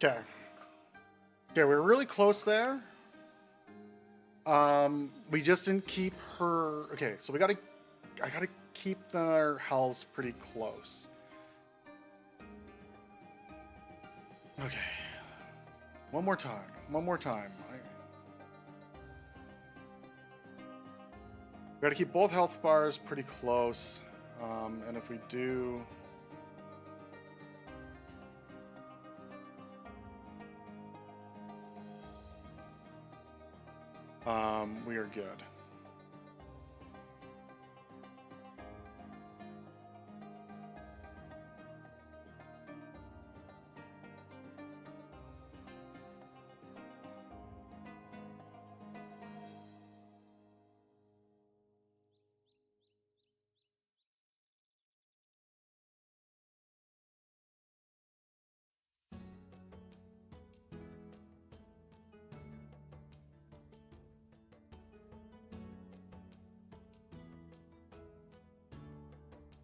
Okay. Okay, we're really close there. We just didn't keep her. Okay, so I gotta keep their health pretty close. Okay. One more time. One more time. We gotta keep both health bars pretty close. And if we do. We are good.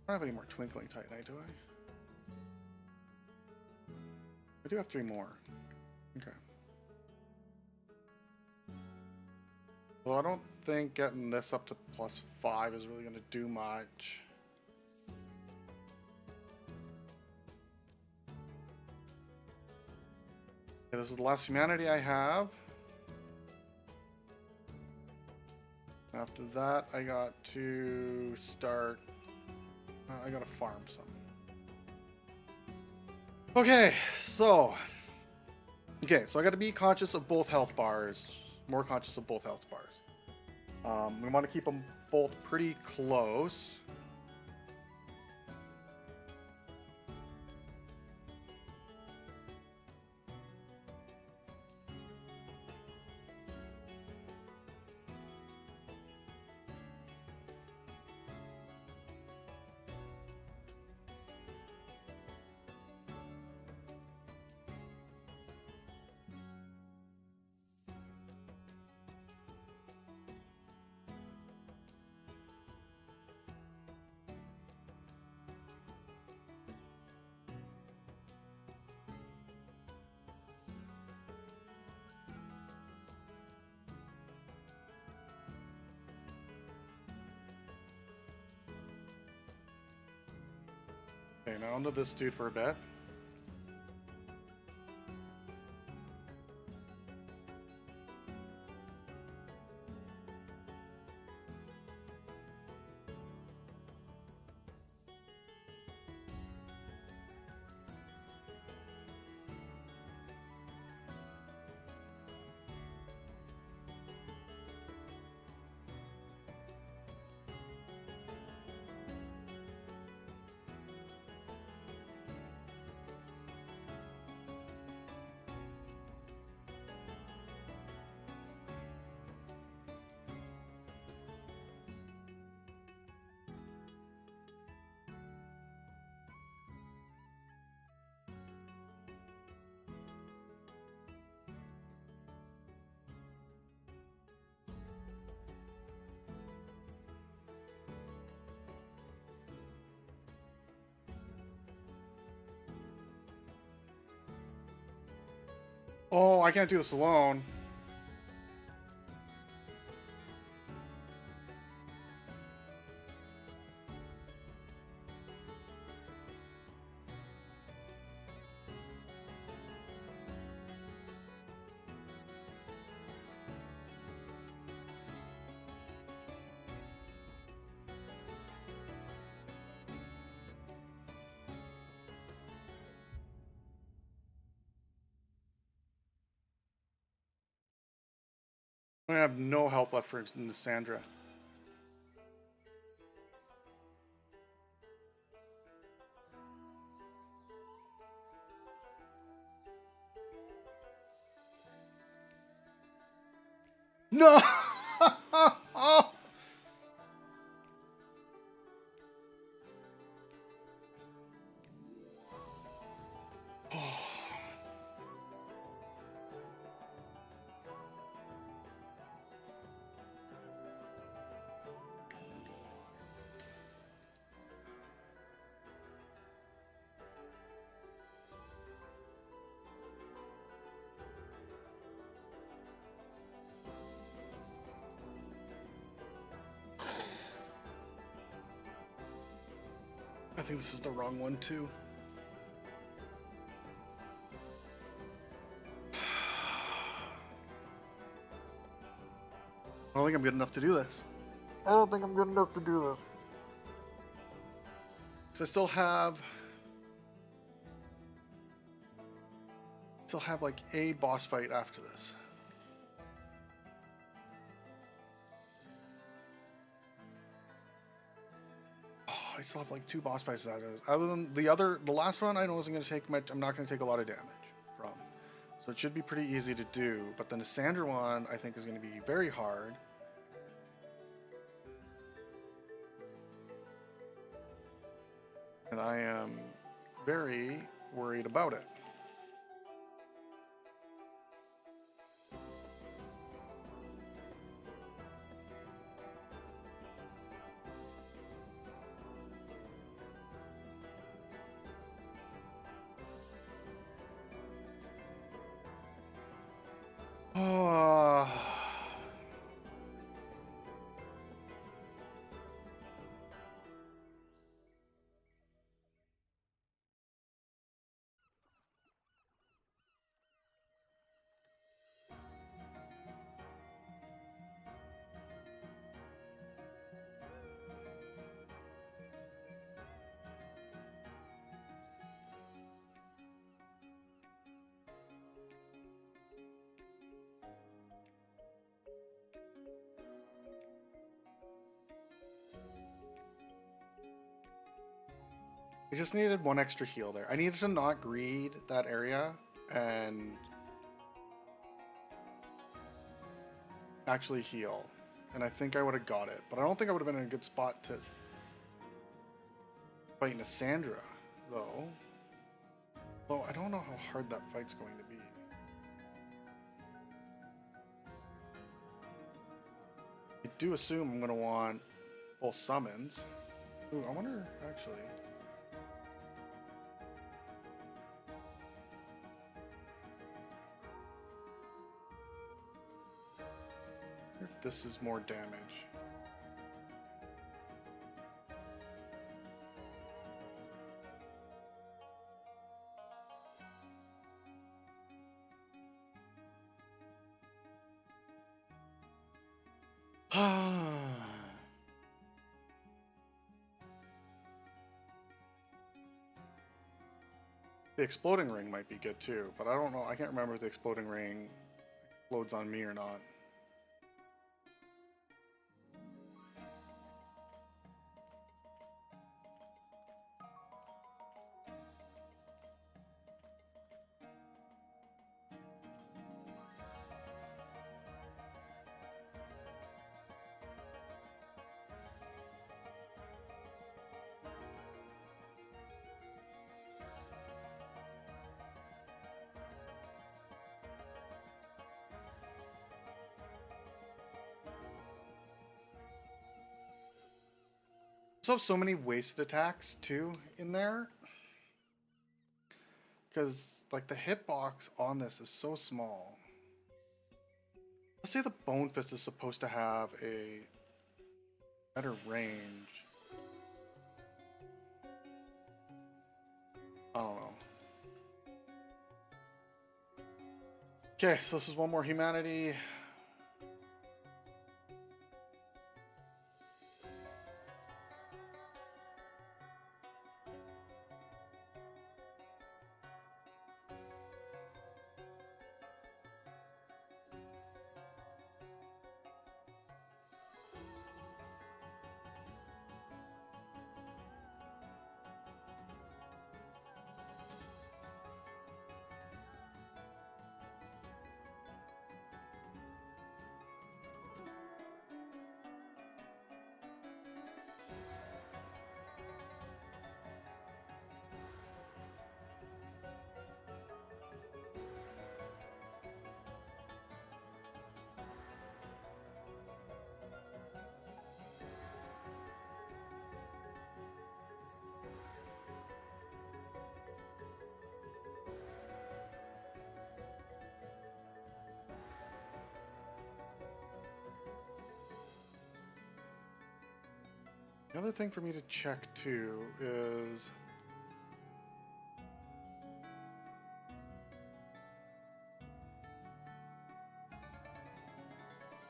I don't have any more twinkling titanite, do I? I do have 3 more. Okay. Well, I don't think getting this up to +5 is really going to do much. Okay, this is the last humanity I have. After that, I got to start... I gotta farm some. Okay, so I gotta be conscious of both health bars. More conscious of both health bars. We want to keep them both pretty close. Okay, now onto this dude for a bit. Oh, I can't do this alone. I have no health left for Sandra. No! I think this is the wrong one too. I don't think I'm good enough to do this. I don't think I'm good enough to do this. Because I still have like a boss fight after this. Oh, I still have like 2 boss fights after this. Other than the last one, I know wasn't going to take much. I'm not going to take a lot of damage from. So it should be pretty easy to do. But the Sandra one, I think, is going to be very hard. And I am very worried about it. Oh. I just needed 1 extra heal there. I needed to not greed that area and actually heal. And I think I would have got it. But I don't think I would have been in a good spot to fight Sandra, though. Though I don't know how hard that fight's going to be. I do assume I'm going to want both summons. Ooh, I wonder, actually. If this is more damage. The exploding ring might be good too, but I don't know. I can't remember if the exploding ring explodes on me or not. Also have so many wasted attacks too in there, because like the hitbox on this is so small. Let's say the Bone Fist is supposed to have a better range. I don't know. Okay, so this is one more humanity. The other thing for me to check too is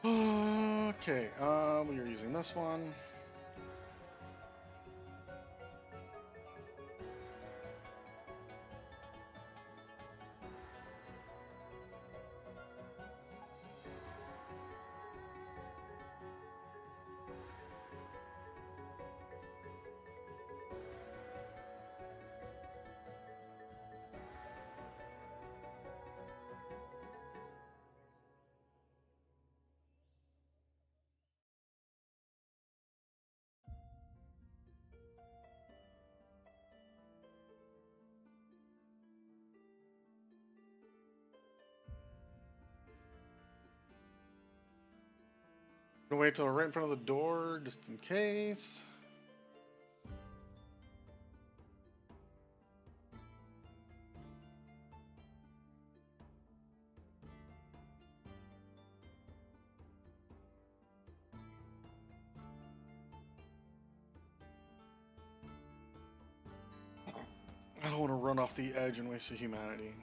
okay, we are using this one. Gonna wait till we're right in front of the door, just in case. I don't want to run off the edge and waste the humanity.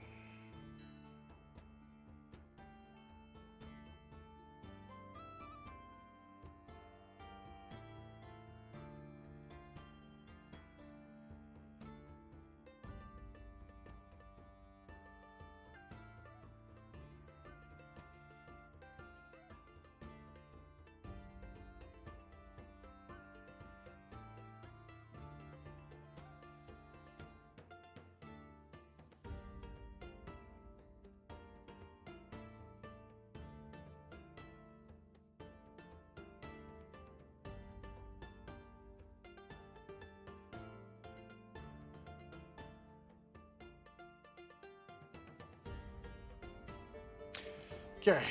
Okay.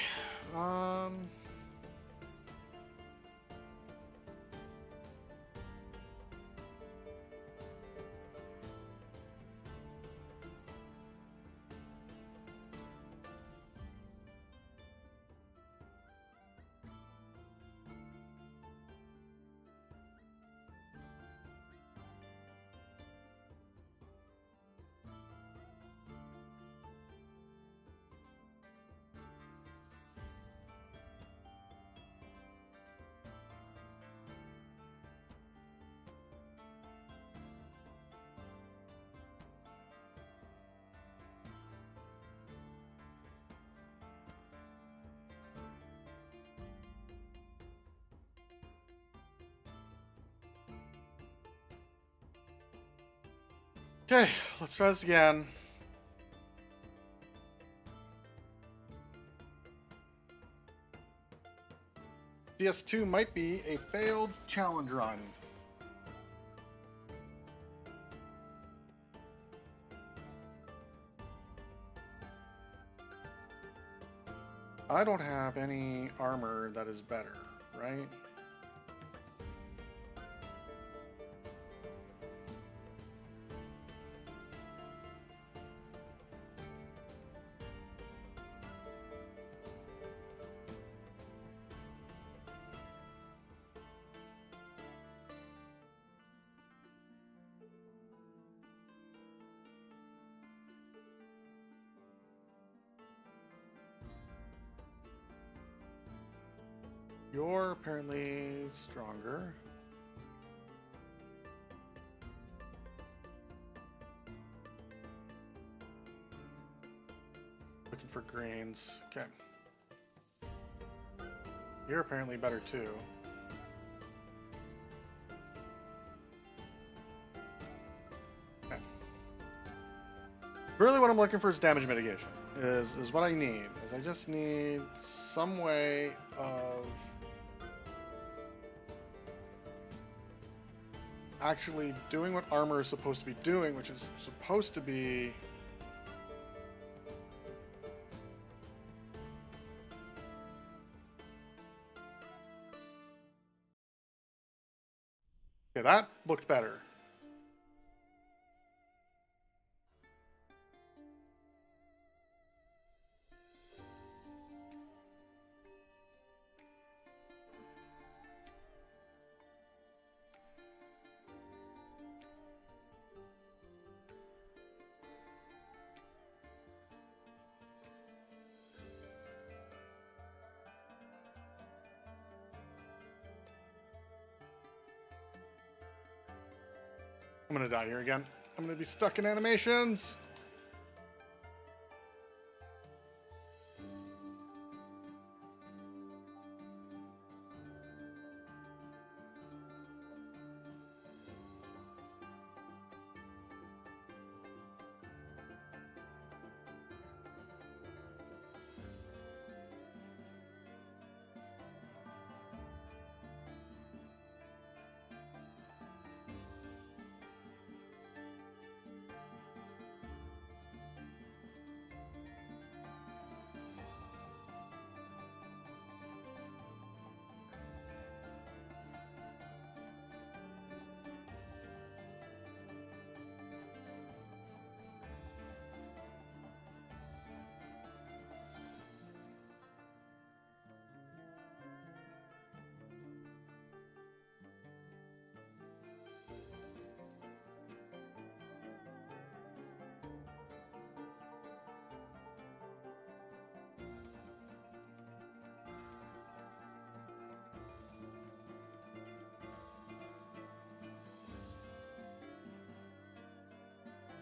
Okay, let's try this again. DS2 might be a failed challenge run. I don't have any armor that is better, right? You're apparently stronger. Looking for greens. Okay. You're apparently better too. Okay. Really what I'm looking for is damage mitigation. Is what I need. Is I just need some way of actually doing what armor is supposed to be doing, which is supposed to be okay, that looked better. I'm gonna die here again. I'm gonna be stuck in animations.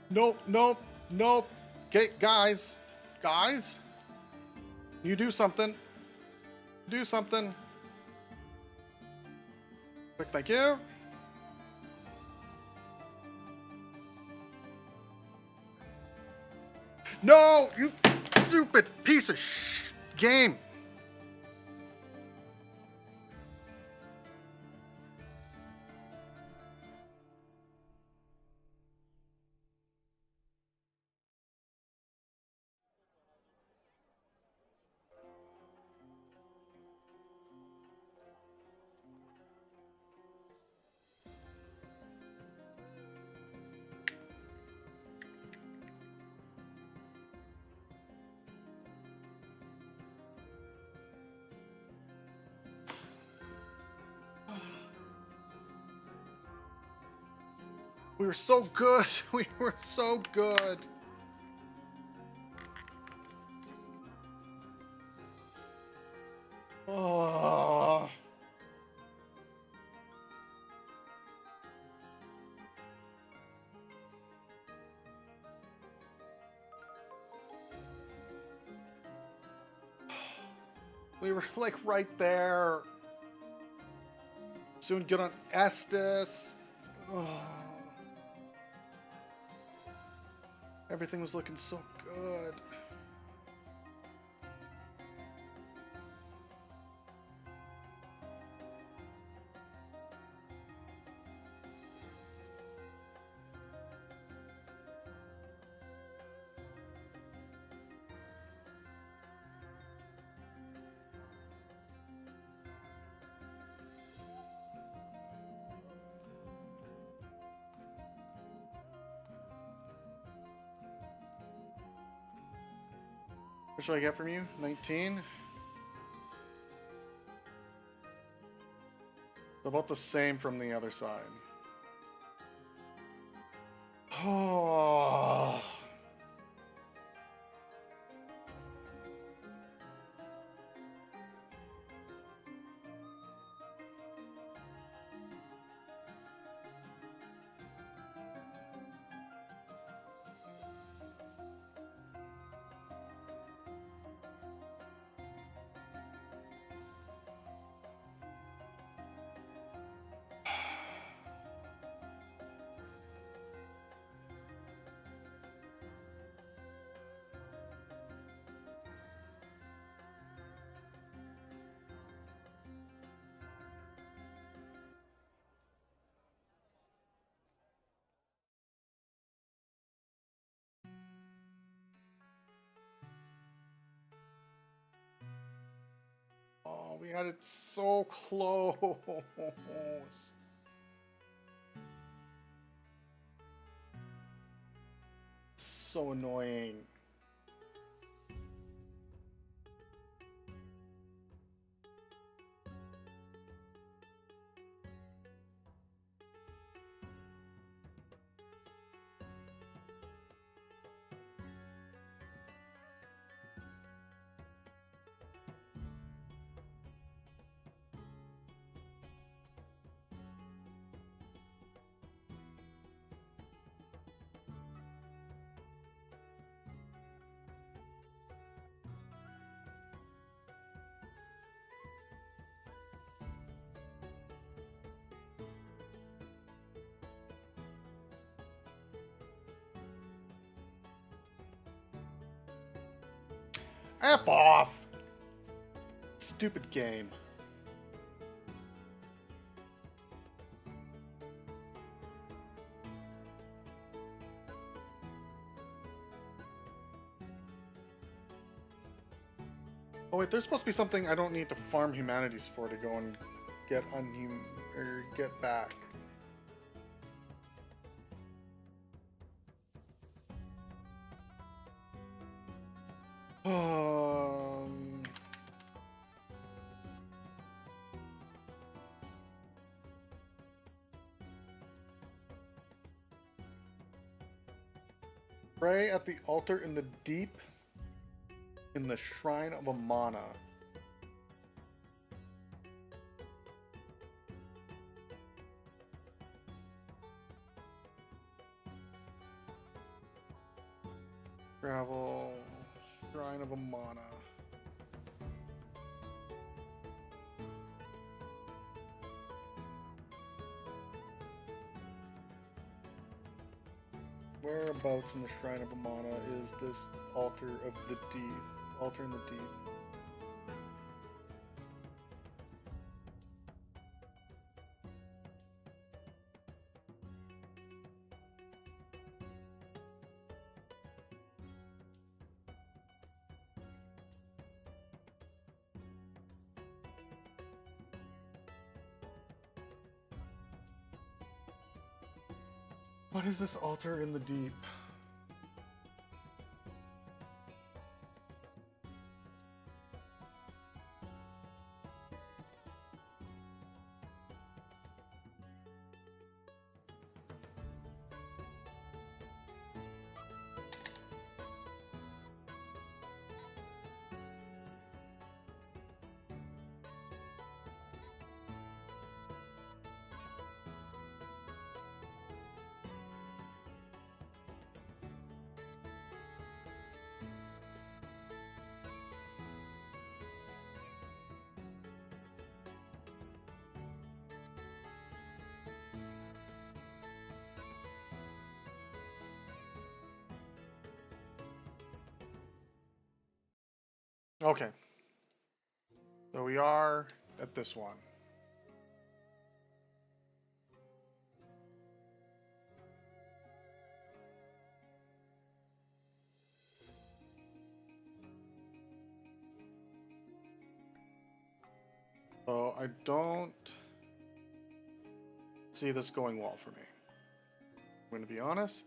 Nope, nope, nope. Okay, guys. Guys. You do something. Do something. Quick, thank you. No, you stupid piece of game. We were so good. We were so good. Oh. We were like right there. Soon get on Estes. Oh. Everything was looking so good. What should I get from you? 19? About the same from the other side. Oh. Oh, we had it so close. So annoying. F off! Stupid game. Oh wait, there's supposed to be something I don't need to farm humanities for to go and get or get back. Pray at the altar in the deep, in the shrine of Amana. Travel, shrine of Amana. Whereabouts in the shrine of Amana is this altar of the deep? Altar in the deep. What is this altar in the deep? Okay. So we are at this one. So I don't see this going well for me. I'm going to be honest.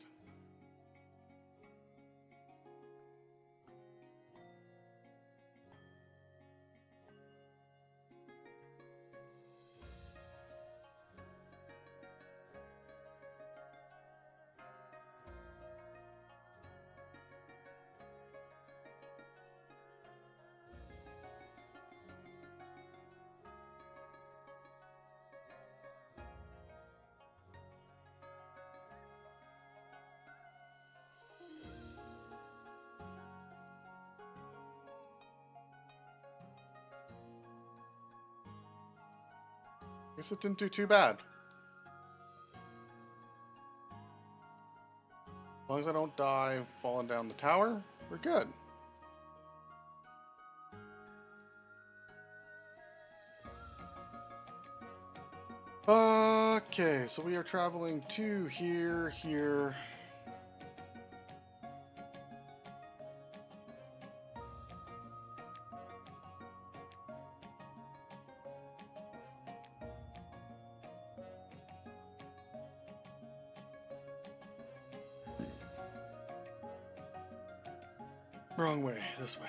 Guess it didn't do too bad. As long as I don't die falling down the tower, we're good. Okay, so we are traveling to here. Wrong way, this way.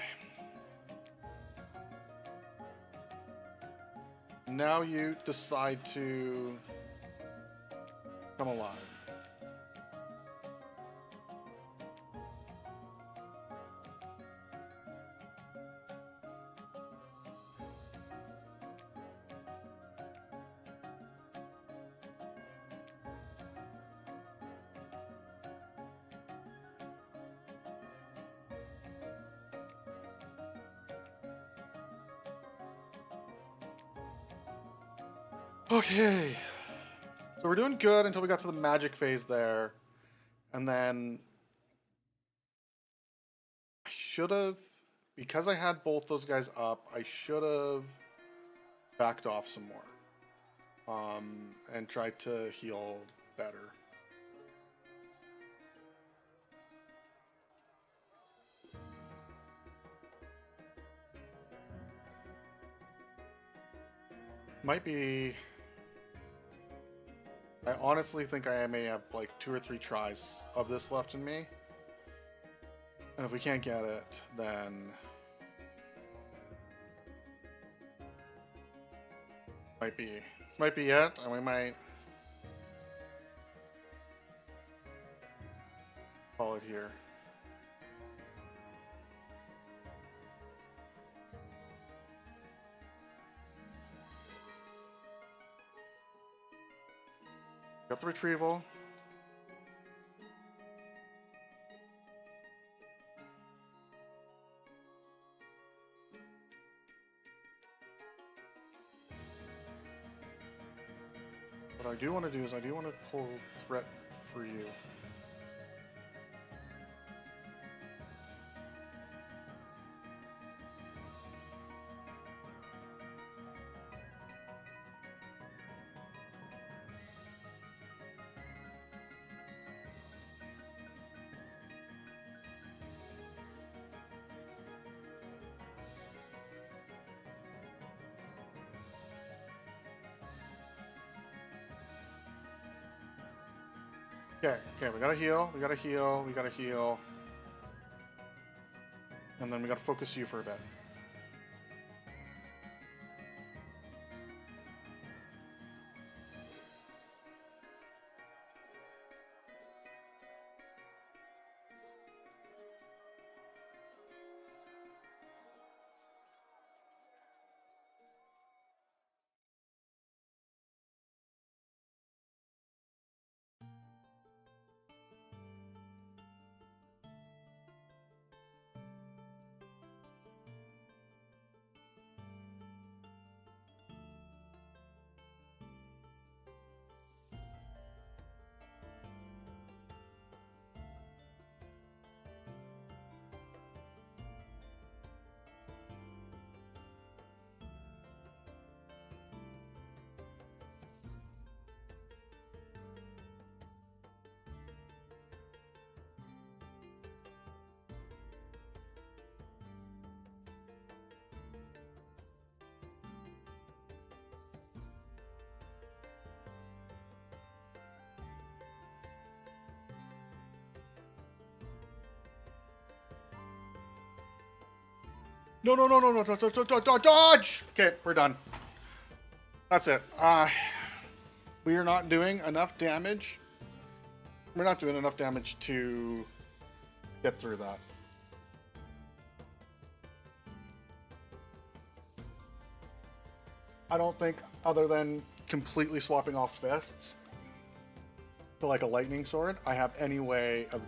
Now you decide to come alive. Okay, so we're doing good until we got to the magic phase there, and then I should have because I had both those guys up, I should have backed off some more. And tried to heal better. Might be... I honestly think I may have like 2 or 3 tries of this left in me. And if we can't get it, then... This might be it, and we might... call it here. Got the retrieval. What I do want to do is I do want to pull threat for you. Okay, we gotta heal, we gotta heal, we gotta heal. And then we gotta focus you for a bit. No, dodge! Okay, we're done. That's it. We are not doing enough damage. We're not doing enough damage to get through that. I don't think, other than completely swapping off fists to like a lightning sword, I have any way of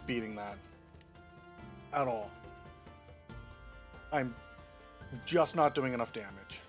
beating that at all. I'm just not doing enough damage.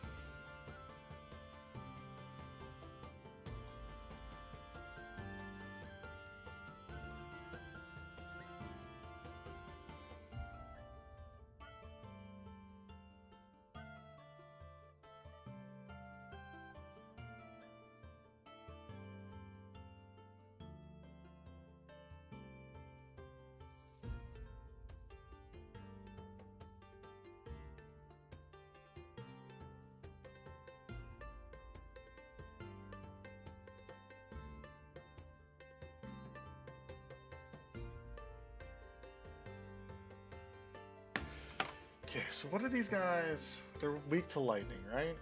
Okay, so what are these guys? They're weak to lightning, right?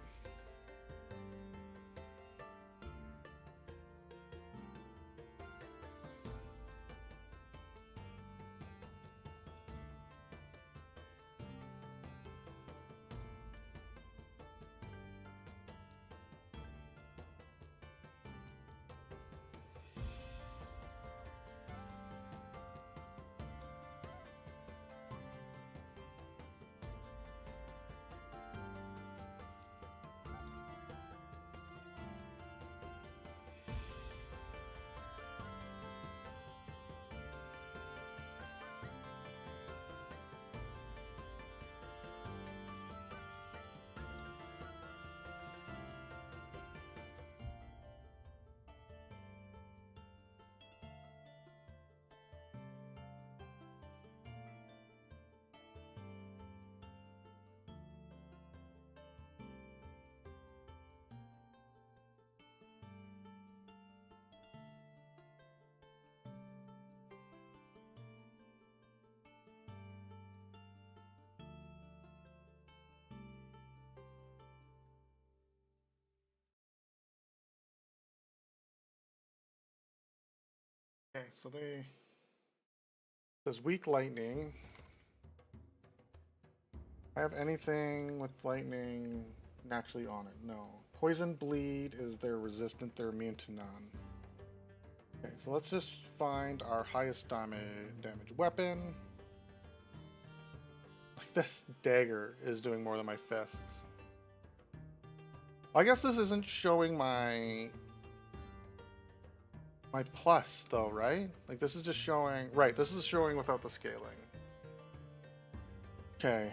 Okay, so they says weak lightning. I have anything with lightning naturally on it? No. Poison bleed is they're resistant, they're immune to none. Okay, so let's just find our highest damage weapon. This dagger is doing more than my fists. I guess this isn't showing my plus though, right? Like this is just showing, right, this is showing without the scaling. Okay,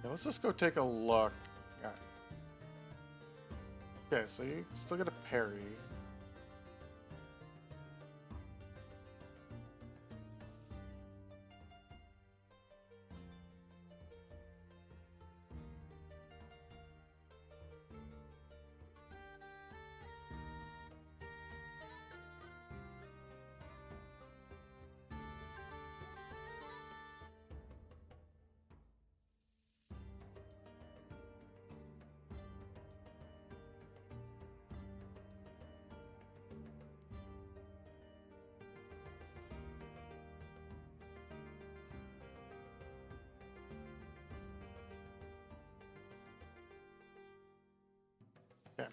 yeah, let's just go take a look. Okay, so you still get a parry. Okay.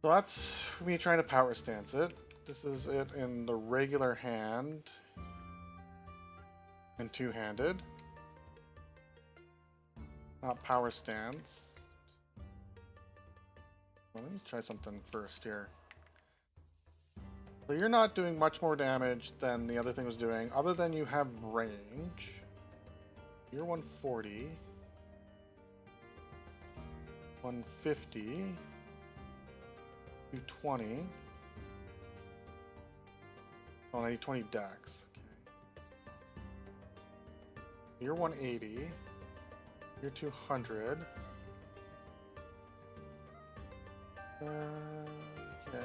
So that's me trying to power stance it. This is it in the regular hand and two-handed. Not power stance. Well, let me try something first here. So you're not doing much more damage than the other thing was doing, other than you have range. You're 140. 150. 220. Oh, I need 20 dex. Okay. You're 180. You're 200. Okay,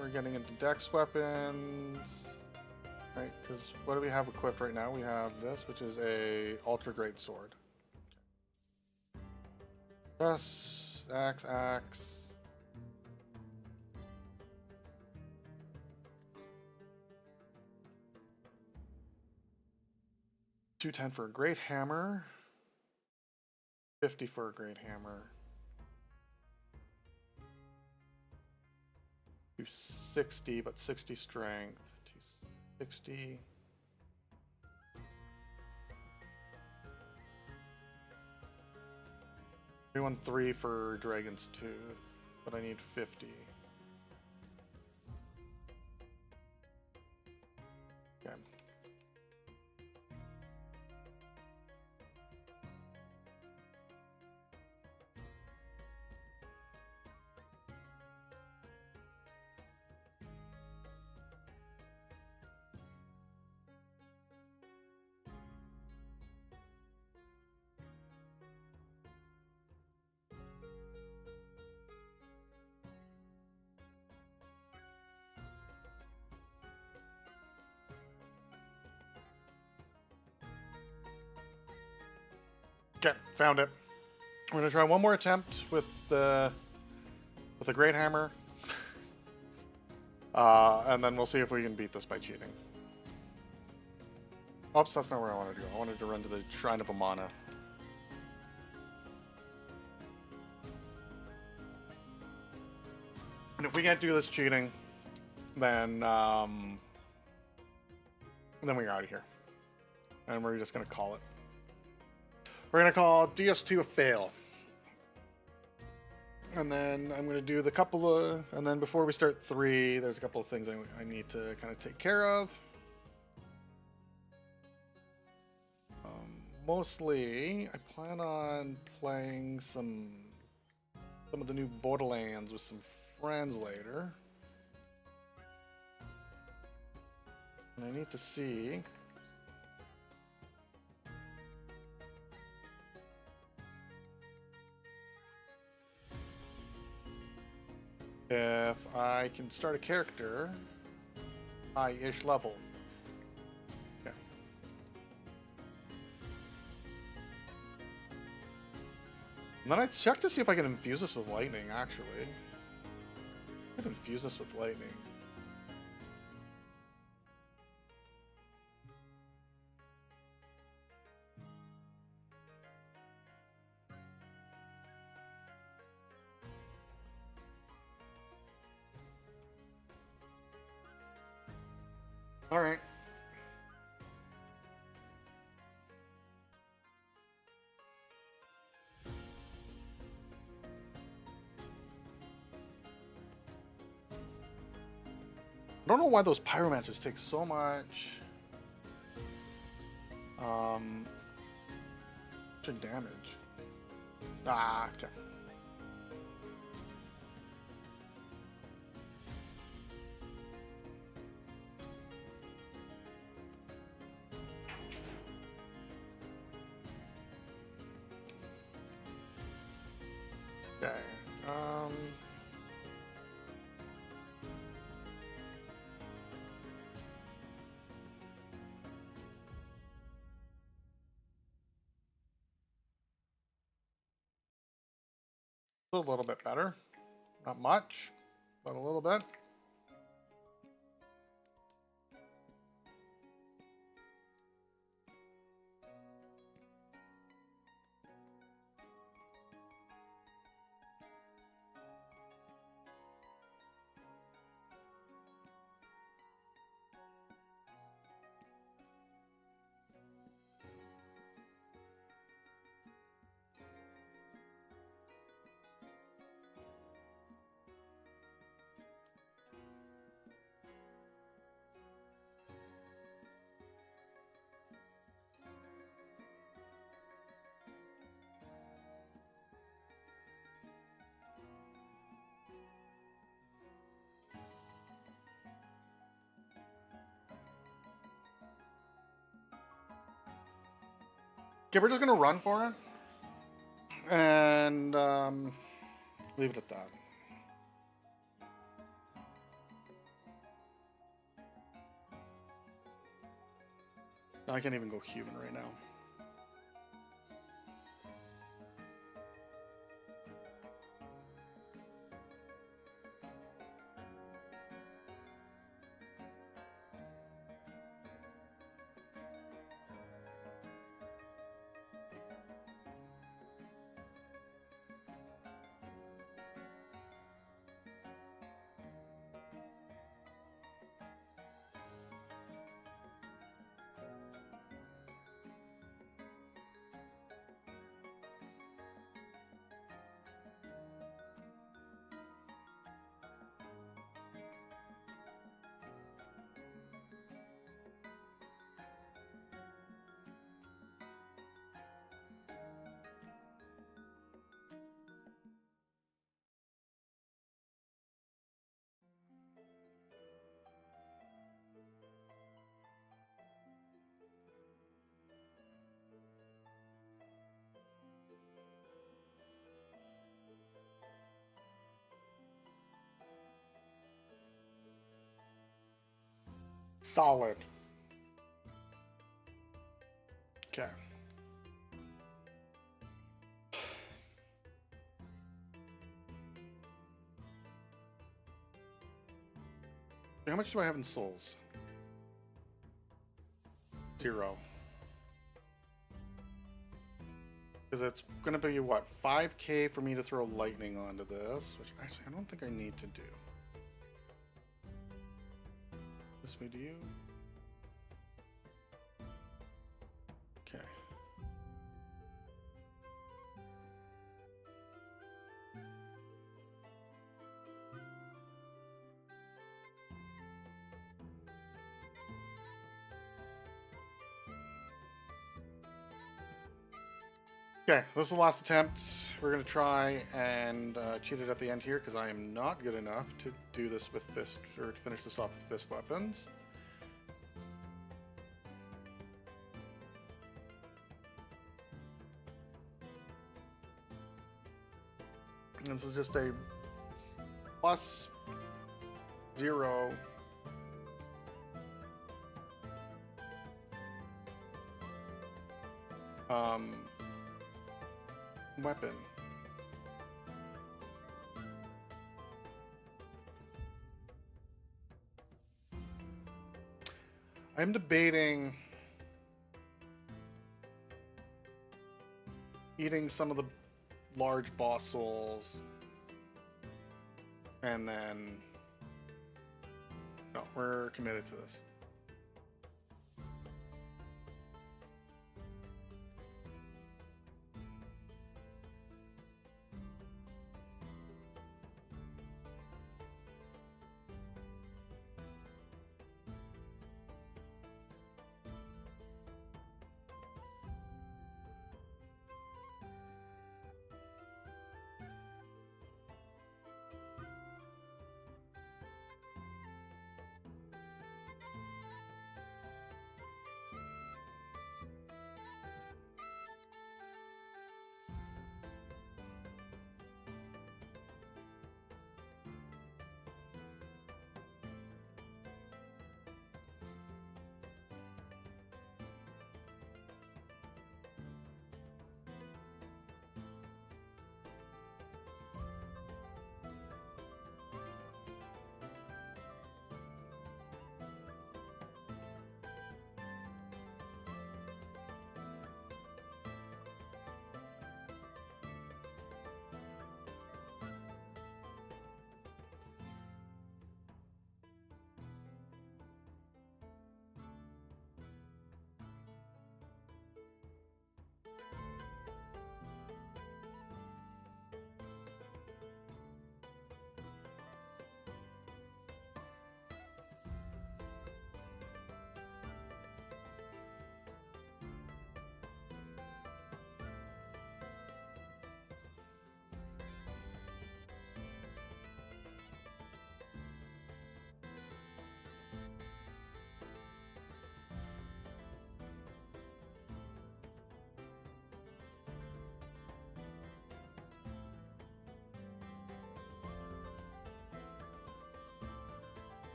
we're getting into dex weapons. Right, because what do we have equipped right now? We have this, which is a ultra great sword. Yes, axe. 210 for a great hammer. 50 for a great hammer. 260, but 60 strength. 260. We want 3 for Dragon's Tooth, but I need 50. Okay. Okay, found it. We're gonna try one more attempt with a great hammer, and then we'll see if we can beat this by cheating. Oops, that's not where I wanted to go. I wanted to run to the Shrine of Amana. And if we can't do this cheating, then we're out of here, and we're just gonna call it. We're gonna call DS2 a fail. And then I'm gonna do the couple of, and then before we start 3, there's a couple of things I need to kind of take care of. Mostly, I plan on playing some of the new Borderlands with some friends later. And I need to see if I can start a character high-ish level. Okay. And then I check to see if I can infuse this with lightning, actually. I can infuse this with lightning. All right. I don't know why those pyromancers take so much damage. Ah, okay. Okay. A little bit better. Not much, but a little bit. Okay, we're just gonna run for it and leave it at that. I can't even go human right now. Solid. Okay. How much do I have in souls? 0. Because it's going to be, what, 5k for me to throw lightning onto this, which actually I don't think I need to do. This way to you. Okay. Okay, this is the last attempt. We're going to try and cheat it at the end here because I am not good enough to do this with fist, or to finish this off with fist weapons. And this is just a +0 weapon. I'm debating eating some of the large boss souls and then no, we're committed to this.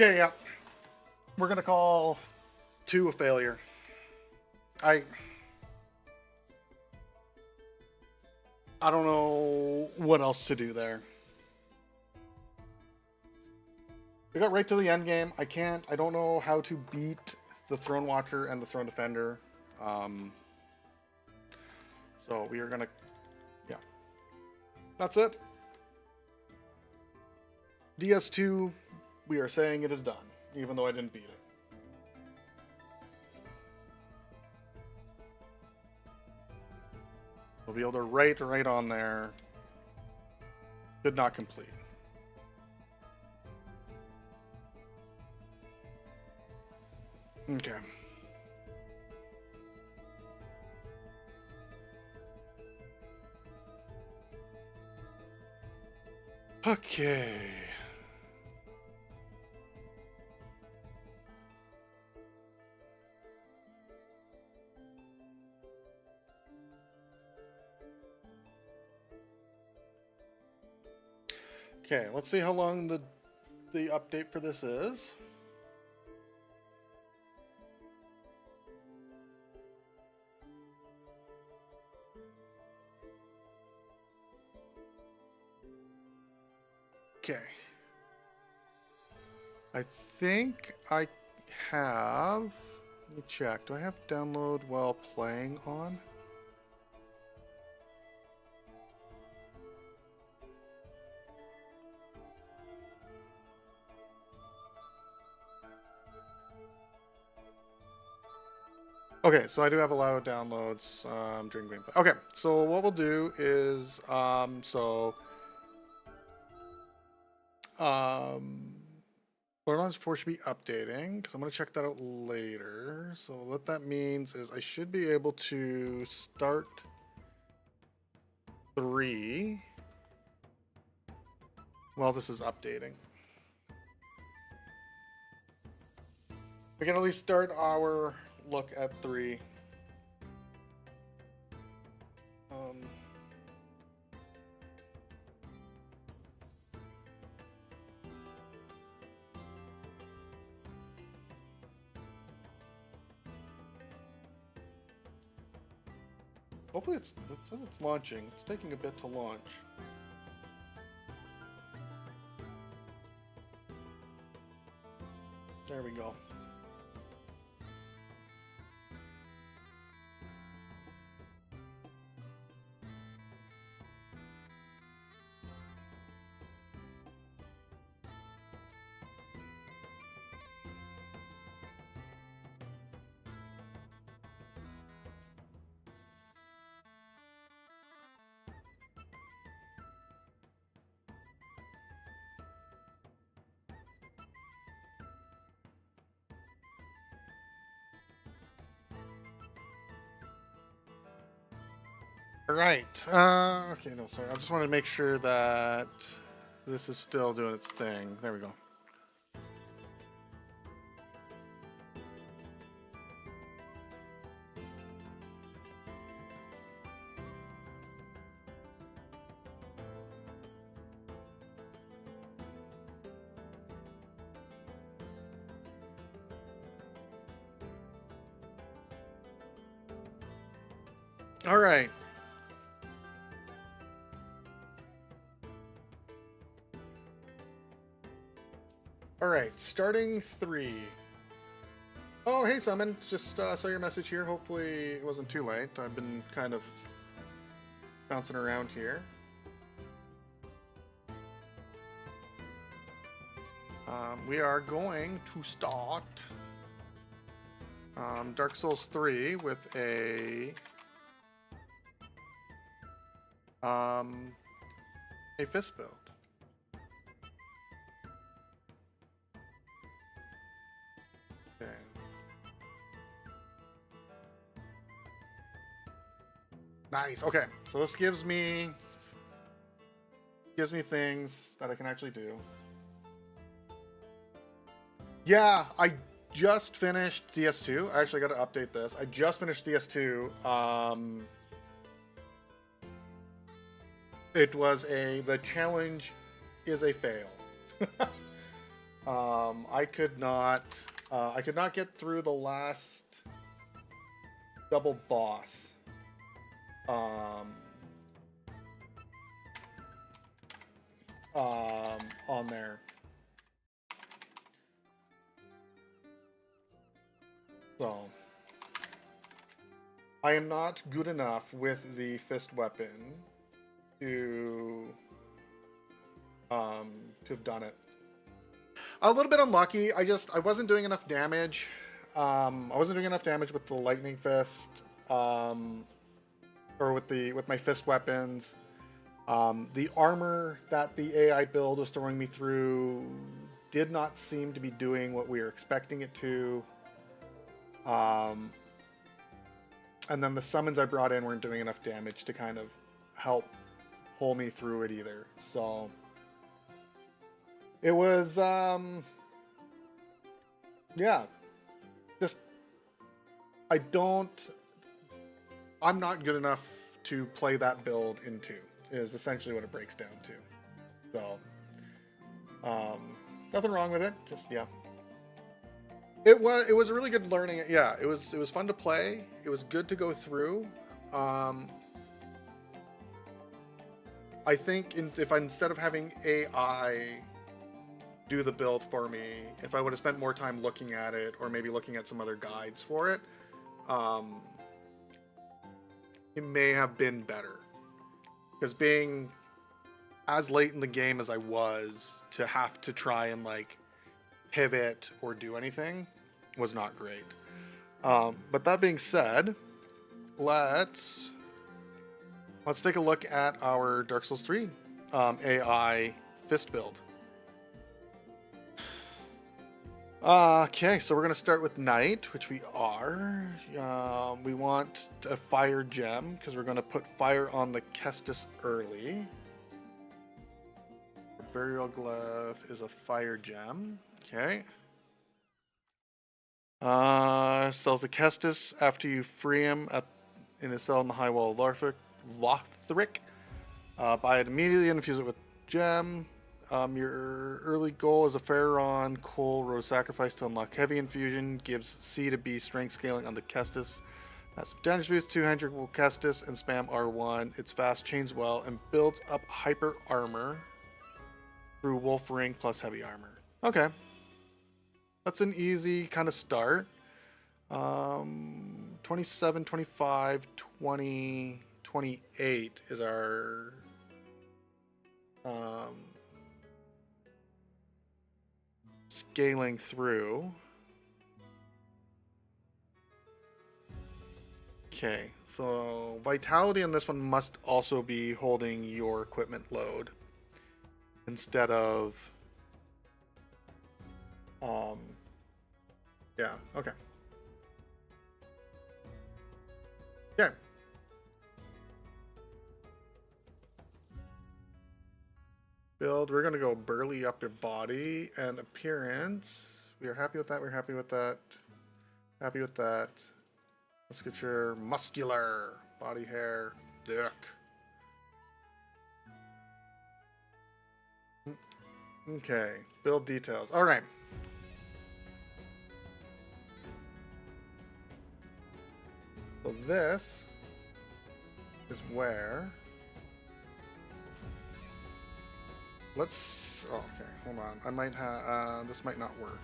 Okay, yeah. We're gonna call 2 a failure. I don't know what else to do there. We got right to the end game. I don't know how to beat the Throne Watcher and the Throne Defender. So we are gonna, yeah. That's it. DS2, we are saying it is done, even though I didn't beat it. We'll be able to write right on there. Did not complete. Okay. Okay. Okay, let's see how long the update for this is. Okay. I think I have... Let me check. Do I have download while playing on? Okay, so I do have a lot of downloads during gameplay. Okay, so what we'll do is, Borderlands 4 should be updating, because I'm going to check that out later. So what that means is I should be able to start 3 while this is updating. We can at least start our look at 3. Hopefully it says it's launching. It's taking a bit to launch. There we go. Right. Okay, no, sorry. I just wanted to make sure that this is still doing its thing. There we go. All right. All right, starting 3. Oh, hey, Summon. Just saw your message here. Hopefully it wasn't too late. I've been kind of bouncing around here. We are going to start Dark Souls 3 with a fist build. Okay. Nice. Okay, so this gives me things that I can actually do. Yeah, I just finished DS2. I actually got to update this. I just finished DS2. It was the challenge is a fail. I could not get through the last double boss. On there. So, I am not good enough with the fist weapon to have done it. A little bit unlucky. I wasn't doing enough damage. I wasn't doing enough damage with the lightning fist, or with my fist weapons. The armor that the AI build was throwing me through did not seem to be doing what we were expecting it to. And then the summons I brought in weren't doing enough damage to kind of help pull me through it either. So it was, yeah, just, I'm not good enough to play that build in 2, is essentially what it breaks down to. So, nothing wrong with it, just, yeah. It was a really good learning. Yeah, it was fun to play. It was good to go through. I I think if I, instead of having AI do the build for me, if I would have spent more time looking at it, or maybe looking at some other guides for it, it may have been better. Because being as late in the game as I was, to have to try and like pivot or do anything was not great. But that being said, let's take a look at our Dark Souls 3 AI fist build. Okay, so we're going to start with Knight, which we are. We want a fire gem, because we're going to put fire on the Kestis early. Burial Glaive is a fire gem. Okay. Sells the Kestis after you free him in his cell in the High Wall of Lothric. Buy it immediately and infuse it with gem. Your early goal is a Pharaon Coal Rose Sacrifice to unlock heavy infusion. Gives C to B strength scaling on the Kestis. Has damage boost, 200 will Kestis, and spam R1. It's fast, chains well, and builds up hyper armor through Wolf Ring plus heavy armor. Okay. That's an easy kind of start. 27, 25, 20, 28 is our scaling through. Okay, so vitality on this one must also be holding your equipment load instead of yeah, okay. Yeah. Build, we're gonna go burly upper body and appearance. We are happy with that, we're happy with that. Happy with that. Let's get your muscular body hair. Dick. Okay, build details. All right. So this is where. Let's. Oh, okay, hold on. I might have. This might not work.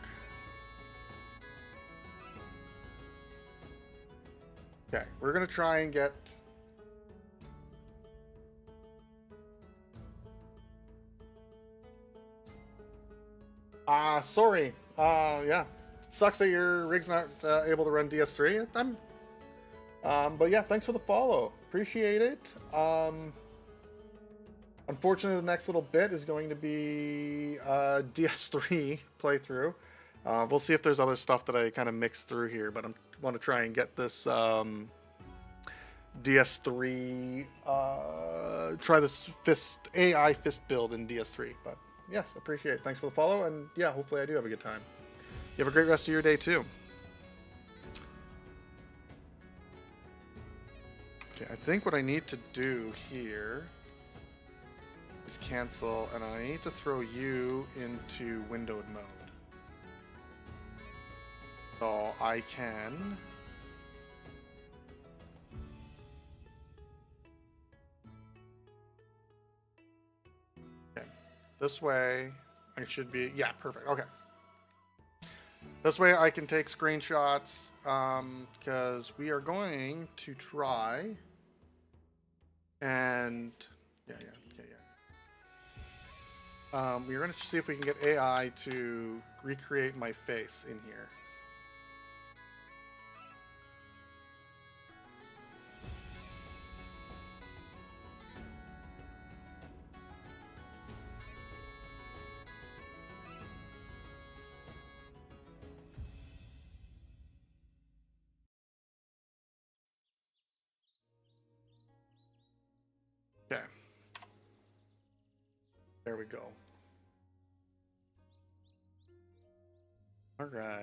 Okay, we're gonna try and get. Sorry. Yeah. It sucks that your rig's not able to run DS3. But yeah, thanks for the follow. Appreciate it. Unfortunately, the next little bit is going to be DS3 playthrough. We'll see if there's other stuff that I kind of mix through here, but I want to try and get this DS3, try this AI fist build in DS3. But yes, appreciate it. Thanks for the follow, and yeah, hopefully I do have a good time. You have a great rest of your day too. Okay, I think what I need to do here is cancel, and I need to throw you into windowed mode. So I can... Okay. This way, I should be... Yeah, perfect. Okay. This way I can take screenshots, because we are going to try and... Yeah. We're going to see if we can get AI to recreate my face in here. Okay. There we go. All right.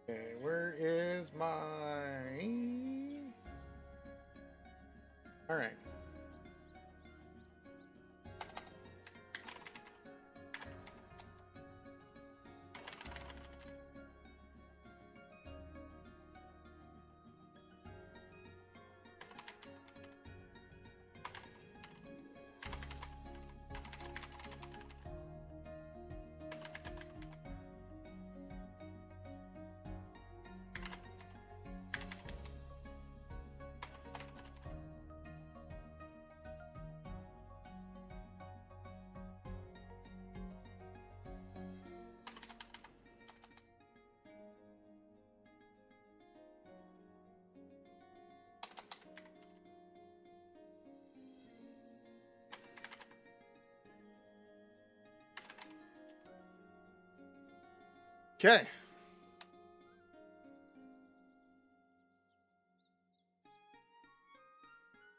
Okay, where is my... All right. Okay.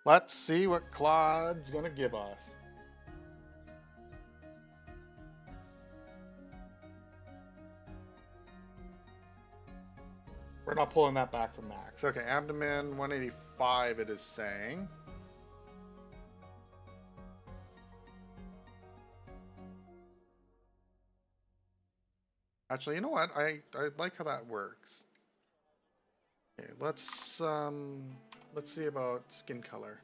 Let's see what Claude's gonna give us. We're not pulling that back from max. Okay, abdomen 185 it is saying. Actually, you know what? I like how that works. Okay, let's see about skin color.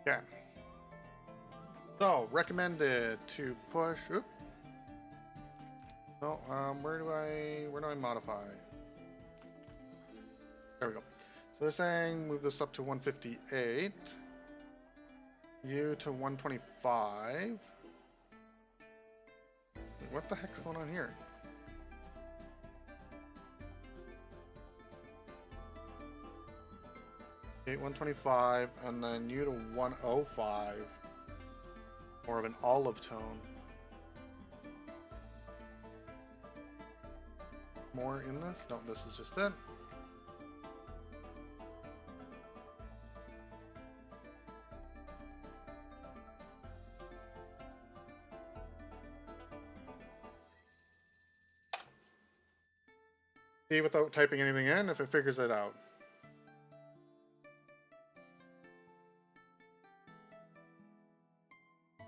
Okay. So, recommended to push. Oop. So, where do I modify? There we go. So they're saying move this up to 158. You to 125. What the heck's going on here? Okay, 125, and then you to 105. More of an olive tone. More in this? No, this is just it. See without typing anything in if it figures it out.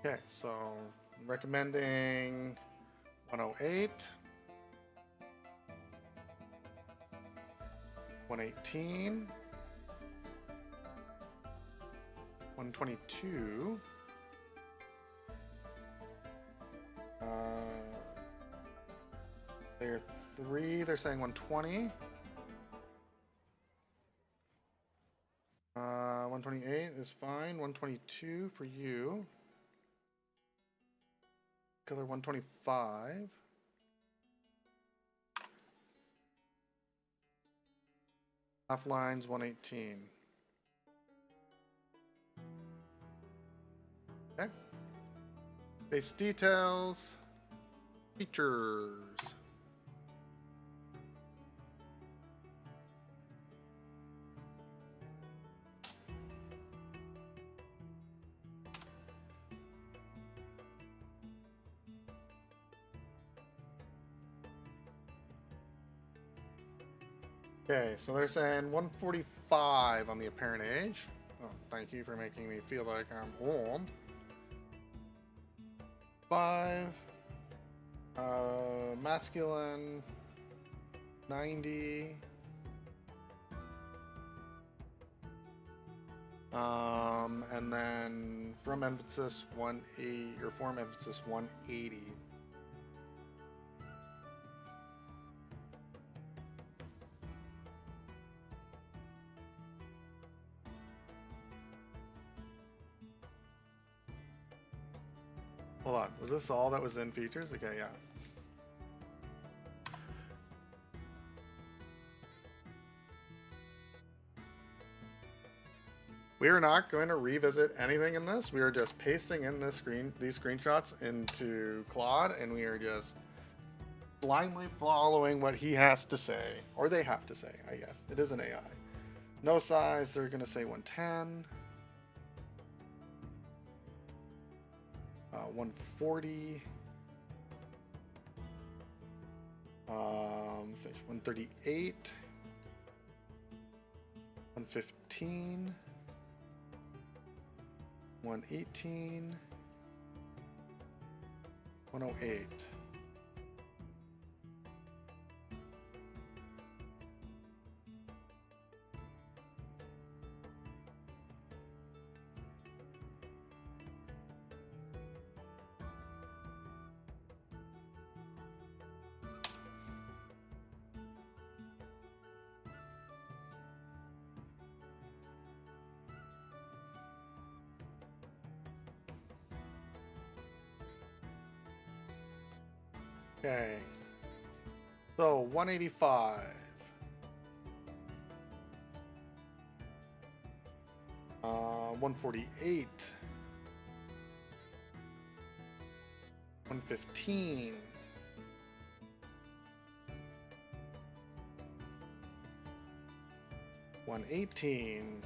Okay, so recommending 108, 118, 122, layer 3, they're saying 120. 128 is fine. 122 for you. Color 125. Half lines 118. Okay. Base details. Features. Okay, so they're saying 145 on the apparent age. Oh, thank you for making me feel like I'm old. 5. Masculine. 90. And then from emphasis 180 or form emphasis 180. Hold on, was this all that was in features? Okay, yeah. We are not going to revisit anything in this. We are just pasting in these screenshots into Claude, and we are just blindly following what he has to say, or they have to say, I guess. It is an AI. No size, they're going to say 110. 140. Fish 138. 115. 118. 108. Okay. So 185. 148. 115. 118.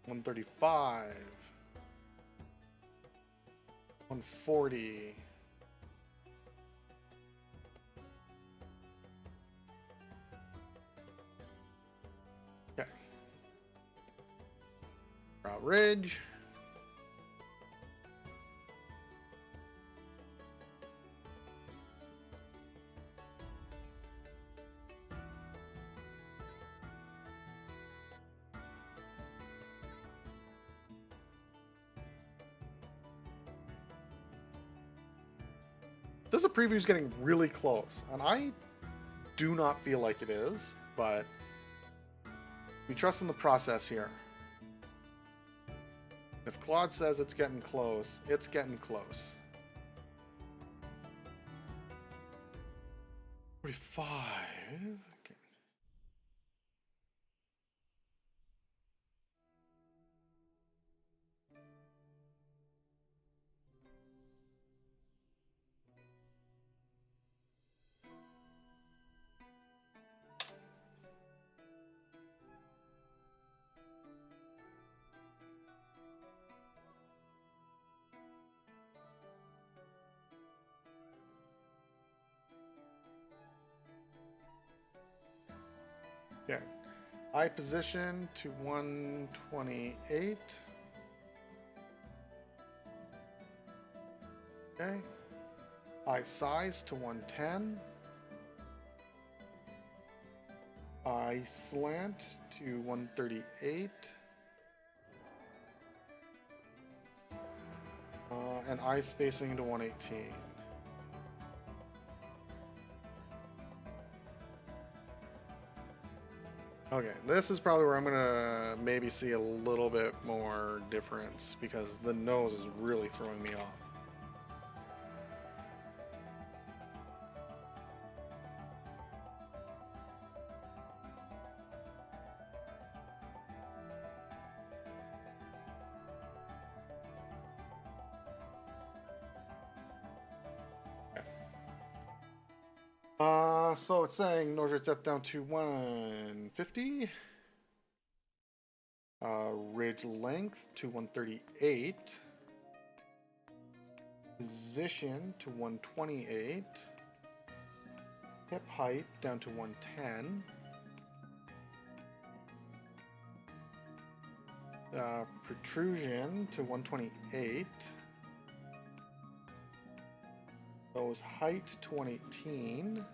135. 140. 'Kay. Route Ridge. This preview is getting really close, and I do not feel like it is, but we trust in the process here. If Claude says it's getting close, it's getting close. 45. Okay. Yeah. Eye position to 128. Okay. Eye size to 110. Eye slant to 138. And eye spacing to 118. Okay, this is probably where I'm gonna maybe see a little bit more difference because the nose is really throwing me off. So it's saying nose rate depth down to 150. Ridge length to 138. Position to 128. Hip height down to 110. Protrusion to 128. Nose height to 118.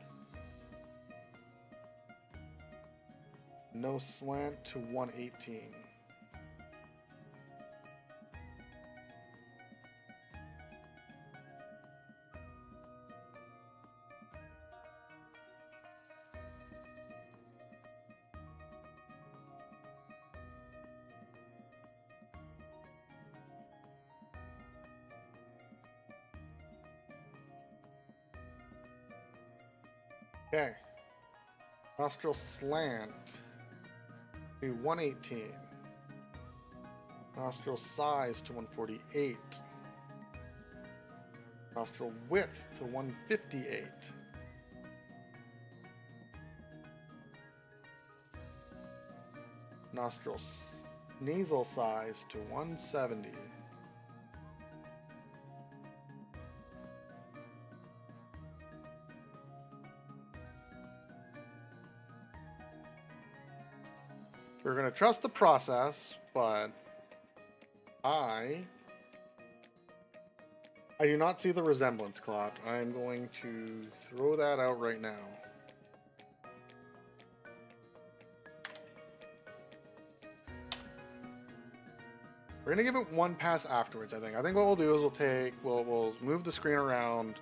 Nose slant to 118. Okay. Nostril slant to 118. Nostril size to 148. Nostril width to 158. Nostril nasal size to 170. We're going to trust the process, but I do not see the resemblance, Claude. I'm going to throw that out right now. We're going to give it one pass afterwards, I think. I think what we'll do is we'll move the screen around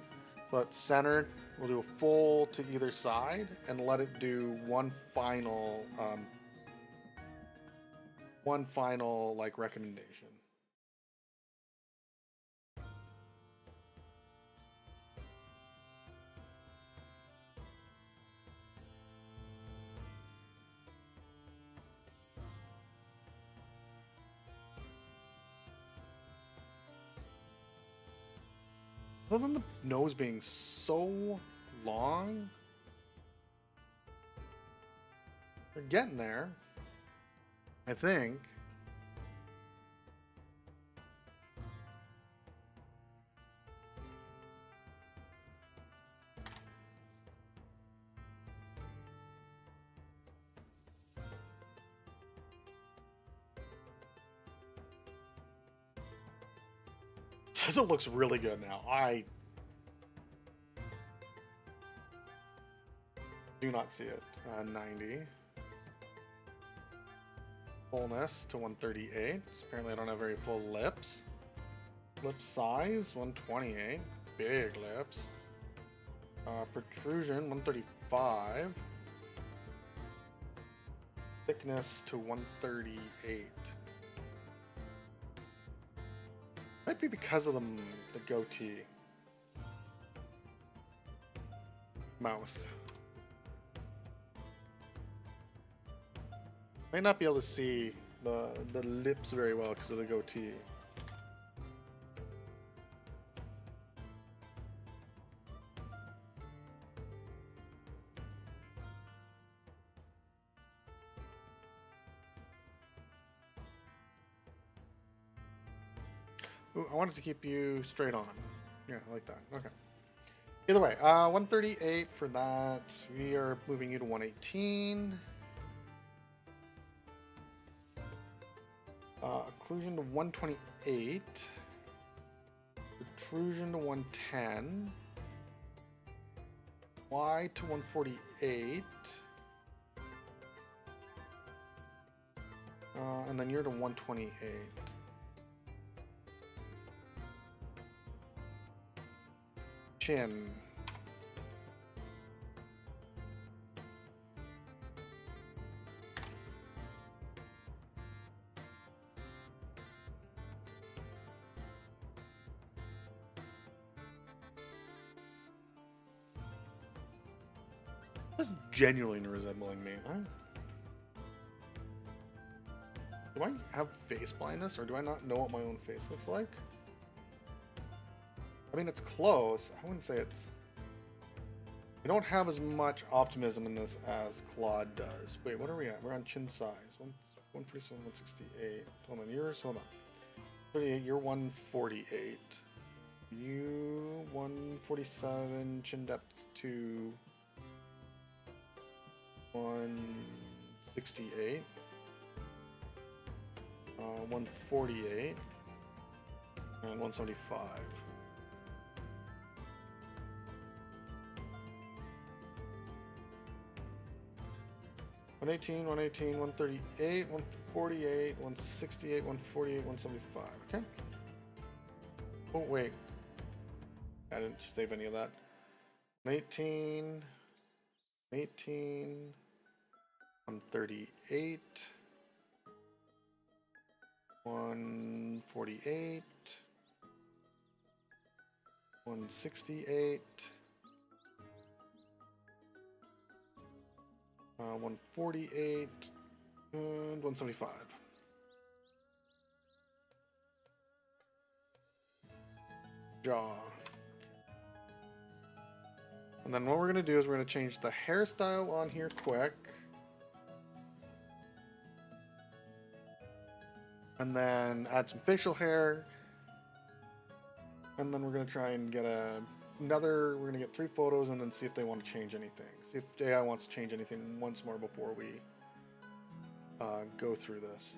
so it's centered. We'll do a full to either side and let it do one final like recommendation. Other than the nose being so long, they're getting there, I think. Says it looks really good now. I do not see it. 90. Fullness to 138. So apparently I don't have very full lips. Lip size 128. Big lips. Protrusion 135. Thickness to 138. Might be because of the goatee. Mouth. Might not be able to see the lips very well because of the goatee. Ooh, I wanted to keep you straight on. Yeah, I like that. Okay. Either way, 138 for that. We are moving you to 118. Occlusion to 128. Protrusion to 110. Y to 148. And then you're to 128. Chin. That's genuinely resembling me. Do I have face blindness, or do I not know what my own face looks like? I mean, it's close. I wouldn't say it's... I don't have as much optimism in this as Claude does. Wait, what are we at? We're on chin size. 147, 168. Hold on, yours? Hold on. 38, you're 148. You 147, chin depth to 168. 148. And 175. 118, 118, 138, 148, 168, 148, 175. Okay. Oh, wait. I didn't save any of that. 118, 138, 148, 168, 148, and 175. Jaw. And then what we're going to do is we're going to change the hairstyle on here quick. And then add some facial hair. And then we're going to try and get we're going to get 3 photos and then see if they want to change anything. See if AI wants to change anything once more before we go through this.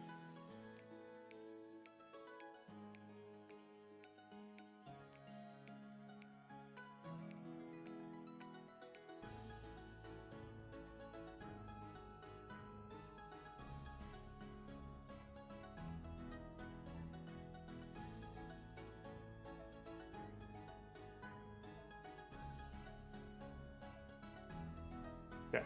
Okay.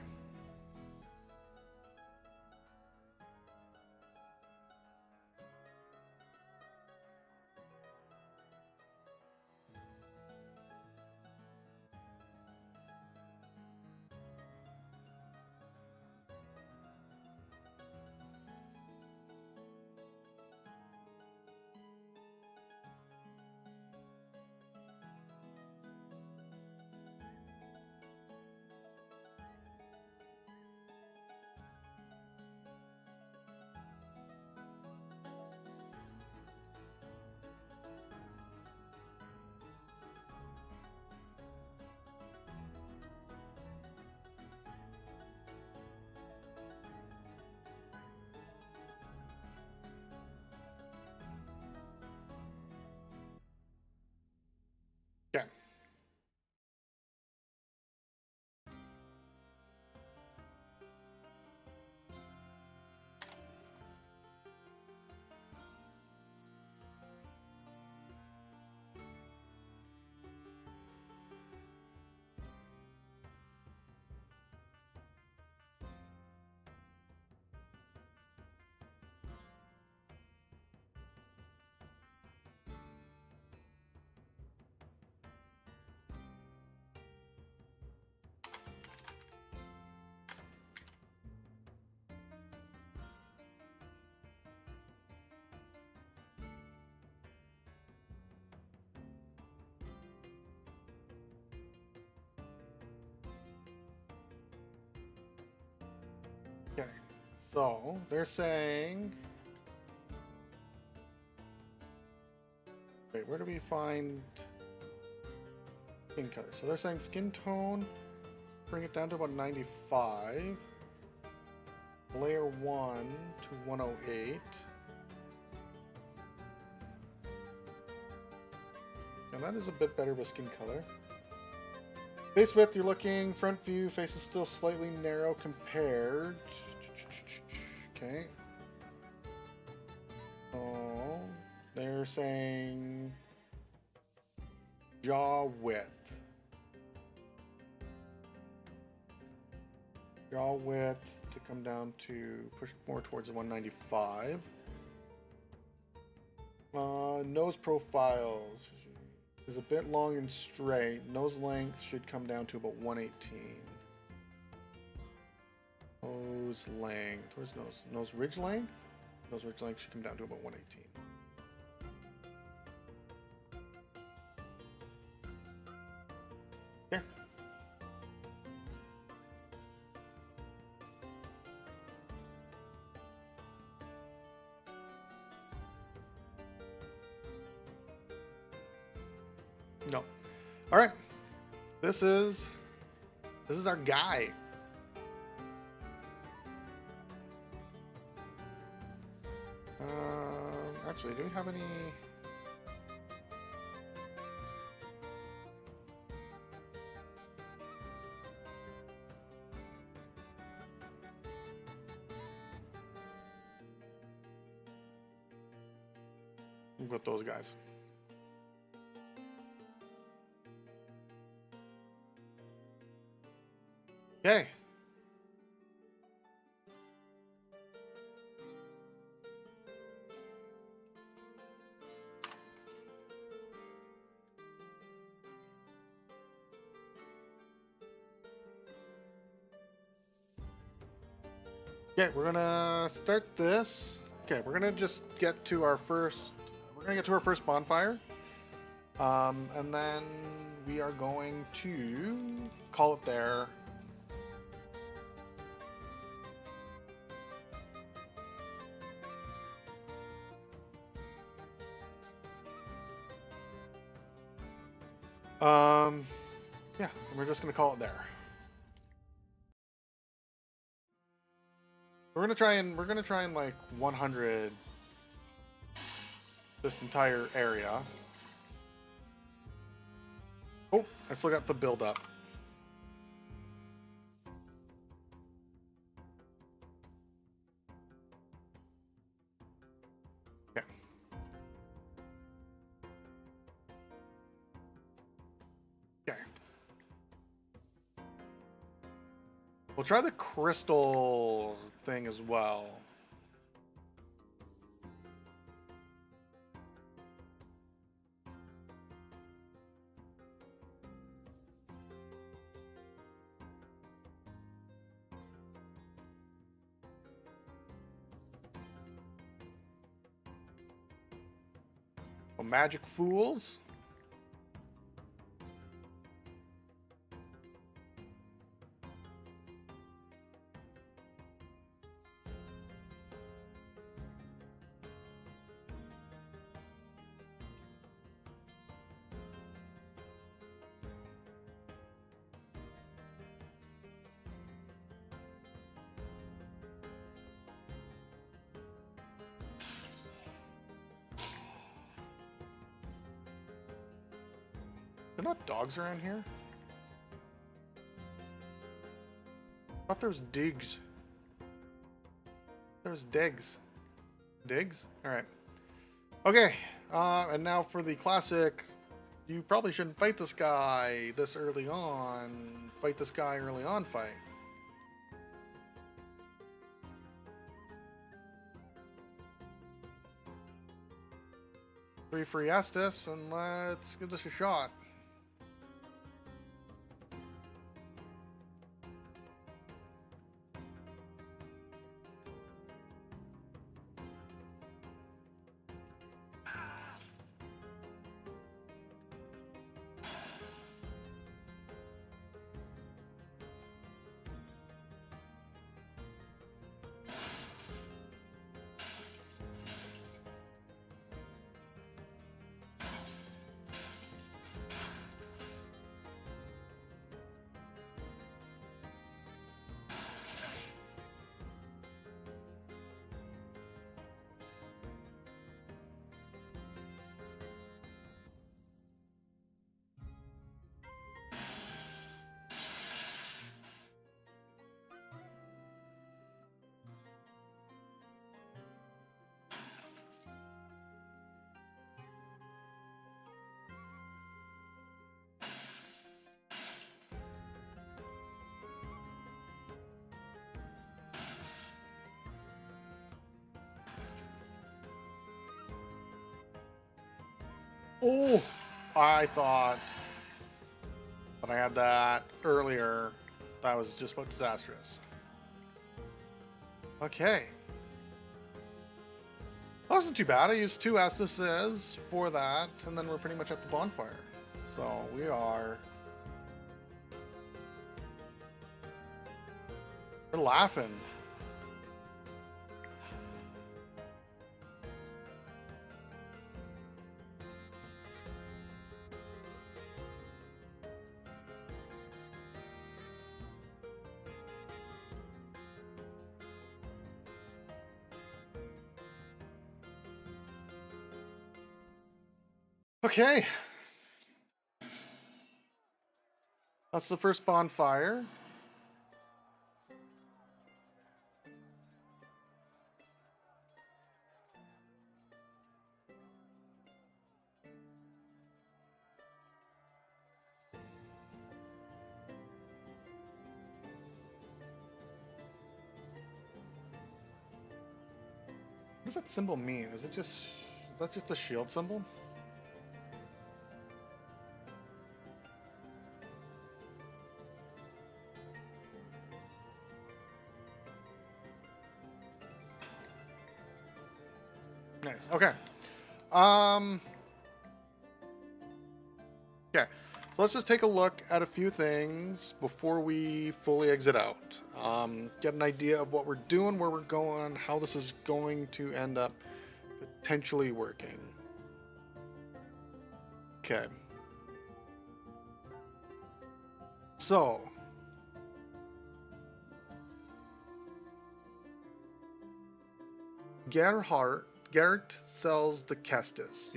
Okay. Okay. So they're saying. Wait, where do we find skin color? So they're saying skin tone, bring it down to about 95. Layer 1 to 108. And that is a bit better with skin color. Face width, you're looking, front view, face is still slightly narrow compared. Okay. Oh, they're saying jaw width. Jaw width to come down to push more towards the 195. Nose profiles is a bit long and straight. Nose length should come down to about 118. Nose length. Where's nose? Nose ridge length? Nose ridge length should come down to about 118. Yeah. No. All right. This is our guy. Actually, do we have any? We've got those guys. Okay. Okay, we're gonna start this. Okay, we're gonna just get to our first. We're gonna get to our first bonfire, and then we are going to call it there. Yeah, and we're just gonna call it there. We're gonna try and like 100 this entire area. Oh, let's look at the build up. Okay. Okay. We'll try the crystal thing as well. Well, magic fools. There not dogs around here? I thought there was digs. There's digs. Digs? Alright. Okay, and now for the classic, you probably shouldn't fight this guy this early on. Fight this guy early on fight. Three free Estus, and let's give this a shot. Oh, I thought that I had that earlier. That was just about disastrous. Okay. That wasn't too bad. I used 2 Estuses for that, and then we're pretty much at the bonfire. So we are... We're laughing. Okay. That's the first bonfire. What does that symbol mean? Is that just a shield symbol? Nice. Okay. Okay. So let's just take a look at a few things before we fully exit out. Get an idea of what we're doing, where we're going, how this is going to end up potentially working. Okay. So Geralt sells the Kestis.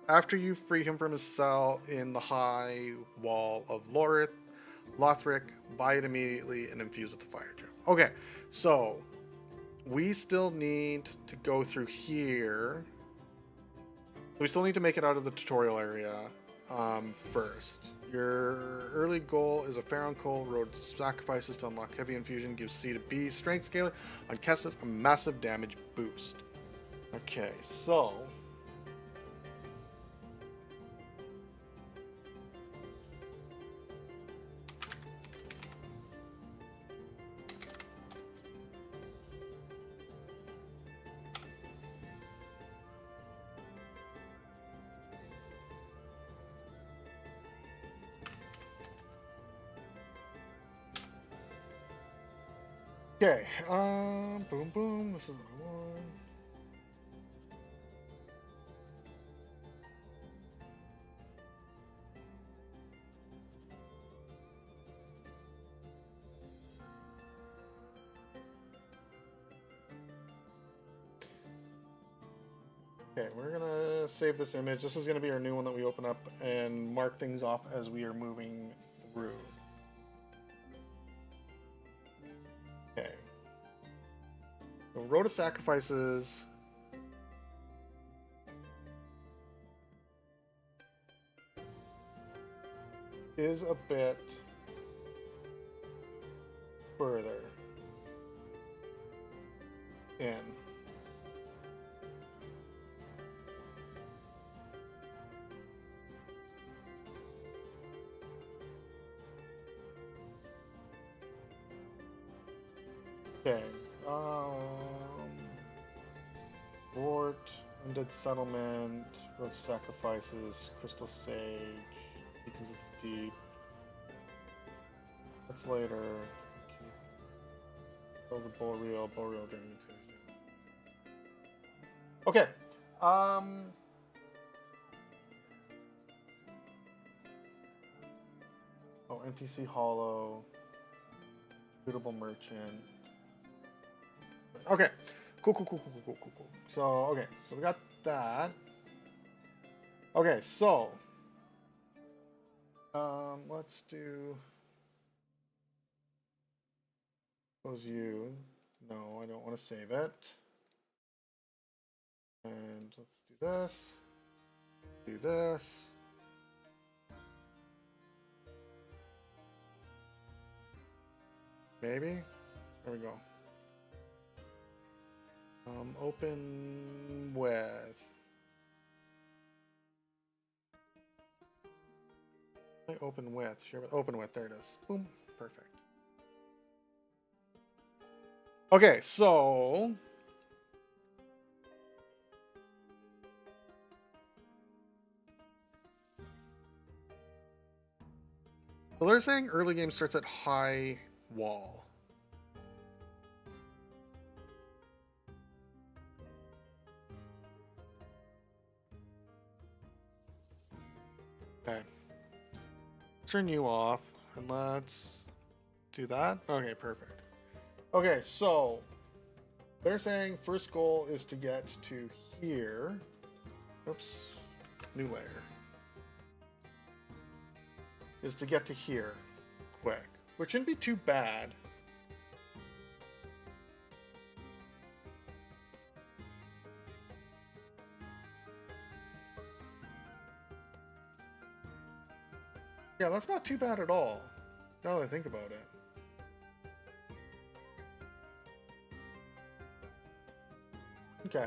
After you free him from his cell in the high wall of Lothric, buy it immediately and infuse with the fire gem. Okay, so we still need to go through here. We still need to make it out of the tutorial area first. Your early goal is a Pharaoh Coal Road sacrifices to unlock heavy infusion, gives C to B strength scaling on Kestis a massive damage boost. Okay, so okay, boom, boom, this is what I want. Okay, we're gonna save this image. This is gonna be our new one that we open up and mark things off as we are moving through. Okay. So Road of Sacrifices. Is a bit further in. Okay. Fort, Undead Settlement, Road of Sacrifices, Crystal Sage, Beacons of the Deep. That's later. Kill the Boreal during the Tuesday. Okay. Oh, NPC Hollow. Suitable Merchant. Okay. Cool. So, okay. So we got that. Okay, so let's do those you. No, I don't want to save it. And let's do this. Do this. Maybe. There we go. Open with. Open with. Share with. Open with. There it is. Boom. Perfect. Okay, so they're saying early game starts at high wall. Okay. Let's turn you off and let's do that. Okay, perfect. Okay, so they're saying first goal is to get to here. Oops. New layer. Is to get to here quick, which shouldn't be too bad. Yeah, that's not too bad at all, now that I think about it. Okay.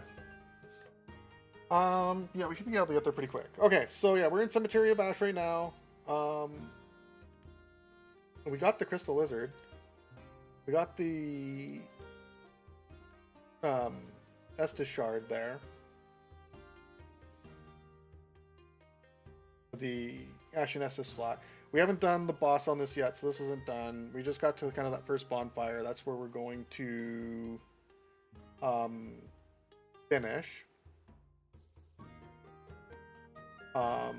Yeah, we should be able to get there pretty quick. Okay, so yeah, we're in Cemetery of Ash right now. We got the Crystal Lizard. We got the Estus Shard there. The Ashen Estus Flat. We haven't done the boss on this yet, so this isn't done. We just got to kind of that first bonfire. That's where we're going to finish. Yeah,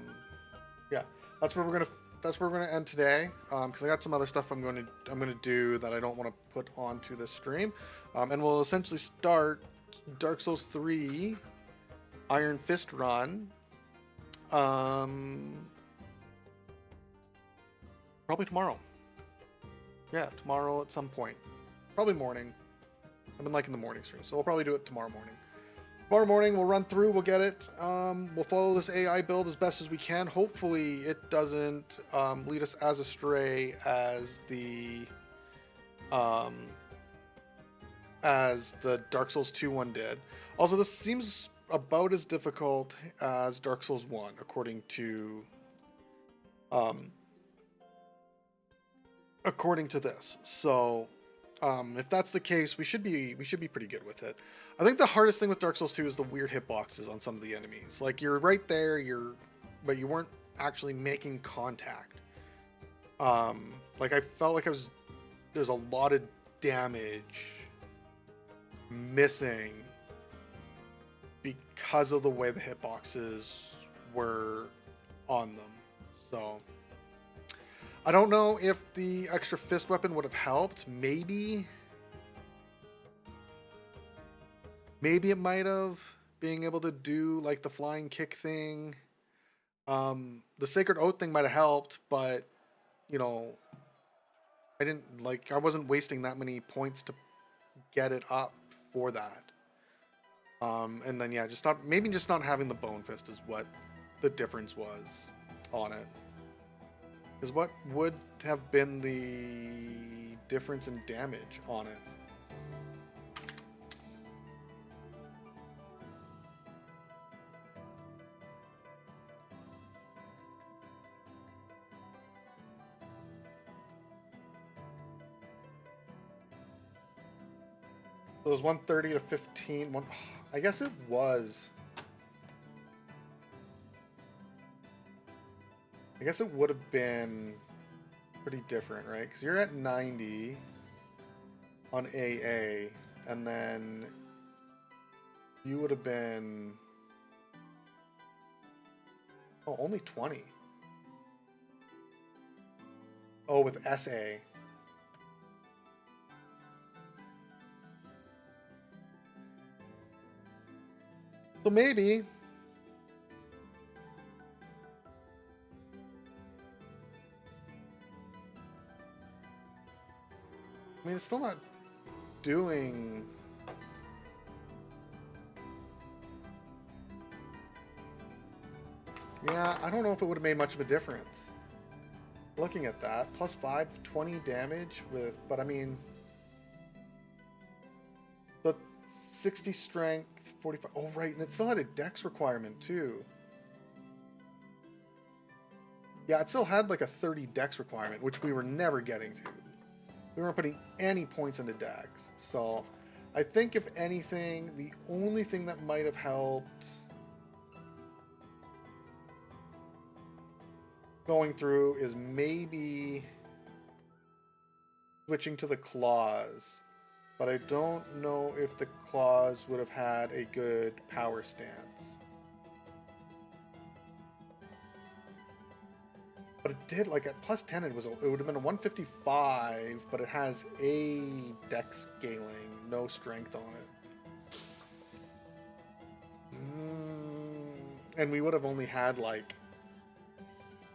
that's where we're gonna end today. Because I got some other stuff I'm gonna do that I don't want to put onto this stream. And we'll essentially start Dark Souls 3 Iron Fist run. Probably tomorrow. Yeah, tomorrow at some point. Probably morning. I've been liking the morning stream, so we'll probably do it tomorrow morning. Tomorrow morning, we'll run through, we'll get it. We'll follow this AI build as best as we can. Hopefully, it doesn't lead us as astray as the Dark Souls 2 one did. Also, this seems about as difficult as Dark Souls 1, according to this. So, if that's the case, we should be pretty good with it. I think the hardest thing with Dark Souls 2 is the weird hitboxes on some of the enemies. Like, you're right there, but you weren't actually making contact. Like, I felt like there's a lot of damage missing because of the way the hitboxes were on them. So I don't know if the extra fist weapon would have helped. Maybe it might have. being able to do like the flying kick thing. The Sacred Oath thing might have helped, but you know, I wasn't wasting that many points to get it up for that. And then yeah, just not having the Bone Fist is what the difference was on it. Because what would have been the difference in damage on it? So it was 130 to 15. I guess it was. I guess it would have been pretty different, right? Because you're at 90 on AA, and then you would have been... Oh, only 20. Oh, with SA. So maybe... I mean, it's still not doing... Yeah, I don't know if it would have made much of a difference. Looking at that, plus 5, 20 damage with... But I mean... But 60 strength, 45... Oh, right, and it still had a dex requirement, too. Yeah, it still had like a 30 dex requirement, which we were never getting to. We weren't putting any points into dex. So I think if anything, the only thing that might have helped going through is maybe switching to the claws. But I don't know if the claws would have had a good power stance. But it did, like at plus 10, it would have been a 155, but it has a dex scaling, no strength on it. And we would have only had like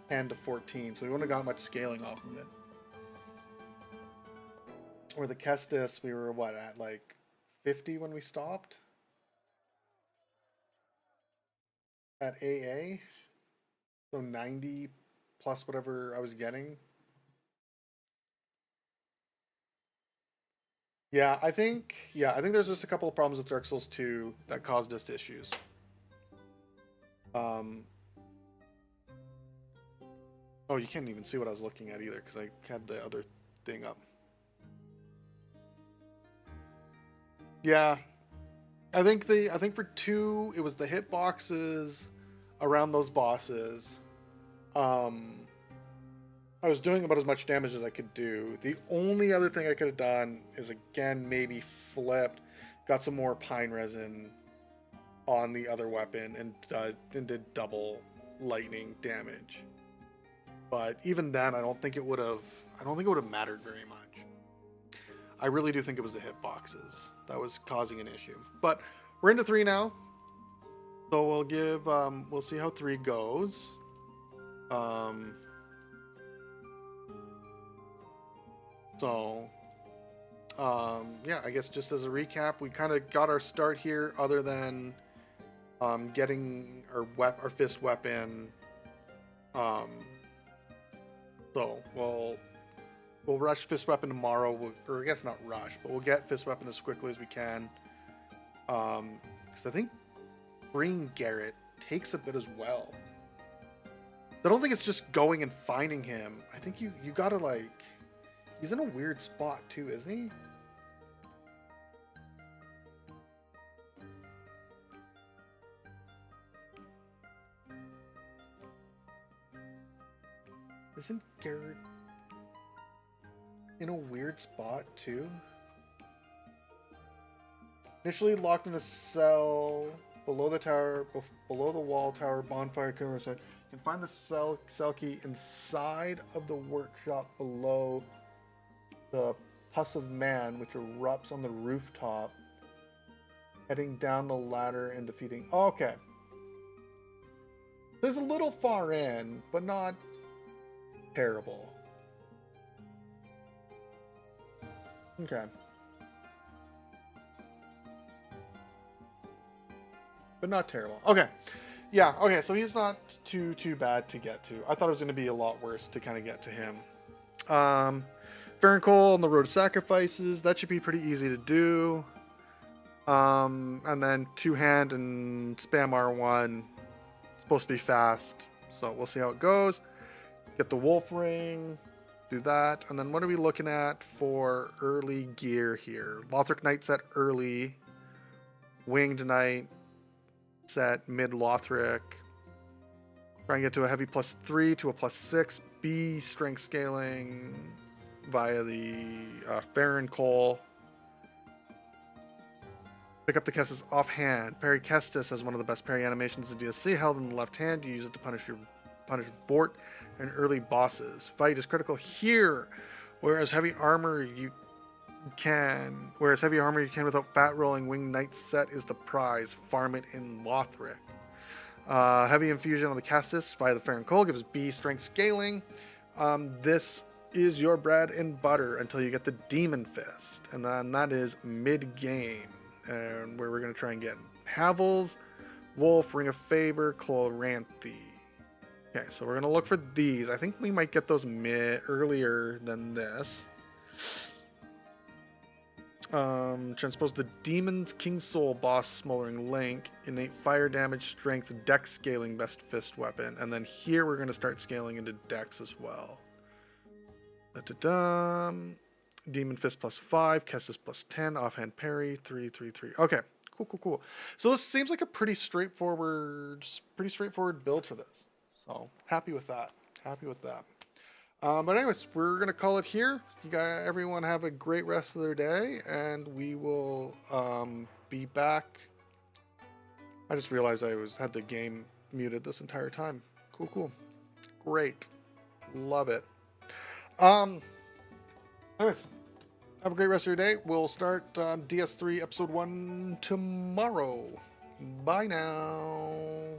10 to 14, so we wouldn't have got much scaling off of it. Or the Kestis, we were what, at like 50 when we stopped? At AA? So 90 plus whatever I was getting. Yeah, I think there's just a couple of problems with Dark Souls 2 that caused us issues. Oh, you can't even see what I was looking at either because I had the other thing up. Yeah, I think for 2 it was the hitboxes around those bosses. I was doing about as much damage as I could do. The only other thing I could have done is, again, maybe flipped, got some more pine resin on the other weapon, and did double lightning damage. But even then, I don't think it would have mattered very much. I really do think it was the hitboxes that was causing an issue. But we're into 3 now, so we'll see how 3 goes. Yeah, I guess just as a recap, we kind of got our start here other than getting our fist weapon. So we'll rush fist weapon tomorrow, or I guess not rush, but we'll get fist weapon as quickly as we can. Because I think freeing Garrett takes a bit as well. I don't think it's just going and finding him. I think you gotta like... He's in a weird spot too, isn't he? Isn't Garrett in a weird spot too? Initially locked in a cell below the tower, below the wall tower, bonfire camera. You can find the cell key inside of the workshop below the Pus of Man, which erupts on the rooftop. Heading down the ladder and defeating... Okay. There's a little far in, but not terrible. Okay. But not terrible. Okay. Yeah, okay, so he's not too bad to get to. I thought it was going to be a lot worse to kind of get to him. Farron on the Road to Sacrifices. That should be pretty easy to do. And then two-hand and spam R1. Supposed to be fast. So we'll see how it goes. Get the Wolf Ring. Do that. And then what are we looking at for early gear here? Lothric Knight set early. Winged Knight set mid Lothric. Try and get to a heavy +3 to a +6. B strength scaling via the Farron Cole. Pick up the Kestis offhand. Parry Kestis has one of the best parry animations in DSC. Held in the left hand, you use it to punish fort and early bosses. Fight is critical here, whereas heavy armor you can without fat rolling. Winged Knight set is the prize. Farm it in Lothric. Heavy infusion on the Kestis via the Farron Cole gives B strength scaling. This is your bread and butter until you get the Demon Fist, and then that is mid game. And where we're going to try and get Havels, Wolf, Ring of Favor, Chloranthe. Okay, so we're going to look for these. I think we might get those earlier than this. Transpose the Demon's King Soul boss, Smoldering Link, innate fire damage, strength, dex scaling, best fist weapon. And then here we're going to start scaling into dex as well. Da-da-da. Demon Fist +5, Kestis +10, offhand parry, 3. Okay, cool. So this seems like a pretty straightforward build for this. So happy with that. But anyways, we're gonna call it here. Everyone have a great rest of their day, and we will be back. I just realized I had the game muted this entire time. Cool. Great, love it. Anyways, have a great rest of your day. We'll start DS3 Episode 1 tomorrow. Bye now.